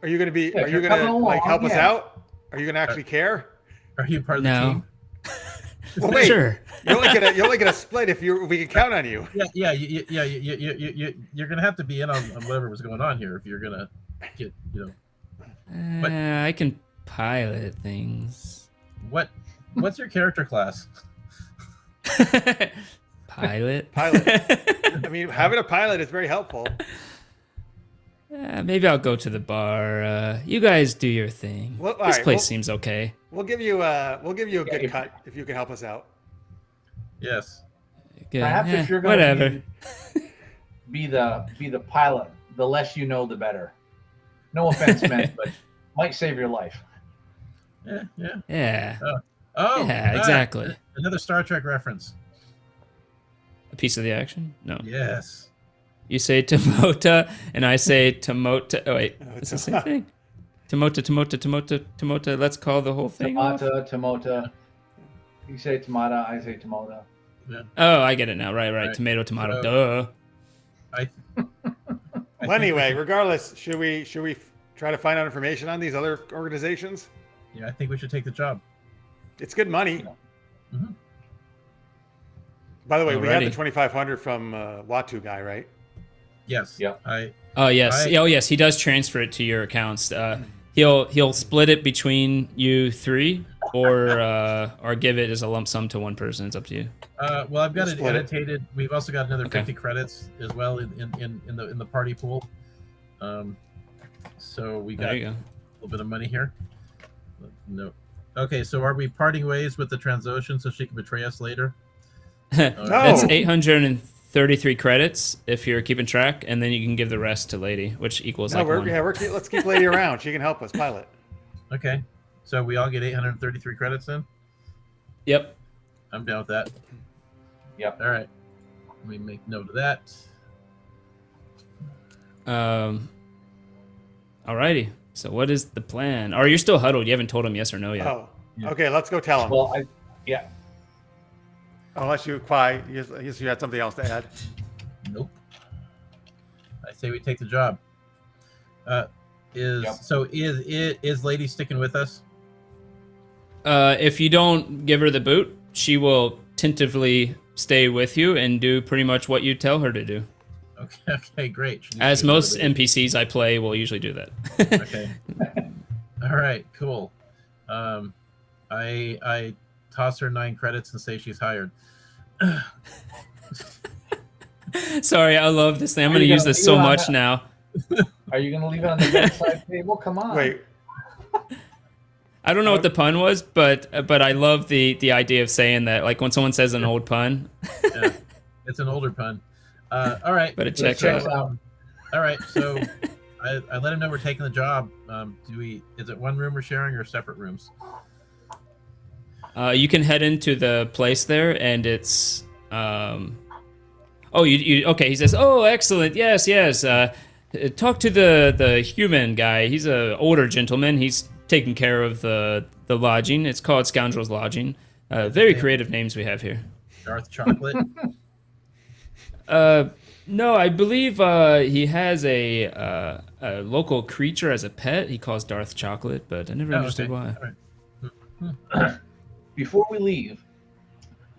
C: Are you going to like help us out? Are you going to actually care?
B: Are you part of the team?
C: Well, wait.
A: Sure.
C: You're only gonna split if we can count on you.
B: Yeah. You're gonna have to be in on whatever was going on here if you're gonna get
A: I can pilot things.
B: What's your character class?
A: Pilot.
C: I mean, having a pilot is very helpful.
A: Maybe I'll go to the bar. You guys do your thing.
C: Well,
A: this place seems okay.
C: We'll give you a good cut if you can help us out.
B: Yes.
A: Good.
D: Perhaps if you're going to be the pilot, the less you know, the better. No offense meant, but might save your life.
B: Yeah.
A: Yeah.
B: Yeah,
A: exactly.
B: Another Star Trek reference.
A: A piece of the action? No.
B: Yes.
A: You say Tomota, and I say Tomota. Oh, wait. It's the same thing. Tomota. Let's call the whole thing off.
D: Tomota. You say Tomata, I say Tomota.
A: Yeah. Oh, I get it now. Right. Tomato. Duh.
C: Well, anyway, regardless, should we try to find out information on these other organizations?
B: Yeah, I think we should take the job.
C: It's good money.
B: Mm-hmm.
C: By the way, we have the 2,500 from Watu guy, right?
B: Yes.
D: Yeah.
A: Yes. He does transfer it to your accounts. He'll split it between you 3, or give it as a lump sum to one person. It's up to you.
B: Well, I've got it annotated. We've also got another 50 credits as well in the party pool. So we got.
A: There you go.
B: little bit of money here. No. Okay, so are we parting ways with the Transocean so she can betray us later?
A: That's
C: No.
A: 833 credits if you're keeping track, and then you can give the rest to Lady, which equals
C: No,
A: like one.
C: let's keep Lady around. She can help us pilot.
B: Okay, so we all get 833 credits then?
A: Yep.
B: I'm down with that.
D: Yep.
B: All right. Let me make note of that.
A: Alrighty. So what is the plan? Or you're still huddled. You haven't told him yes or no yet.
C: Oh,
B: Yeah.
C: okay. Let's go tell him.
D: Well, yeah.
C: Unless you, Kwai, I guess you had something else to add.
B: Nope. I say we take the job. Is Lady sticking with us?
A: If you don't give her the boot, she will tentatively stay with you and do pretty much what you tell her to do.
B: Okay, great.
A: As most NPCs I play will usually do that.
B: Okay. All right, cool. I toss her 9 credits and say she's hired.
A: Sorry, I love this thing. I'm going to use this so much now.
D: Are you going to leave it on the bedside table? Come on.
C: Wait.
A: I don't know what the pun was, but I love the idea of saying that, like when someone says an old pun.
B: Yeah, it's an older pun. All right.
A: But it checks
D: out.
B: All right, so I let him know we're taking the job. Is it one room we're sharing or separate rooms?
A: You can head into the place there, and it's okay. He says, "Oh, excellent. Yes. Talk to the human guy. He's an older gentleman. He's taking care of the lodging. It's called Scoundrel's Lodging. Very creative names we have here."
B: Darth Chocolate.
A: No, I believe he has a local creature as a pet. He calls Darth Chocolate, but I never understood why.
B: All right.
D: Before we leave,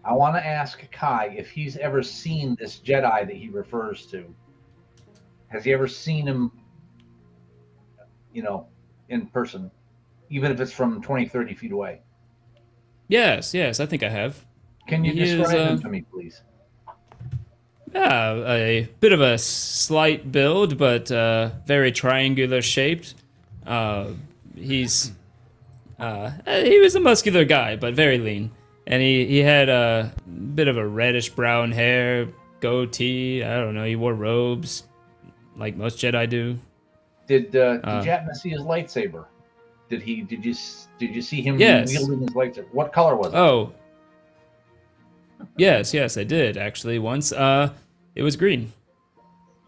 D: I want to ask Kai if he's ever seen this Jedi that he refers to. Has he ever seen him, in person, even if it's from 20, 30 feet away?
A: Yes, I think I have.
D: Can you describe him to me, please?
A: Yeah, a bit of a slight build, but very triangular shaped. He was a muscular guy, but very lean. And he had a bit of a reddish brown hair, goatee. I don't know. He wore robes, like most Jedi do.
D: Did you happen to see his lightsaber? Did you see him
A: Yes.
D: wielding his lightsaber? What color was it?
A: Oh. Yes, I did actually once. It was green.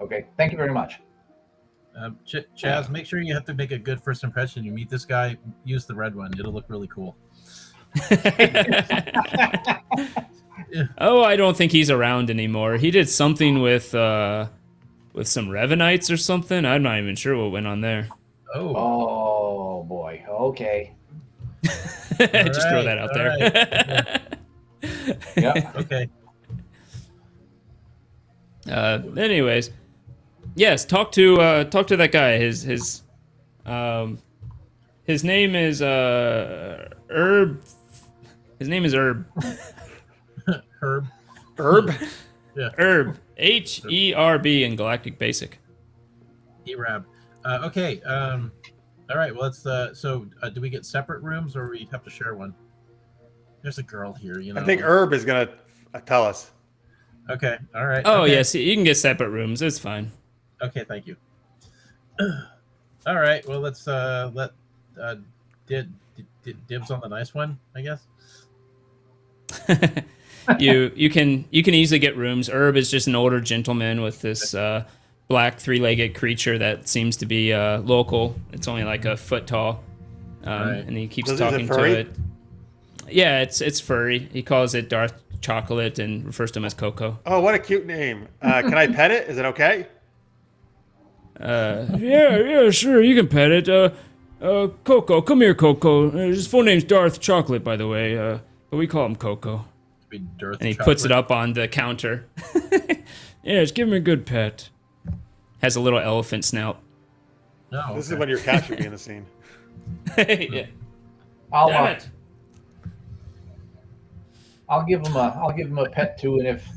D: Okay, thank you very much.
B: Chaz, make sure you have to make a good first impression. You meet this guy, use the red one. It'll look really cool.
A: Oh, I don't think he's around anymore. He did something with some Revenites or something. I'm not even sure what went on there.
D: Oh boy. Okay.
A: Just throw that out there.
B: Right.
D: Yeah.
B: Okay.
A: Anyways, yes, talk to that guy. His name is Herb. His name is Herb.
B: Herb. Yeah.
A: Herb. HERB in Galactic Basic.
B: ERAB. Okay. All right. Well, let's. So, do we get separate rooms, or we have to share one? There's a girl here.
C: I think Herb is gonna tell us.
B: Okay. All right.
A: Oh
B: okay.
A: yes, you can get separate rooms. It's fine.
B: Okay. Thank you. All right. Well, let's let dibs on the nice one, I guess.
A: You can easily get rooms. Herb is just an older gentleman with this black 3-legged creature that seems to be local. It's only like a foot tall,
B: Right.
A: and he keeps
C: Is it
A: talking to
C: furry?
A: it. Yeah, it's furry. He calls it Darth Chocolate and refers to him as Coco.
C: Oh, what a cute name. Can I pet it? Is it okay?
A: Yeah, sure, you can pet it. Coco, come here, Coco. His full name's Darth Chocolate, by the way, but we call him Coco.
B: Be Darth
A: And he
B: Chocolate.
A: puts it up on the counter. Yes, give him a good pet. Has a little elephant snout.
B: No.
C: This is
B: okay.
C: when your cat should be in the scene.
A: Yeah.
D: I'll
A: it.
D: I'll give him a pet too, and if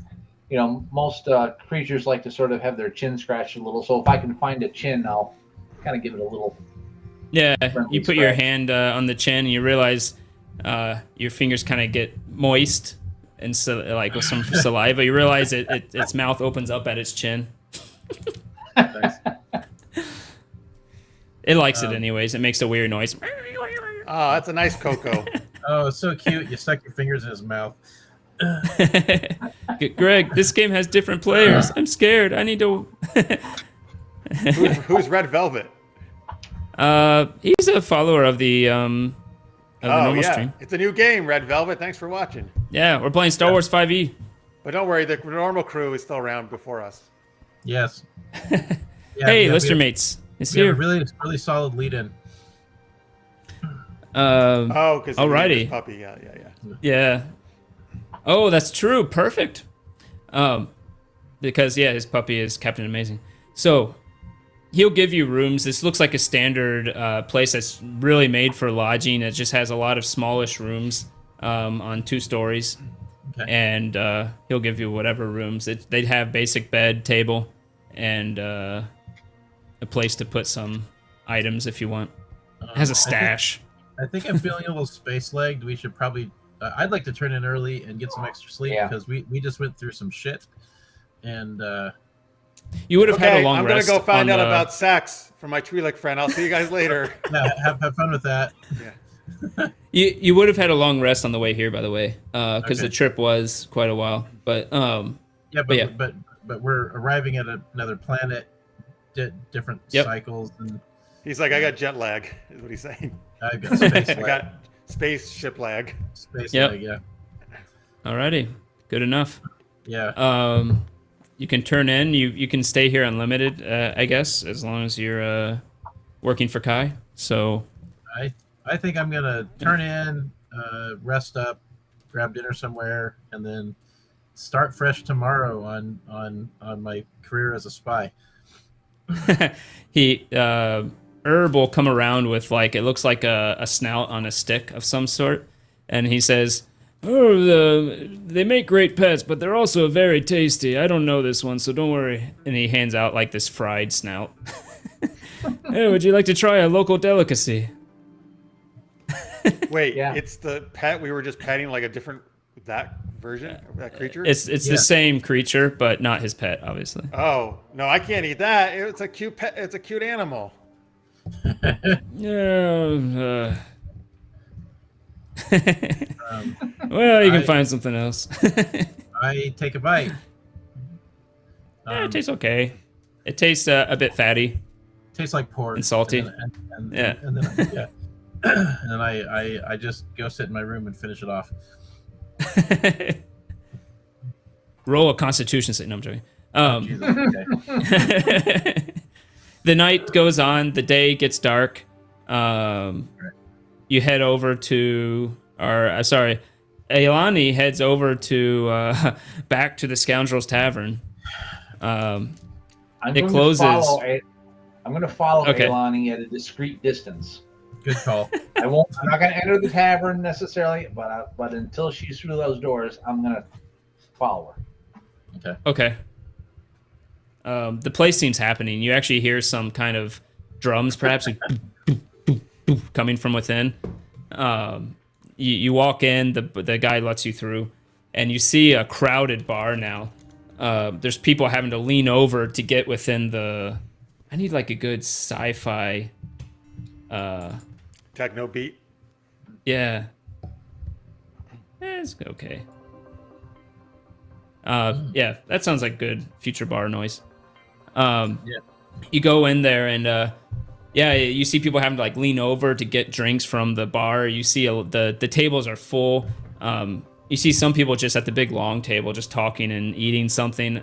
D: most creatures like to sort of have their chin scratched a little, so if I can find a chin, I'll kind of give it a little
A: Yeah,
D: Friendly
A: you put your
D: scratch.
A: hand on the chin and you realize your fingers kind of get moist and so like with some saliva. You realize its mouth opens up at its chin.
B: Nice.
A: It likes it anyways. It makes a weird noise.
C: Oh, that's a nice Coco.
B: Oh, it's so cute. You stuck your fingers in his mouth.
A: Greg, this game has different players. I'm scared. I need to.
C: Who's Red Velvet?
A: He's a follower of the normal
C: yeah,
A: stream.
C: it's a new game, Red Velvet. Thanks for watching.
A: Yeah, we're playing Star Wars 5e.
C: But don't worry, the normal crew is still around before us.
B: Yes.
A: Hey, Lister mates, it's
B: We have
A: here.
B: a really solid lead-in.
C: Oh, because
A: Alrighty.
C: puppy. Yeah.
A: Yeah. Oh, that's true. Perfect. Because his puppy is Captain Amazing. So he'll give you rooms. This looks like a standard place that's really made for lodging. It just has a lot of smallish rooms on 2 stories.
B: Okay.
A: And he'll give you whatever rooms. They'd have basic bed, table, and a place to put some items if you want. It has a stash.
B: I think I'm feeling a little space-legged. We should probably... I'd like to turn in early and get some extra sleep because we just went through some shit. And...
A: You would have had a long
C: I'm
A: rest.
C: gonna go find out about sex from my Twi'lek friend. I'll see you guys later.
B: have fun with that.
C: Yeah.
A: You would have had a long rest on the way here, by the way, because
B: Okay.
A: the trip was quite a while. But
B: But we're arriving at another planet, different cycles, and
C: He's like, I got jet lag, is what he's saying.
B: I've got space
C: I
B: lag.
C: got spaceship lag.
B: Space
A: Yep.
B: lag, yeah.
A: alrighty, good enough.
B: Yeah.
A: You can turn in. You can stay here unlimited, I guess, as long as you're working for Kai. So
B: I think I'm gonna turn in, rest up, grab dinner somewhere, and then start fresh tomorrow on my career as a spy.
A: Herb will come around with it looks like a snout on a stick of some sort, and he says, "Oh, they make great pets, but they're also very tasty. I don't know this one, so don't worry." And he hands out this fried snout. Hey, would you like to try a local delicacy?
C: Wait,
D: Yeah.
C: it's the pet we were just petting, like a different that version of that creature?
A: It's the same creature, but not his pet, obviously.
C: Oh no, I can't eat that. It's a cute pet. It's a cute animal.
A: Yeah. Well, you can find something else.
B: I take a bite.
A: It tastes okay. It tastes a bit fatty.
B: Tastes like pork
A: And salty.
B: and
A: Yeah.
B: and then yeah. And then I just go sit in my room and finish it off.
A: Roll a Constitution save. No, I'm joking.
B: Jesus, okay.
A: The night goes on. The day gets dark. You head over to, Ailani heads over to back to the Scoundrels Tavern.
D: I'm
A: It
D: going
A: closes.
D: I'm going to follow
A: Okay.
D: Ailani at a discreet distance.
B: Good call.
D: I'm not going to enter the tavern necessarily, but until she's through those doors, I'm going to follow her.
A: Okay. The play seems happening. You actually hear some kind of drums, perhaps, coming from within. You walk in. The guy lets you through, and you see a crowded bar now. There's people having to lean over to get within the. I need a good sci-fi.
C: Techno beat.
A: Yeah. It's okay. Yeah, that sounds like good future bar noise. You go in there and you see people having to lean over to get drinks from the bar. You see the tables are full. You see some people just at the big long table just talking and eating something,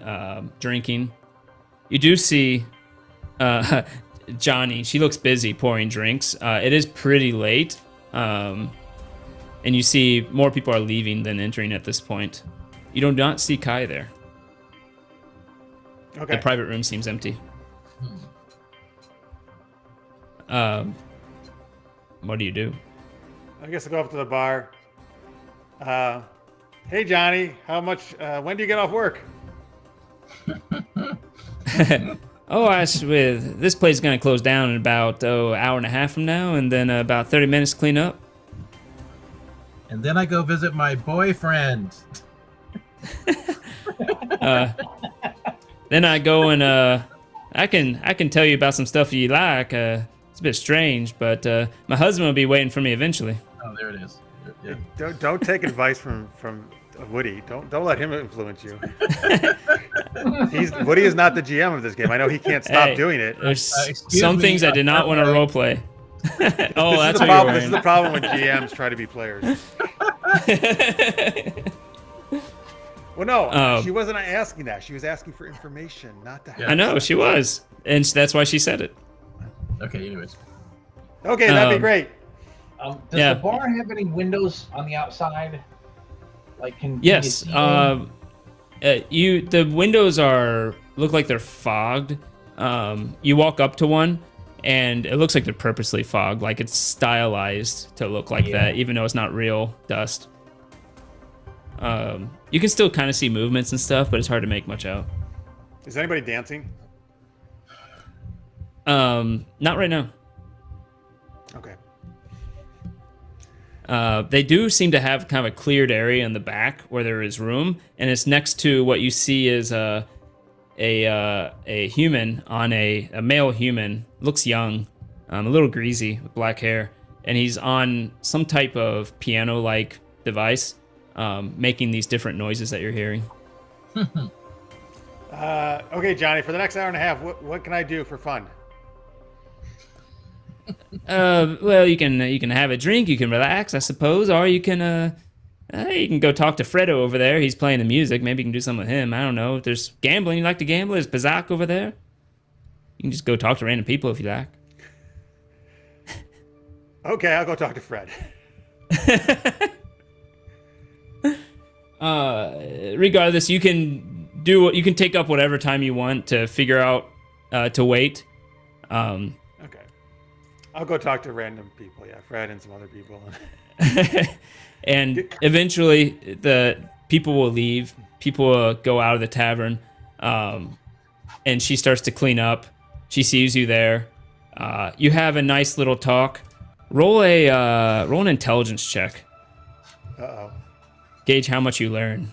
A: drinking. You do see Johnny. She looks busy pouring drinks. It is pretty late. And you see more people are leaving than entering at this point. You do not see Kai there.
C: Okay.
A: The private room seems empty. What do you do?
C: I guess I'll go up to the bar. Hey Johnny, how much? When do you get off work?
A: oh, with this place is gonna close down in about hour and a half from now, and then about 30 minutes to clean up.
B: And then I go visit my boyfriend.
A: Then I go and I can tell you about some stuff you like. It's a bit strange, but my husband will be waiting for me eventually.
B: Oh, there it is. Yeah.
C: Don't take advice from Woody. Don't let him influence you. Woody is not the GM of this game. I know he can't stop doing it.
A: There's some things I did not want to roleplay. Oh, that's what you're wearing.
C: This is the problem when GMs try to be players. Well, no, she wasn't asking that. She was asking for information, not to have.
A: I know, she was. And that's why she said it.
B: Okay, anyways.
C: Okay, that'd be great.
D: Does the bar have any windows on the outside? Like,
A: yes. The windows look like they're fogged. You walk up to one, and it looks like they're purposely fogged, like it's stylized to look like that, even though it's not real dust. You can still kind of see movements and stuff, but it's hard to make much out.
C: Is anybody dancing?
A: Not right now.
C: Okay.
A: They do seem to have kind of a cleared area in the back where there is room, and it's next to what you see is a human on a male human. Looks young, a little greasy with black hair, and he's on some type of piano-like device, making these different noises that you're hearing.
C: Okay, Johnny, for the next hour and a half, what can I do for fun?
A: Well, you can have a drink, you can relax, I suppose, or you can go talk to Fredo over there. He's playing the music. Maybe you can do something with him. I don't know. There's gambling. You like to gamble? There's Bazak over there. You can just go talk to random people if you like.
C: Okay, I'll go talk to Fred.
A: Regardless, you can take up whatever time you want to figure out to wait.
C: Okay. I'll go talk to random people. Yeah, Fred and some other people.
A: And eventually, the people will leave. People will go out of the tavern, and she starts to clean up. She sees you there. You have a nice little talk. Roll an intelligence check.
C: Uh-oh.
A: Gauge how much you learn.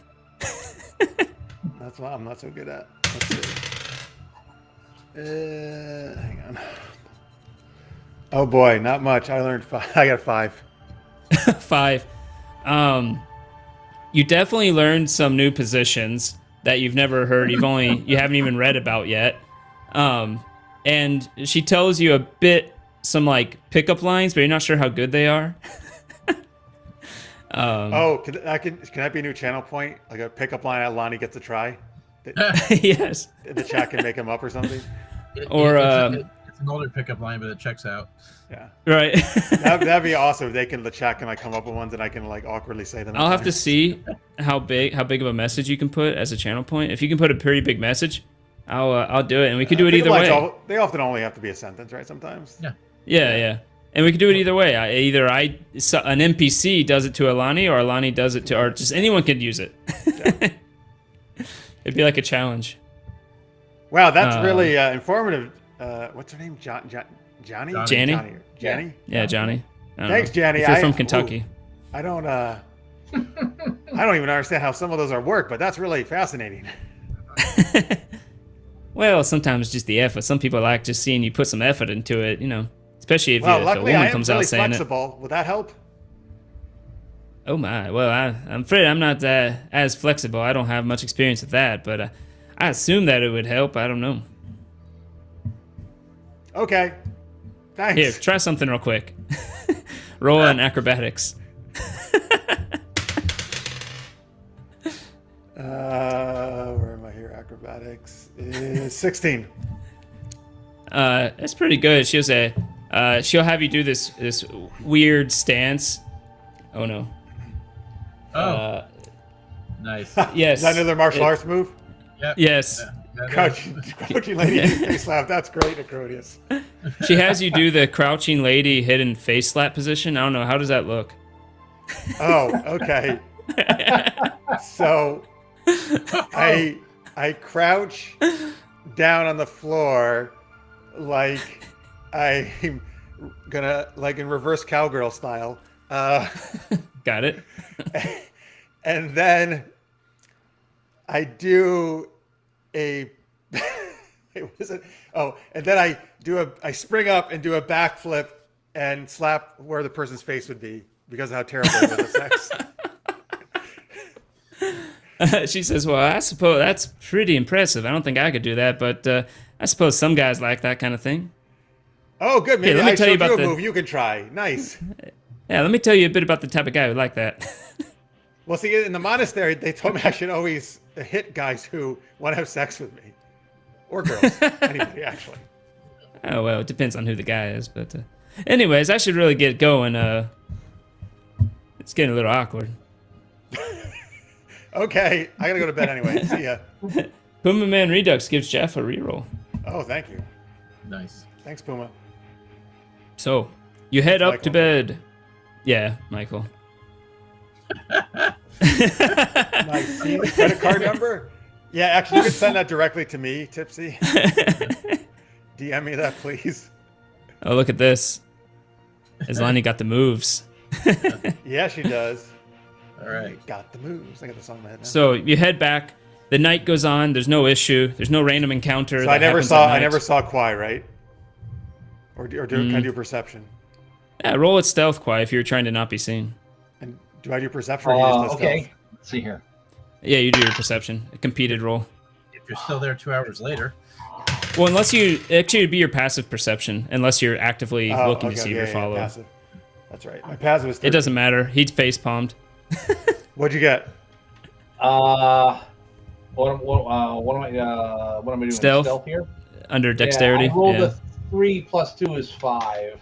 C: That's what I'm not so good at. Let's see. Hang on. Oh boy, not much. I learned 5. I got 5.
A: 5. You definitely learned some new positions that you've never heard. You haven't even read about yet. And she tells you some like pickup lines, but you're not sure how good they are.
C: Can that be a new channel point? Like a pickup line that Lonnie gets to try?
A: Yes.
C: The chat can make him up or something?
B: It's an older pickup line, but it checks out.
C: Yeah.
A: Right.
C: That'd be awesome. The chat can like come up with ones and I can like awkwardly say them.
A: I'll have to see how big of a message you can put as a channel point. If you can put a pretty big message, I'll do it, and we could do it either way.
C: They often only have to be a sentence, right? Sometimes.
A: Yeah. And we could do it either way. An NPC does it to Alani, or Alani does it to, or just anyone could use it. Yeah. It'd be like a challenge.
C: Wow, that's really informative. What's her name? Johnny?
A: Janny?
C: Janny?
A: Yeah, Johnny.
C: Thanks, Janny.
A: If you're from Kentucky.
C: I don't even understand how some of those are work, but that's really fascinating.
A: Well, sometimes just the effort. Some people like just seeing you put some effort into it, especially if a woman comes out saying
C: flexible. Would that help?
A: Oh my. Well, I'm afraid I'm not as flexible. I don't have much experience with that, but I assume that it would help. I don't know.
C: Okay. Thanks.
A: Here, try something real quick. Roll an acrobatics.
C: Where am I here? Acrobatics is 16.
A: That's pretty good. She'll have you do this weird stance. Oh no.
B: Oh. Nice.
A: Yes.
C: Is that another martial arts move?
B: Yep.
A: Yes.
C: Crouching lady face slap. That's great, Acrodius.
A: She has you do the crouching lady hidden face slap position. I don't know. How does that look?
C: Oh, okay. So I crouch down on the floor like I'm gonna, like in reverse cowgirl style.
A: Got it.
C: And then I do a what is it? Oh, and then I spring up and do a backflip and slap where the person's face would be because of how terrible it was at sex.
A: She says, "Well, I suppose that's pretty impressive. I don't think I could do that, but I suppose some guys like that kind of thing."
C: Oh, good. Maybe
A: let me
C: I
A: tell you
C: showed you
A: about
C: a move you can try. Nice.
A: Yeah, let me tell you a bit about the type of guy who like that.
C: Well, see, in the monastery, they told me I should always hit guys who want to have sex with me. Or girls. Anybody, actually.
A: Oh, well, it depends on who the guy is. But anyways, I should really get going. It's getting a little awkward.
C: Okay, I gotta go to bed anyway. See ya.
A: Puma Man Redux gives Jeff a reroll.
C: Oh, thank you.
B: Nice.
C: Thanks, Puma.
A: So, you head up to
C: Michael.
A: bed. Yeah, Michael.
C: Nice. See, credit card number? Yeah, actually, you can send that directly to me, Tipsy. DM me that, please.
A: Oh, look at this. Islani got the moves.
C: Yeah, she does.
B: All right.
C: Got the moves. I got the song in my head now.
A: So you head back. The night goes on. There's no issue. There's no random encounter.
C: So
A: that
C: I never
A: happens
C: saw.
A: at night.
C: I never saw Kwai, right? Can I do perception?
A: Yeah, roll at stealth, Kwai, if you're trying to not be seen.
C: And do I do perception or you just do
D: Okay.
C: stealth?
D: Let's see here.
A: Yeah, you do your perception. A competed roll.
B: If you're still there 2 hours later,
A: Well, unless you actually it'd be your passive perception, unless you're actively
C: Oh,
A: looking to
C: okay,
A: see if
C: yeah,
A: you follow.
C: passive. That's right. My passive was 13.
A: It doesn't matter. He face palmed
C: What'd you get?
D: What am I doing?
A: Stealth?
D: Here?
A: under dexterity.
D: Yeah, I rolled
A: Yeah.
D: a 3 plus 2 is 5.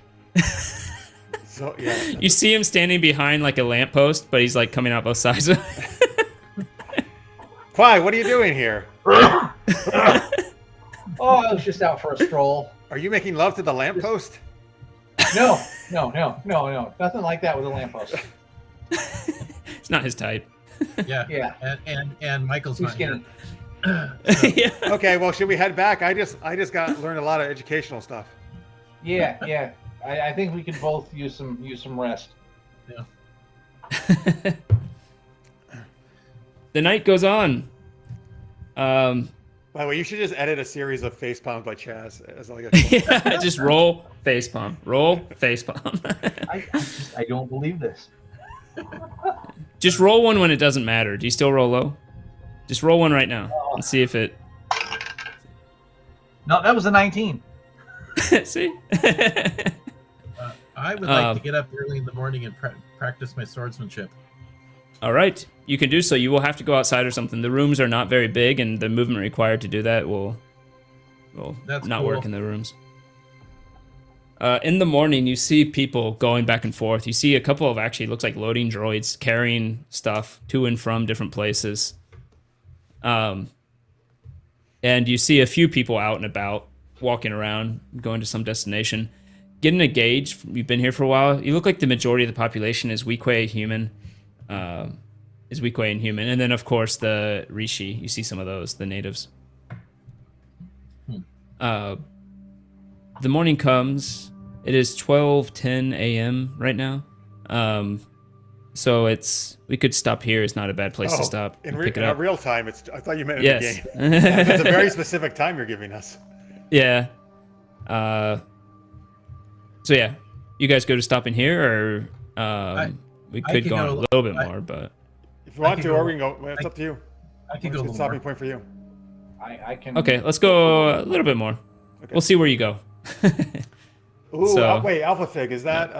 C: So yeah.
A: You see him standing behind like a lamppost, but he's like coming out both sides.
C: Kwai, what are you doing here?
D: Oh, I was just out for a stroll.
C: Are you making love to the lamppost?
D: No. Nothing like that with a lamppost.
A: It's not his type.
B: yeah.
D: Yeah.
B: And Michael's
D: Too
B: not
D: skinny.
B: here.
A: Yeah.
C: Okay, well, should we head back? I just learned a lot of educational stuff.
D: Yeah. I think we could both use some rest.
A: The night goes on.
C: By the way, you should just edit a series of face palms by Chaz as like a
A: Yeah, just roll facepalm. Roll facepalm.
D: I don't believe this.
A: Just roll one when it doesn't matter. Do you still roll low? Just roll one right now and see if it.
D: No, that was a 19.
A: See?
B: I would like to get up early in the morning and practice my swordsmanship.
A: All right, you can do so. You will have to go outside or something. The rooms are not very big, and the movement required to do that will
B: That's
A: not
B: cool.
A: work in the rooms. In the morning, you see people going back and forth. You see a couple of actually looks like loading droids carrying stuff to and from different places. And you see a few people out and about, walking around, going to some destination. Getting a gauge, you've been here for a while. You look like the majority of the population is Weequay human. And then of course the Rishi. You see some of those, the natives. The morning comes. It is 12:10 a.m. right now. So we could stop here. It's not a bad place to stop.
C: In
A: Pick it up.
C: real time, I thought you meant in
A: Yes.
C: the game. That's a very specific time you're giving us.
A: Yeah. So yeah, you guys go to stopping here, or we
B: I
A: could
B: could
A: go on
B: go-
A: a little bit more, but
C: If you want
B: can
C: to,
B: go-
C: or we can go. It's up to you.
B: I could
C: What's
B: go
C: a
B: a
C: good
B: little
C: stopping
B: more.
C: point for you?
D: I can.
A: okay, let's go a little bit more.
C: Okay.
A: We'll see where you go.
C: Ooh,
A: So-
C: wait, Alpha Fig, is that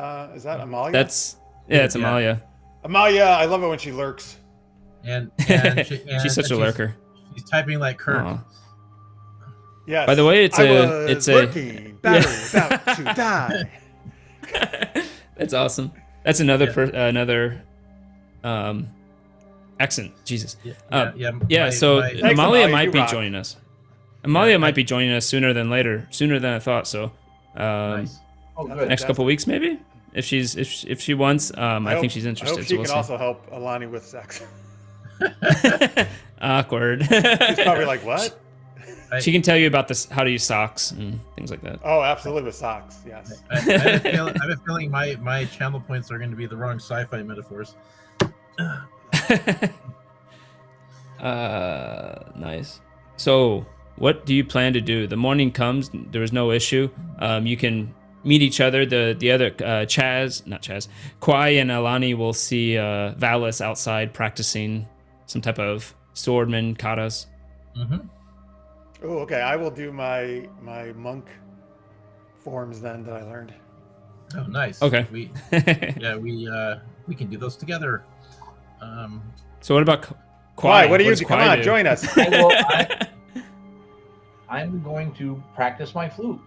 C: Amalia?
A: It's
B: Yeah.
A: Amalia.
C: Amalia. I love it when she lurks.
B: And
A: She's such a lurker.
B: She's typing like Kirk.
A: Aw.
C: Yes.
A: By the way, it's
C: I
A: a-
C: was
A: it's a-
C: lurking, battery about to die.
A: That's awesome. That's another
B: Yeah.
A: another accent. Jesus.
B: Yeah.
A: So
C: Thanks,
A: Amalia
C: Amalia,
A: might
C: you
A: be
C: rock.
A: joining us. Amalia
B: Yeah,
A: might be joining us sooner than I thought. So
B: Nice.
D: Oh, good.
A: next couple weeks maybe, if she wants. I think she's
C: I
A: interested.
C: hope
A: so
C: she
A: we'll
C: can
A: see.
C: also help Alani with sex.
A: Awkward.
C: She's probably like, what?
A: She can tell you about this, how to use socks and things like that.
C: Oh, absolutely, with socks. Yes.
B: I have a feeling my channel points are going to be the wrong sci-fi metaphors.
A: Nice. So, what do you plan to do? The morning comes. There is no issue. You can meet each other. The other Kwai and Alani will see Valis outside practicing some type of swordman katas.
B: Mm-hmm.
C: Oh, okay. I will do my monk forms then that I learned.
B: Oh, nice.
A: Okay.
B: We can do those together.
A: So what about
C: Kwai? What do you
A: does
C: do? Come
A: Kwai
C: on,
A: do?
C: join us.
D: I'm going to practice my flute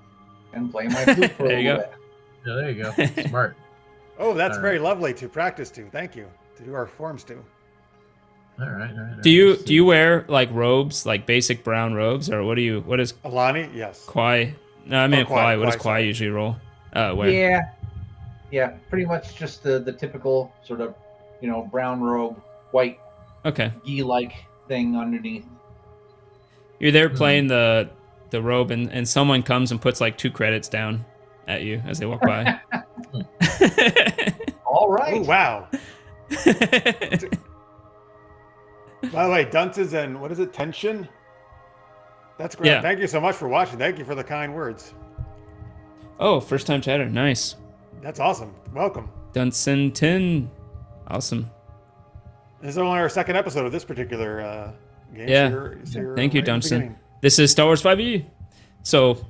D: and play my flute for
A: There
D: a
A: you
D: little
A: go.
D: bit.
B: Yeah, there you go. Smart.
C: Oh, that's
B: All
C: very lovely to practice to. Thank you. To do our forms to.
B: All right.
A: Do you wear like robes, like basic brown robes, or what is
C: Alani? Yes.
A: Kwai? No, I mean
C: Kwai.
A: Kwai. What does
C: Kwai,
A: Kwai
C: sorry.
A: usually wear?
D: Yeah, pretty much just the typical sort of, brown robe, white
A: Okay.
D: gi-like thing underneath.
A: You're there playing the robe, and someone comes and puts like 2 credits down at you as they walk by.
D: All right.
C: Oh, wow. By the way, dunces and what is it? Tension? That's great.
A: Yeah.
C: Thank you so much for watching. Thank you for the kind words.
A: Oh, first time chatter. Nice.
C: That's awesome. Welcome.
A: Dunson 10. Awesome.
C: This is only our second episode of this particular game.
A: Yeah.
C: So you're
A: Thank you,
C: right at the
A: Dunson.
C: beginning.
A: This is Star Wars 5e. So,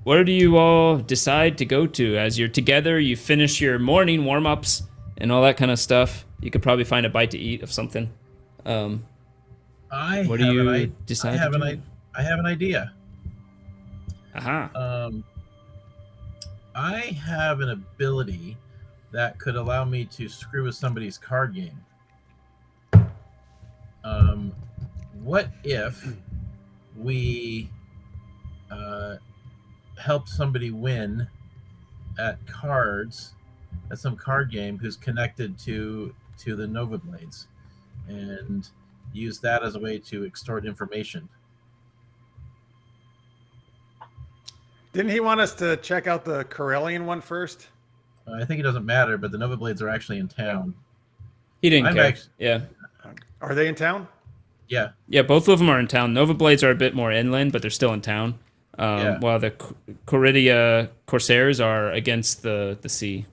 A: where do you all decide to go to as you're together? You finish your morning warm-ups and all that kind of stuff. You could probably find a bite to eat of something. What do you decide?
B: I have an idea.
A: Aha.
B: I have an ability that could allow me to screw with somebody's card game. What if we help somebody win at cards at some card game who's connected to the Nova Blades, and use that as a way to extort information?
C: Didn't he want us to check out the Corellian one first?
B: I think it doesn't matter, but the Nova Blades are actually in town.
A: He didn't
B: I'm
A: care.
B: actually-
A: Yeah.
C: Are they in town?
B: Yeah.
A: Yeah, both of them are in town. Nova Blades are a bit more inland, but they're still in town. While the Corridia Corsairs are against the sea.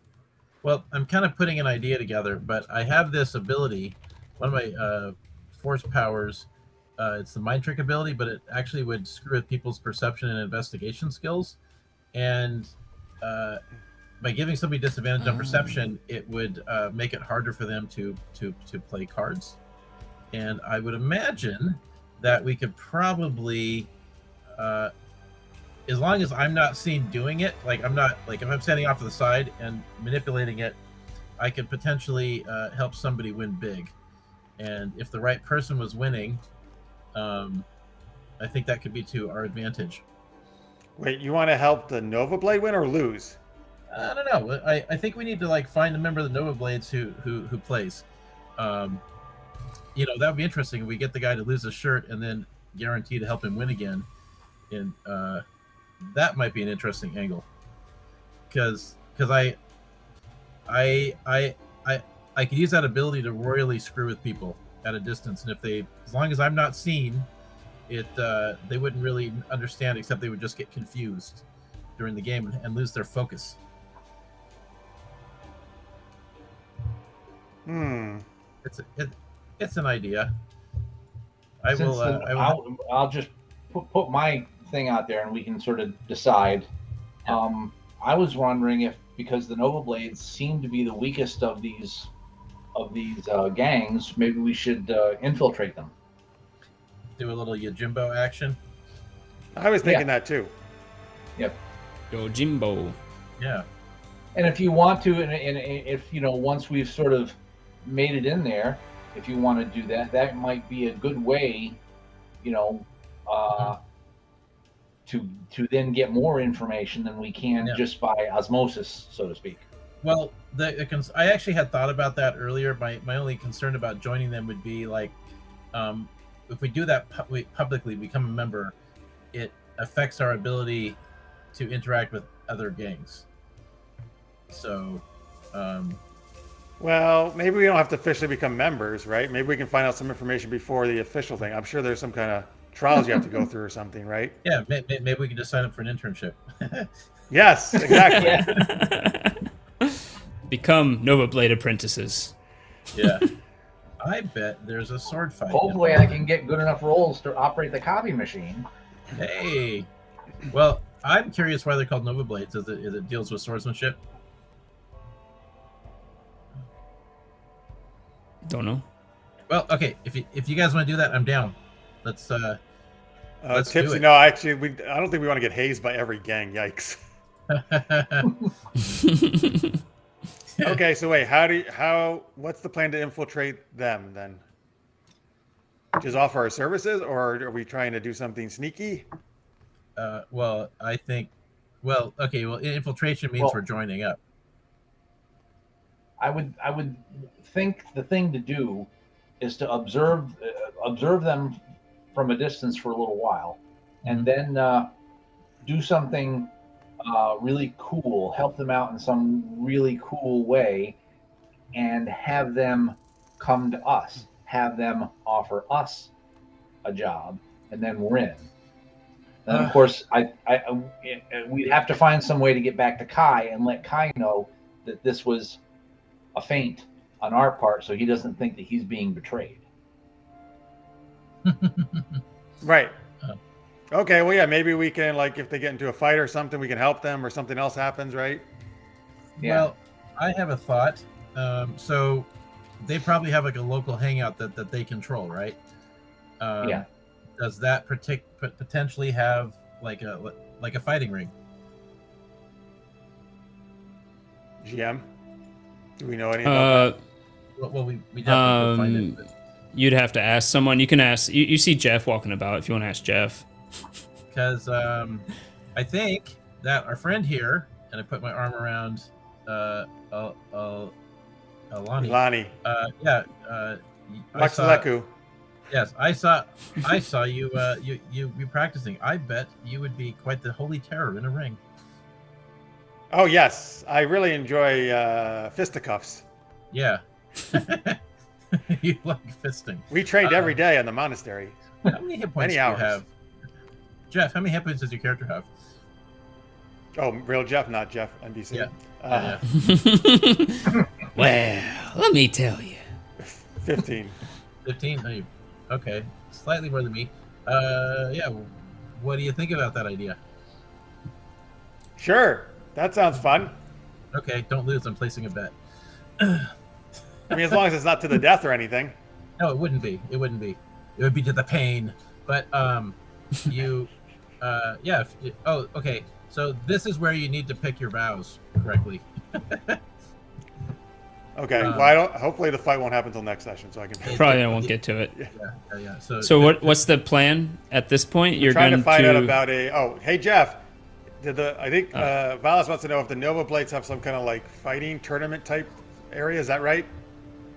B: Well, I'm kind of putting an idea together, but I have this ability. One of my force powers, it's the mind trick ability, but it actually would screw with people's perception and investigation skills. And by giving somebody disadvantage on perception, it would make it harder for them to play cards. And I would imagine that we could probably, as long as I'm not seen doing it, like if I'm standing off to the side and manipulating it, I could potentially help somebody win big. And if the right person was winning, I think that could be to our advantage.
C: Wait, you want to help the Nova Blade win or lose?
B: I don't know. I think we need to find a member of the Nova Blades who plays. That would be interesting if we get the guy to lose his shirt and then guarantee to help him win again. And that might be an interesting angle. Because I could use that ability to royally screw with people at a distance, and as long as I'm not seen, they wouldn't really understand, except they would just get confused during the game and lose their focus. It's an idea.
D: I'll just put my thing out there, and we can sort of decide. I was wondering if, because the Nova Blades seem to be the weakest of these gangs, maybe we should infiltrate them.
B: Do a little Yojimbo action.
C: I was thinking that too.
D: Yep.
A: Yojimbo.
B: Yeah.
D: And if you want to, and if once we've sort of made it in there, if you want to do that, that might be a good way, to then get more information than we can just by osmosis, so to speak.
B: Well, I actually had thought about that earlier. My only concern about joining them would be if we do that publicly, become a member, it affects our ability to interact with other gangs. So,
C: Well, maybe we don't have to officially become members, right? Maybe we can find out some information before the official thing. I'm sure there's some kind of trials you have to go through or something, right?
B: yeah, maybe we can just sign up for an internship.
C: Yes, exactly.
A: Become Nova Blade apprentices.
B: Yeah. I bet there's a sword fight.
D: Hopefully, I can get good enough rolls to operate the copy machine.
B: Hey. Well, I'm curious why they're called Nova Blades. Is it deals with swordsmanship?
A: Don't know.
B: Well, okay. If you guys want to do that, I'm down. Let's do
C: Tipsy,
B: it.
C: no, actually, I don't think we want to get hazed by every gang. Yikes. Okay, so wait, what's the plan to infiltrate them then? Just offer our services, or are we trying to do something sneaky?
B: Well, I think. Well, okay. Well, infiltration means we're joining up.
D: I would think the thing to do is to observe them from a distance for a little while, and then do something really cool, help them out in some really cool way, and have them come to us, have them offer us a job, and then we're in. Then of course, we'd have to find some way to get back to Kai and let Kai know that this was a feint on our part, so he doesn't think that he's being betrayed.
C: Right. Okay, well, yeah, maybe we can, like, if they get into a fight or something, we can help them, or something else happens, right?
D: Yeah.
B: Well, I have a thought. So they probably have like a local hangout that they control, right?
D: Yeah.
B: Does that potentially have like a fighting ring?
C: GM, do we know anything about that?
B: Well, we definitely could find it. But...
A: You'd have to ask someone. You can ask. You see Jeff walking about. If you want to ask Jeff.
B: Because I think that our friend here, and I put my arm around Lonnie.
C: Lonnie.
B: Maxaleku. Yes, I saw you you practicing. I bet you would be quite the holy terror in a ring.
C: Oh yes, I really enjoy fisticuffs.
B: Yeah. You like fisting.
C: We trained every day in the monastery.
B: How many hit points
C: Many hours.
B: do you have? Jeff, how many hit points does your character have?
C: Oh, real Jeff, not Jeff, NBC.
B: Yeah.
A: Well, let me tell you.
C: 15.
B: 15? Oh, okay. Slightly more than me. Yeah. What do you think about that idea?
C: Sure. That sounds fun.
B: Okay, don't lose. I'm placing a bet.
C: I mean, as long as it's not to the death or anything.
B: No, it wouldn't be. It wouldn't be. It would be to the pain. But you, yeah. Oh, okay. So this is where you need to pick your vows correctly.
C: Okay. Well, hopefully the fight won't happen until next session, so I can.
A: Probably I won't get to it.
B: Yeah.
A: So what's the plan at this point? You're
C: trying
A: going
C: to find out about a. Oh, hey Jeff. I think Valis wants to know if the Nova Blades have some kind of like fighting tournament type area. Is that right?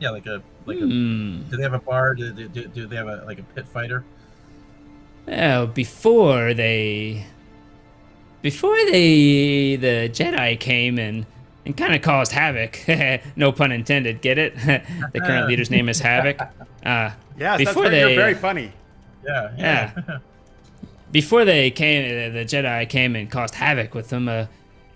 B: Yeah, like a. Do they have a bar? Do they have a pit fighter?
A: Well, before the Jedi came and kind of caused havoc. No pun intended. Get it? The current leader's name is Havoc.
C: Yes,
A: before
C: you're very funny.
B: Yeah.
A: Before they came, the Jedi came and caused havoc with them.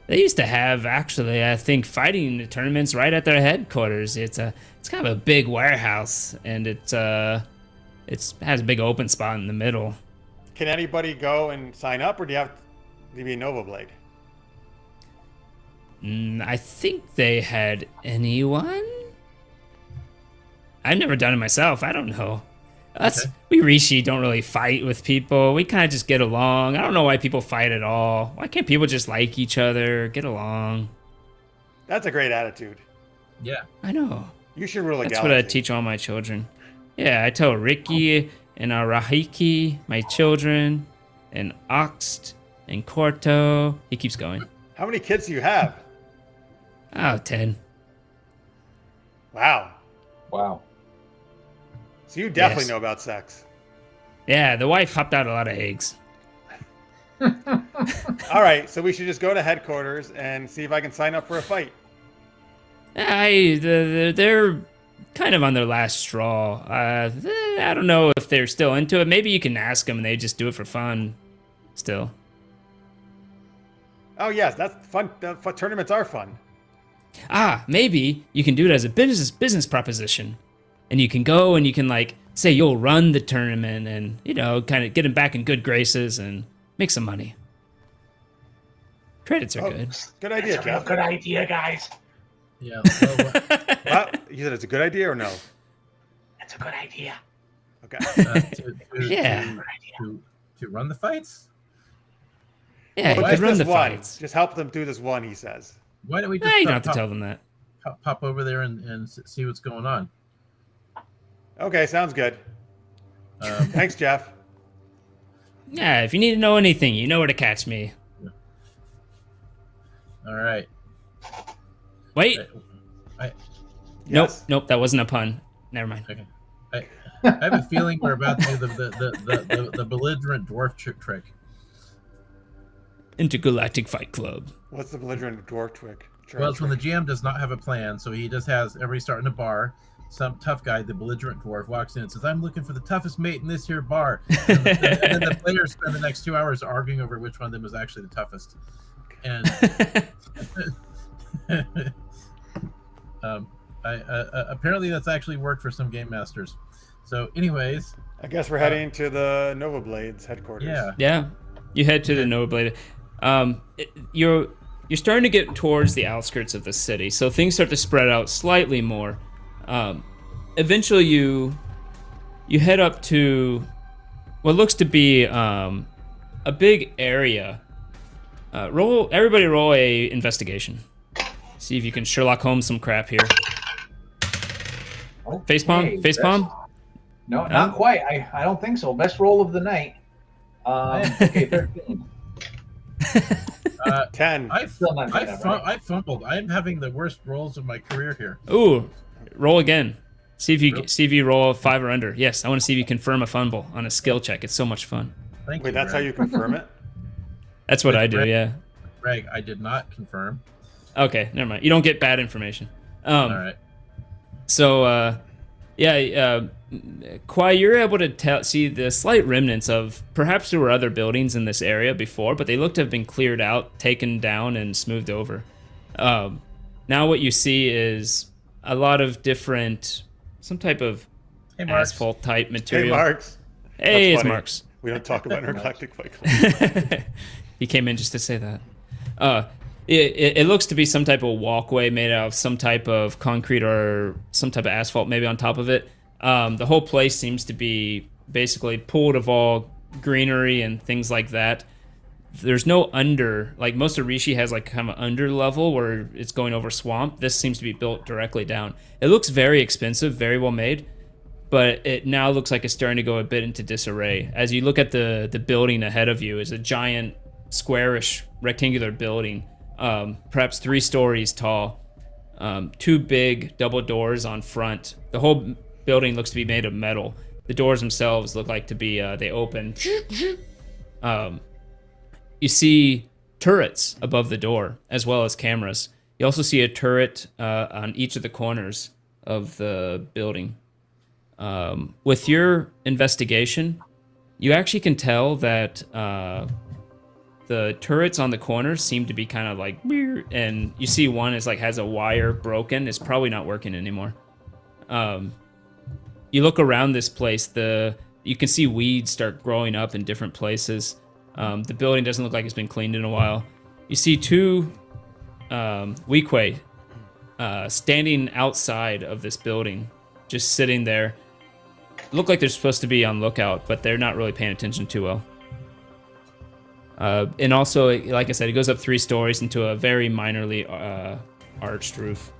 A: They used to have, actually, I think, fighting tournaments right at their headquarters. It's kind of a big warehouse, and it has a big open spot in the middle.
C: Can anybody go and sign up, or do you have to be a Nova Blade?
A: I think they had anyone. I've never done it myself. I don't know. We Rishi don't really fight with people. We kind of just get along. I don't know why people fight at all. Why can't people just like each other, get along?
C: That's a great attitude.
B: Yeah.
A: I know.
C: You should rule a
A: That's
C: galaxy.
A: what I teach all my children. Yeah, I tell Ricky and Rahiki, my children, and Oxt and Corto. He keeps going.
C: How many kids do you have?
A: Oh, 10.
C: Wow. So you definitely know about sex.
A: Yeah, the wife hopped out a lot of eggs.
C: All right, so we should just go to headquarters and see if I can sign up for a fight.
A: They're kind of on their last straw. I don't know if they're still into it. Maybe you can ask them and they just do it for fun still.
C: Oh yes, that's fun. Tournaments are fun.
A: Maybe you can do it as a business proposition. And you can go and you can like say you'll run the tournament and, you know, kind of get them back in good graces and make some money. Credits are good.
C: Good idea,
D: That's a real
C: Jeff.
D: good idea, guys.
B: Yeah.
C: Well, you said it's a good idea or no?
D: That's a good idea.
C: Okay.
A: Yeah.
B: To run the fights.
A: Yeah,
C: Well,
A: you could run the
C: one.
A: fights.
C: Just help them do this one, he says.
B: Why don't we just
A: You don't have to tell them that.
B: pop over there and see what's going on?
C: Okay, sounds good. Thanks, Jeff.
A: Yeah, if you need to know anything, you know where to catch me.
B: All right.
A: Wait.
C: Yes.
A: Nope, that wasn't a pun. Never mind.
B: Okay. I have a feeling we're about to do the belligerent dwarf trick.
A: Intergalactic Fight Club.
C: What's the belligerent dwarf trick?
B: Well, it's when the GM does not have a plan, so he just has everybody start in a bar. Some tough guy, the belligerent dwarf, walks in and says, "I'm looking for the toughest mate in this here bar." And then the players spend the next 2 hours arguing over which one of them is actually the toughest. And apparently that's actually worked for some game masters. So, anyways,
C: I guess we're heading to the Nova Blades headquarters.
A: Yeah, you head to the Nova Blade. You're starting to get towards the outskirts of the city, so things start to spread out slightly more. Eventually, you head up to what looks to be a big area. Everybody roll a investigation. See if you can Sherlock Holmes some crap here.
D: Okay,
A: Facepalm?
D: No, not quite. I don't think so. Best roll of the night. Okay, 13.
C: 10.
B: I
D: Still not good enough, right?
B: fumbled. I'm having the worst rolls of my career here.
A: Ooh, roll again. See if you roll a 5 or under. Yes, I want to see if you confirm a fumble on a skill check. It's so much fun.
B: Thank you.
C: Wait, that's how
B: Greg.
C: you confirm it?
A: That's what
B: With
A: I do.
B: Greg.
A: Yeah.
B: Greg, I did not confirm.
A: Okay, never mind. You don't get bad information.
B: All right.
A: So, Kwai, you're able to see the slight remnants of perhaps there were other buildings in this area before, but they look to have been cleared out, taken down, and smoothed over. Now what you see is a lot of different, some type of
B: Hey, Marks.
A: asphalt type
C: Hey,
A: material.
C: Marks.
A: Hey,
C: That's
A: it's
C: funny.
A: Marks.
C: We don't talk about Intergalactic Fight Club.
A: He came in just to say that. It looks to be some type of walkway made out of some type of concrete or some type of asphalt maybe on top of it. The whole place seems to be basically pooled of all greenery and things like that. There's no like most of Rishi has like kind of an under level where it's going over swamp. This seems to be built directly down. It looks very expensive, very well made, but it now looks like it's starting to go a bit into disarray. As you look at the building ahead of you is a giant squarish rectangular building, perhaps 3 stories tall, 2 big double doors on front. The whole building looks to be made of metal. The doors themselves look like to be they open. You see turrets above the door as well as cameras. You also see a turret on each of the corners of the building. With your investigation, you actually can tell that the turrets on the corners seem to be kind of like weird, and you see one is like has a wire broken. It's probably not working anymore. You look around this place, you can see weeds start growing up in different places. The building doesn't look like it's been cleaned in a while. You see 2 Weequay standing outside of this building, just sitting there. Look like they're supposed to be on lookout, but they're not really paying attention too well. And also, like I said, it goes up 3 stories into a very minorly arched roof.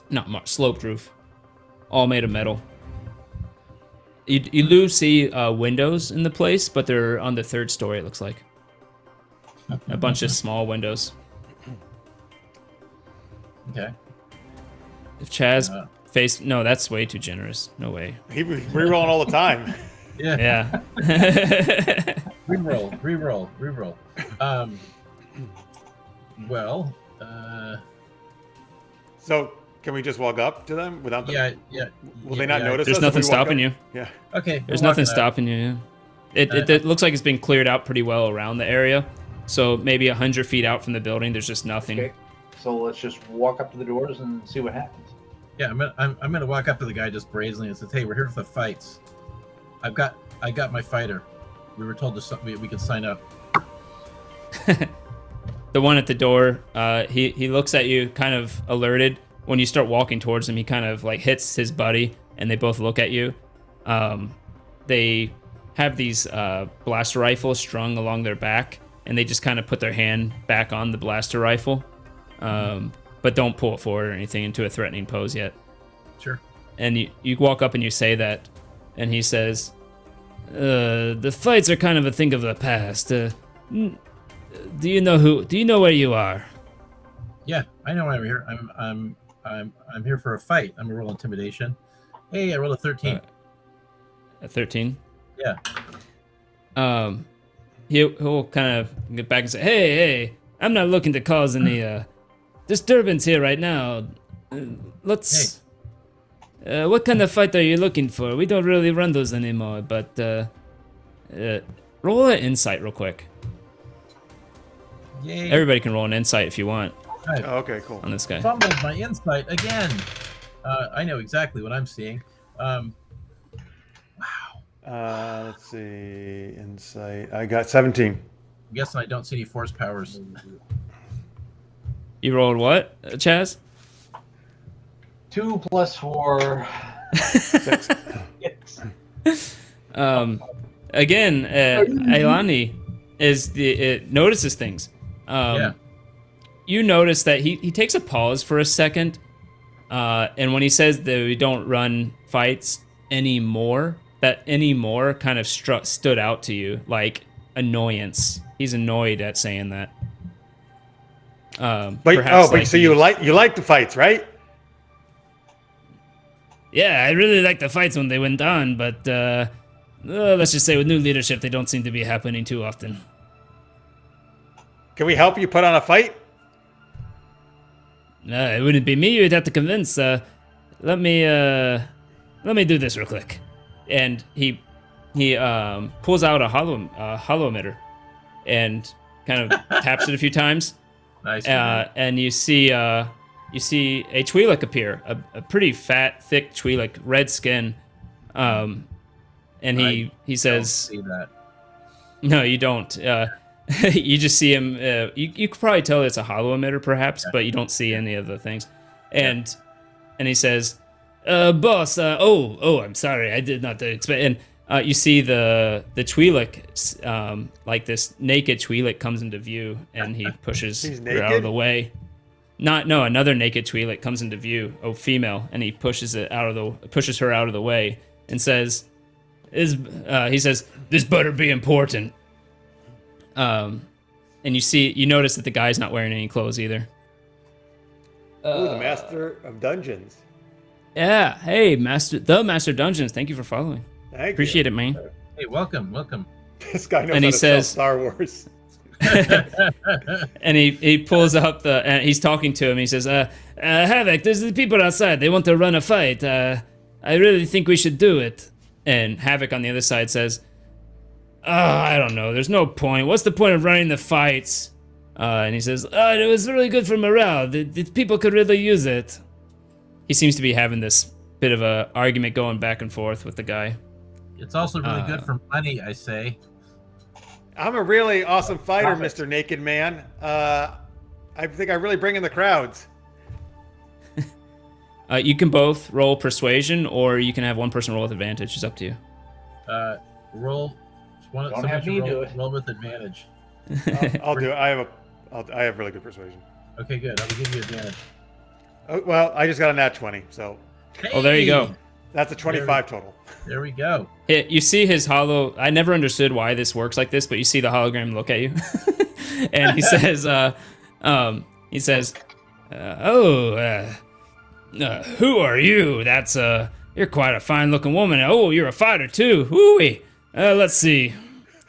A: Not sloped roof. All made of metal. You do see windows in the place, but they're on the 3rd story, it looks like. A bunch of small windows.
B: Okay.
A: If Chaz no, that's way too generous. No way.
C: He was rerolling all the time.
A: Yeah.
B: Reroll. Well,
C: So can we just walk up to them without them?
B: yeah.
C: Will they not notice
A: There's
C: us if
A: nothing
C: we walk
A: stopping
C: up?
A: you.
C: Yeah.
B: Okay.
A: There's
B: we're
A: nothing
B: walking up.
A: stopping you. Yeah. It looks like it's been cleared out pretty well around the area. So maybe 100 feet out from the building, there's just nothing.
D: Okay. So let's just walk up to the doors and see what happens.
B: Yeah, I'm gonna walk up to the guy just brazenly and say, "Hey, we're here for the fights. I got my fighter. We were told we could sign up."
A: The one at the door, he looks at you, kind of alerted. When you start walking towards him, he kind of like hits his buddy, and they both look at you. They have these blaster rifles strung along their back, and they just kind of put their hand back on the blaster rifle, but don't pull it forward or anything into a threatening pose yet.
B: Sure.
A: And you walk up and you say that, and he says, "The fights are kind of a thing of the past. Do you know where you are?"
B: Yeah, I know why I'm here. I'm here for a fight. I'm gonna roll intimidation. Hey, I rolled a 13.
A: A 13.
B: Yeah.
A: He'll kind of get back and say, "Hey, I'm not looking to cause any disturbance here right now. Let's. What kind of fight are you looking for? We don't really run those anymore. But roll an insight real quick.
B: Yay.
A: Everybody can roll an insight if you want
C: Oh, okay, cool.
A: on this guy.
B: Fumbled my insight again. I know exactly what I'm seeing. Wow.
C: Let's see. Insight. I got 17.
B: I'm guessing I don't see any force powers.
A: You rolled what, Chaz?
D: 2 + 4.
C: 6.
D: Yes.
A: Again, Ailani notices things.
B: Yeah.
A: You notice that he takes a pause for a second, and when he says that we don't run fights anymore, that anymore kind of stood out to you like annoyance. He's annoyed at saying that.
C: But so you like the fights, right?
A: Yeah, I really like the fights when they went on, but let's just say with new leadership, they don't seem to be happening too often.
C: Can we help you put on a fight?
A: It wouldn't be me you'd have to convince. Let me do this real quick. And he pulls out a hollow emitter and kind of taps it a few times.
B: Nice.
A: And you see a Twi'lek appear, a pretty fat, thick Twi'lek, red skin. And he says,
B: see that.
A: "No, you don't. You just see him. You could probably tell it's a hollow emitter, perhaps, but you don't see any of the things." And he says, "Boss, I'm sorry, I did not expect." And you see the Twi'lek, like this naked Twi'lek comes into view, and he pushes her out of the way. Another naked Twi'lek comes into view, female, and he pushes her out of the way, and says, he says, "This better be important." And you notice that the guy's not wearing any clothes either.
C: Ooh, the Master of Dungeons.
A: Yeah, hey, Master Dungeons, thank you for following. Appreciate it, man.
B: Hey, welcome.
C: This guy knows
A: And
C: how
A: he
C: to sell
A: says-
C: Star Wars.
A: And he pulls up and he's talking to him. He says, "Havoc, there's the people outside. They want to run a fight. I really think we should do it." And Havoc on the other side says, "I don't know. There's no point. What's the point of running the fights?" And he says, "It was really good for morale. The people could really use it." He seems to be having this bit of a argument going back and forth with the guy.
B: It's also really good for money, I say.
C: I'm a really awesome fighter, Mr. Naked Man. I think I really bring in the crowds.
A: You can both roll persuasion, or you can have one person roll with advantage. It's up to you.
B: Roll.
D: Don't have me do it.
B: Roll with advantage.
C: I'll do it. I have really good persuasion.
B: Okay, good. I'll give you advantage.
C: Oh, well, I just got a nat 20, so
A: Oh, there you go.
C: that's a 25 total.
B: There we go.
A: You see his hollow. I never understood why this works like this, but you see the hologram look at you, and he says, "Who are you? That's You're quite a fine-looking woman. Oh, you're a fighter too. Ooh-wee. Let's see.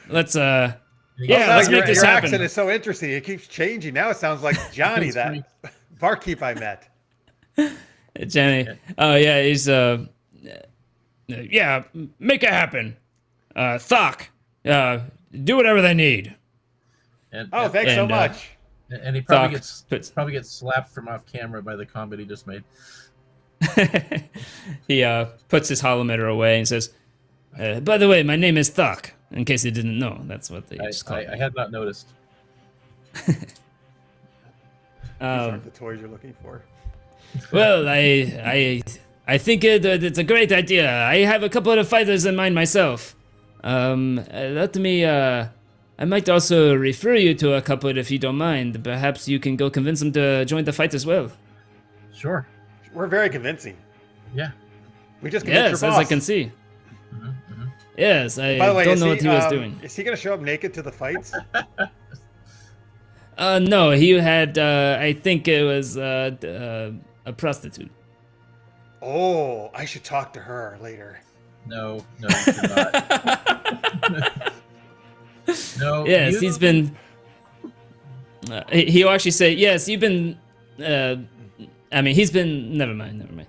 A: Let's yeah, let's make this
C: your
A: happen.
C: accent is so interesting. It keeps changing. Now it sounds like Johnny, that barkeep I met.
A: Johnny. Oh yeah, he's yeah, make it happen. Thok. Do whatever they need.
C: Thanks so much.
B: And he probably
A: Thok
B: probably gets slapped from off camera by the comment he just made.
A: He puts his holometer away and says, by the way, my name is Thok, in case you didn't know. That's what they just call me.
B: I had not noticed.
C: These aren't the toys you're looking for.
A: Well, I think it's a great idea. I have a couple of fighters in mind myself. Let me, I might also refer you to a couple if you don't mind. Perhaps you can go convince them to join the fight as well.
B: Sure.
C: We're very convincing.
B: Yeah.
C: We just convinced
A: Yes,
C: your
A: as
C: boss.
A: I can see.
B: Mm-hmm.
A: Yes, I
C: By the way,
A: don't know what he was doing.
C: Is he going to show up naked to the fights?
A: No, he had, I think it was a prostitute.
C: Oh, I should talk to her later.
B: No, you should not. No.
A: Yes, he's been. He'll actually say, yes, you've been. I mean, he's been. Never mind.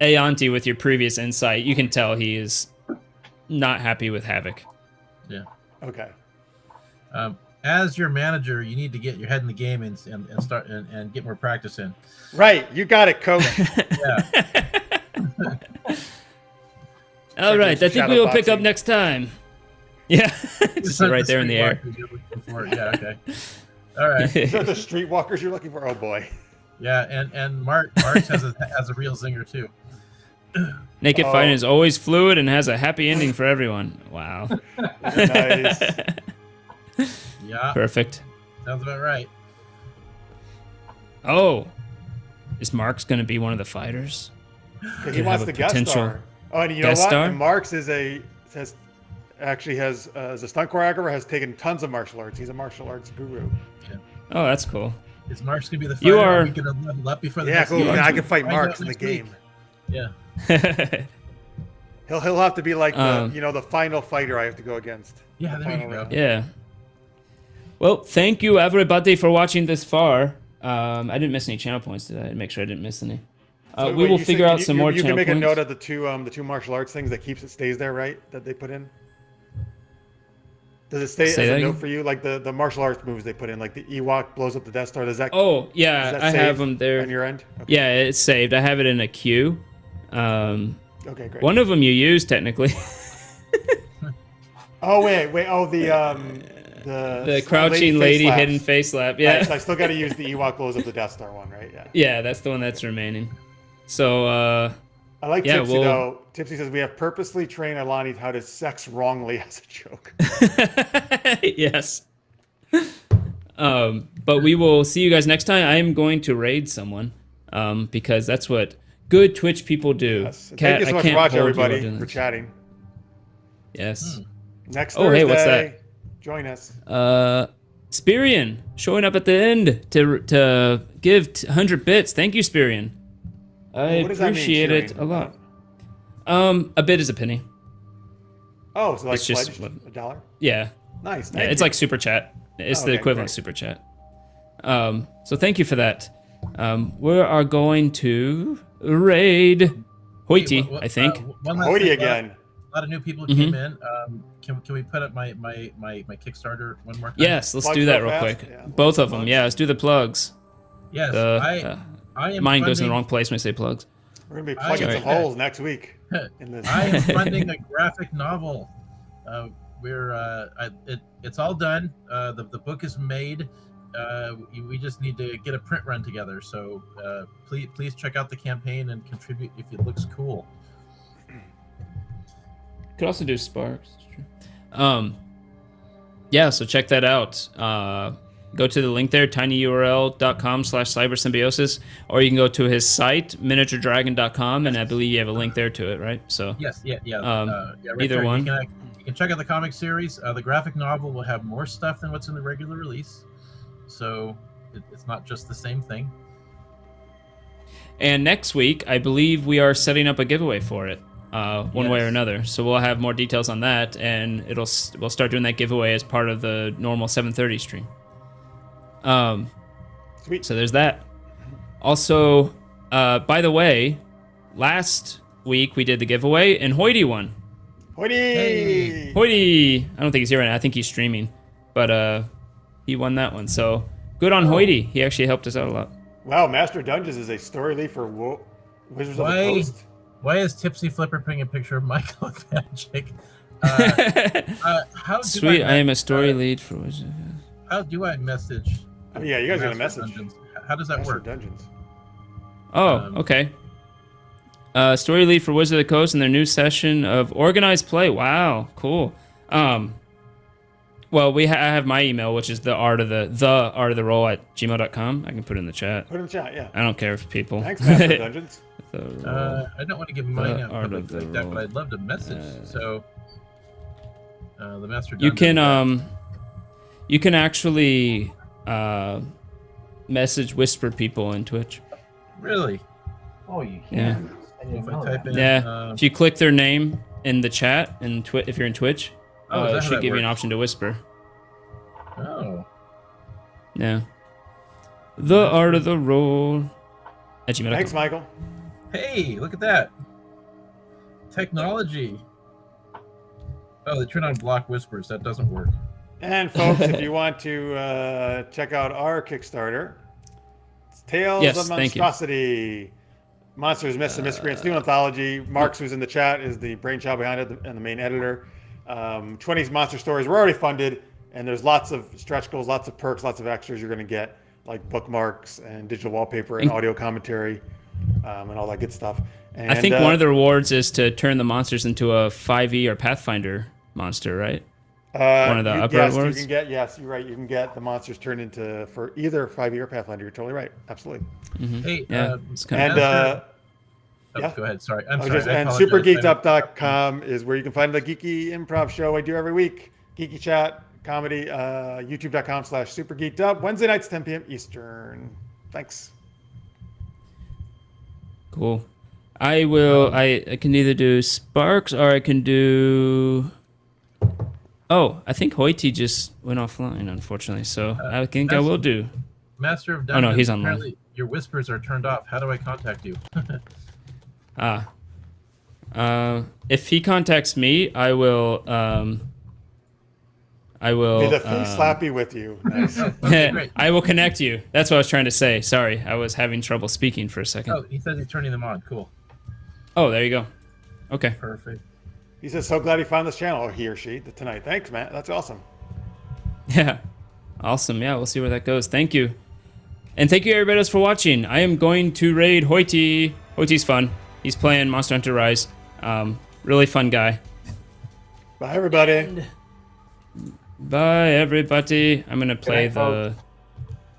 A: Aonti, with your previous insight, you can tell he is not happy with Havoc.
B: Yeah.
C: Okay.
B: As your manager, you need to get your head in the game and start and get more practice in.
C: Right, you got it, coach.
B: Yeah.
A: All right, I think we will pick up next time. Yeah, just right there in the air.
B: Yeah, okay. All right.
C: These are the streetwalkers you're looking for. Oh boy.
B: Yeah, and Marks has a real zinger too.
A: Naked fighting is always fluid and has a happy ending for everyone. Wow.
C: Nice.
B: Yeah.
A: Perfect.
B: Sounds about right.
A: Oh, is Marks going to be one of the fighters?
C: He wants the guest star. Oh, and you know what?
A: Star?
C: And Marks is a stunt choreographer, has taken tons of martial arts. He's a martial arts guru.
B: Yeah.
A: Oh, that's cool.
B: Is Marks gonna be the fighter?
A: You are.
B: We gonna level up before the
C: Yeah,
B: next
C: cool.
B: game?
C: I can fight Marks in the game.
B: Yeah.
C: He'll have to be like the final fighter I have to go against.
B: Yeah, there you go.
A: Yeah. Well, thank you everybody for watching this far. I didn't miss any channel points, did I? Make sure I didn't miss any.
C: So
A: we will figure out some more
C: You
A: channel
C: can make
A: points.
C: a note of the two martial arts things that stays there, right? That they put in. Does it stay as a note for you, like the martial arts moves they put in, like the Ewok blows up the Death Star? Does that?
A: Oh yeah, I have them there
C: on your end. Okay.
A: Yeah, it's saved. I have it in a queue.
C: Okay, great.
A: One of them you used technically.
C: Oh wait. Oh the
A: crouching lady hidden face slap. Yeah.
C: Right, so I still got to use the Ewok blows up the Death Star one, right? Yeah.
A: Yeah, that's the one that's remaining. So
C: I like Tipsy though. Tipsy says we have purposely trained Alani how to sex wrongly as a joke.
A: Yes. But we will see you guys next time. I am going to raid someone because that's what good Twitch people do.
C: Yes. Thank you so much for watching, everybody, for chatting.
A: Yes.
C: Next Thursday,
A: hey, what's that?
C: Join us.
A: Spirian showing up at the end to give 100 bits. Thank you, Spirian. I appreciate it a lot. A bit is a penny.
C: Oh, so like
A: it's just
C: $1?
A: Yeah.
C: Nice.
A: Yeah, it's like super chat. It's the equivalent of super chat. So thank you for that. We are going to raid Hoity, I think.
C: Hoity again.
B: A lot of new people came in. Can we put up my Kickstarter one more time?
A: Yes, let's do that real quick. Yeah. Both of them. Yeah, let's do the plugs.
B: Yes, I am.
A: Mine goes in the wrong place when I say plugs.
C: We're gonna be plugging some holes next week. In this.
B: I am funding a graphic novel. It's all done. The book is made. We just need to get a print run together. So please check out the campaign and contribute if it looks cool.
A: Could also do Sparks. Yeah, so check that out. Go to the link there, tinyurl.com/cybersymbiosis, or you can go to his site, miniaturedragon.com, and I believe you have a link there to it, right? So
B: yes, yeah. Right
A: either
B: there.
A: one.
B: You can check out the comic series. The graphic novel will have more stuff than what's in the regular release, so it's not just the same thing.
A: And next week, I believe we are setting up a giveaway for it, one way or another. So we'll have more details on that, and we'll start doing that giveaway as part of the normal 7:30 stream.
C: Sweet.
A: So there's that. Also, by the way, last week we did the giveaway, and Hoity won.
C: Hoity!
B: Hey.
A: Hoity! I don't think he's here right now. I think he's streaming, but he won that one. So good on Hoity. He actually helped us out a lot.
C: Wow, Master Dungeons is a story lead for Wizards of the Coast.
B: Why is Tipsy Flipper putting a picture of Michael with Magic? How
A: Sweet, I am a story lead for Wizards.
B: How do I message?
C: Oh, yeah, you guys got a
B: Master
C: message.
B: Dungeons? How does that
C: Master
B: work?
C: Dungeons.
A: Oh, okay. Story lead for Wizards of the Coast in their new session of organized play. Wow, cool. Well, I have my email, which is the art of the roll at gmail.com. I can put it in the chat.
C: Put it in the chat, yeah.
A: I don't care if people.
C: Thanks, Master Dungeons.
B: I don't want to give mine out
A: art
B: public
A: of the
B: like that,
A: roll.
B: but I'd love to message. So, the Master
A: You
B: Dungeons.
A: you can actually message whisper people in Twitch.
B: Really?
D: Oh, you
A: Yeah.
D: can. I didn't
B: If I
D: know
B: type
D: that.
B: in,
A: Yeah. If you click their name in the chat and if you're in Twitch,
B: Oh, is that
A: it
B: how
A: should
B: that
A: give you an
B: works?
A: option to whisper.
B: Oh,
A: Yeah. The art of the roll at gmail.com.
C: Thanks, Michael.
B: hey, look at that technology. Oh, they turn on block whispers. That doesn't work.
C: And folks, if you want to check out our Kickstarter, it's Tales
A: Yes,
C: of
A: thank you.
C: Monstrosity. Monsters, Myths, and Miscreants, new anthology. Marks, who's in the chat, is the brainchild behind it and the main editor. 20 monster stories were already funded, and there's lots of stretch goals, lots of perks, lots of extras you're going to get, like bookmarks and digital wallpaper and audio commentary and all that good stuff. And,
A: I think one of the rewards is to turn the monsters into a 5e or Pathfinder monster, right? One of the upper
C: yes,
A: rewards?
C: you can get, yes, you're right. You can get the monsters turned into for either 5e or Pathfinder. You're totally right. Absolutely.
B: Hey,
A: Yeah, it's kind
C: And
A: of
C: yeah.
B: go ahead. Sorry, I'm
C: Oh,
B: sorry.
C: just,
B: I
C: and
B: apologize.
C: supergeekedup.com is where you can find the geeky improv show I do every week. Geeky chat, comedy, youtube.com/supergeekedup. Wednesday nights, 10 p.m. Eastern. Thanks.
A: cool. I can either do Sparks or I can do... Oh, I think Hoity just went offline, unfortunately. So I think I will do.
B: Master of
A: Oh,
B: Dungeons.
A: no, he's online.
B: Apparently your whispers are turned off. How do I contact you?
A: If he contacts me, I will.
C: Be the face slappy with you. Nice.
B: Okay, great.
A: I will connect you. That's what I was trying to say. Sorry, I was having trouble speaking for a second.
B: Oh, he says he's turning them on. Cool.
A: Oh, there you go. Okay.
B: Perfect.
C: He says, so glad he found this channel, or he or she, tonight. Thanks, Matt. That's awesome.
A: Yeah. Awesome. Yeah, we'll see where that goes. Thank you. And thank you everybody else for watching. I am going to raid Hoity. Hoity's fun. He's playing Monster Hunter Rise. Really fun guy.
C: Bye, everybody.
A: Bye everybody. I'm gonna play
D: night,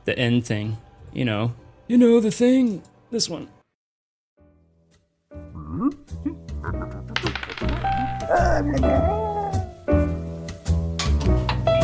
A: the end thing. You know the thing. This one.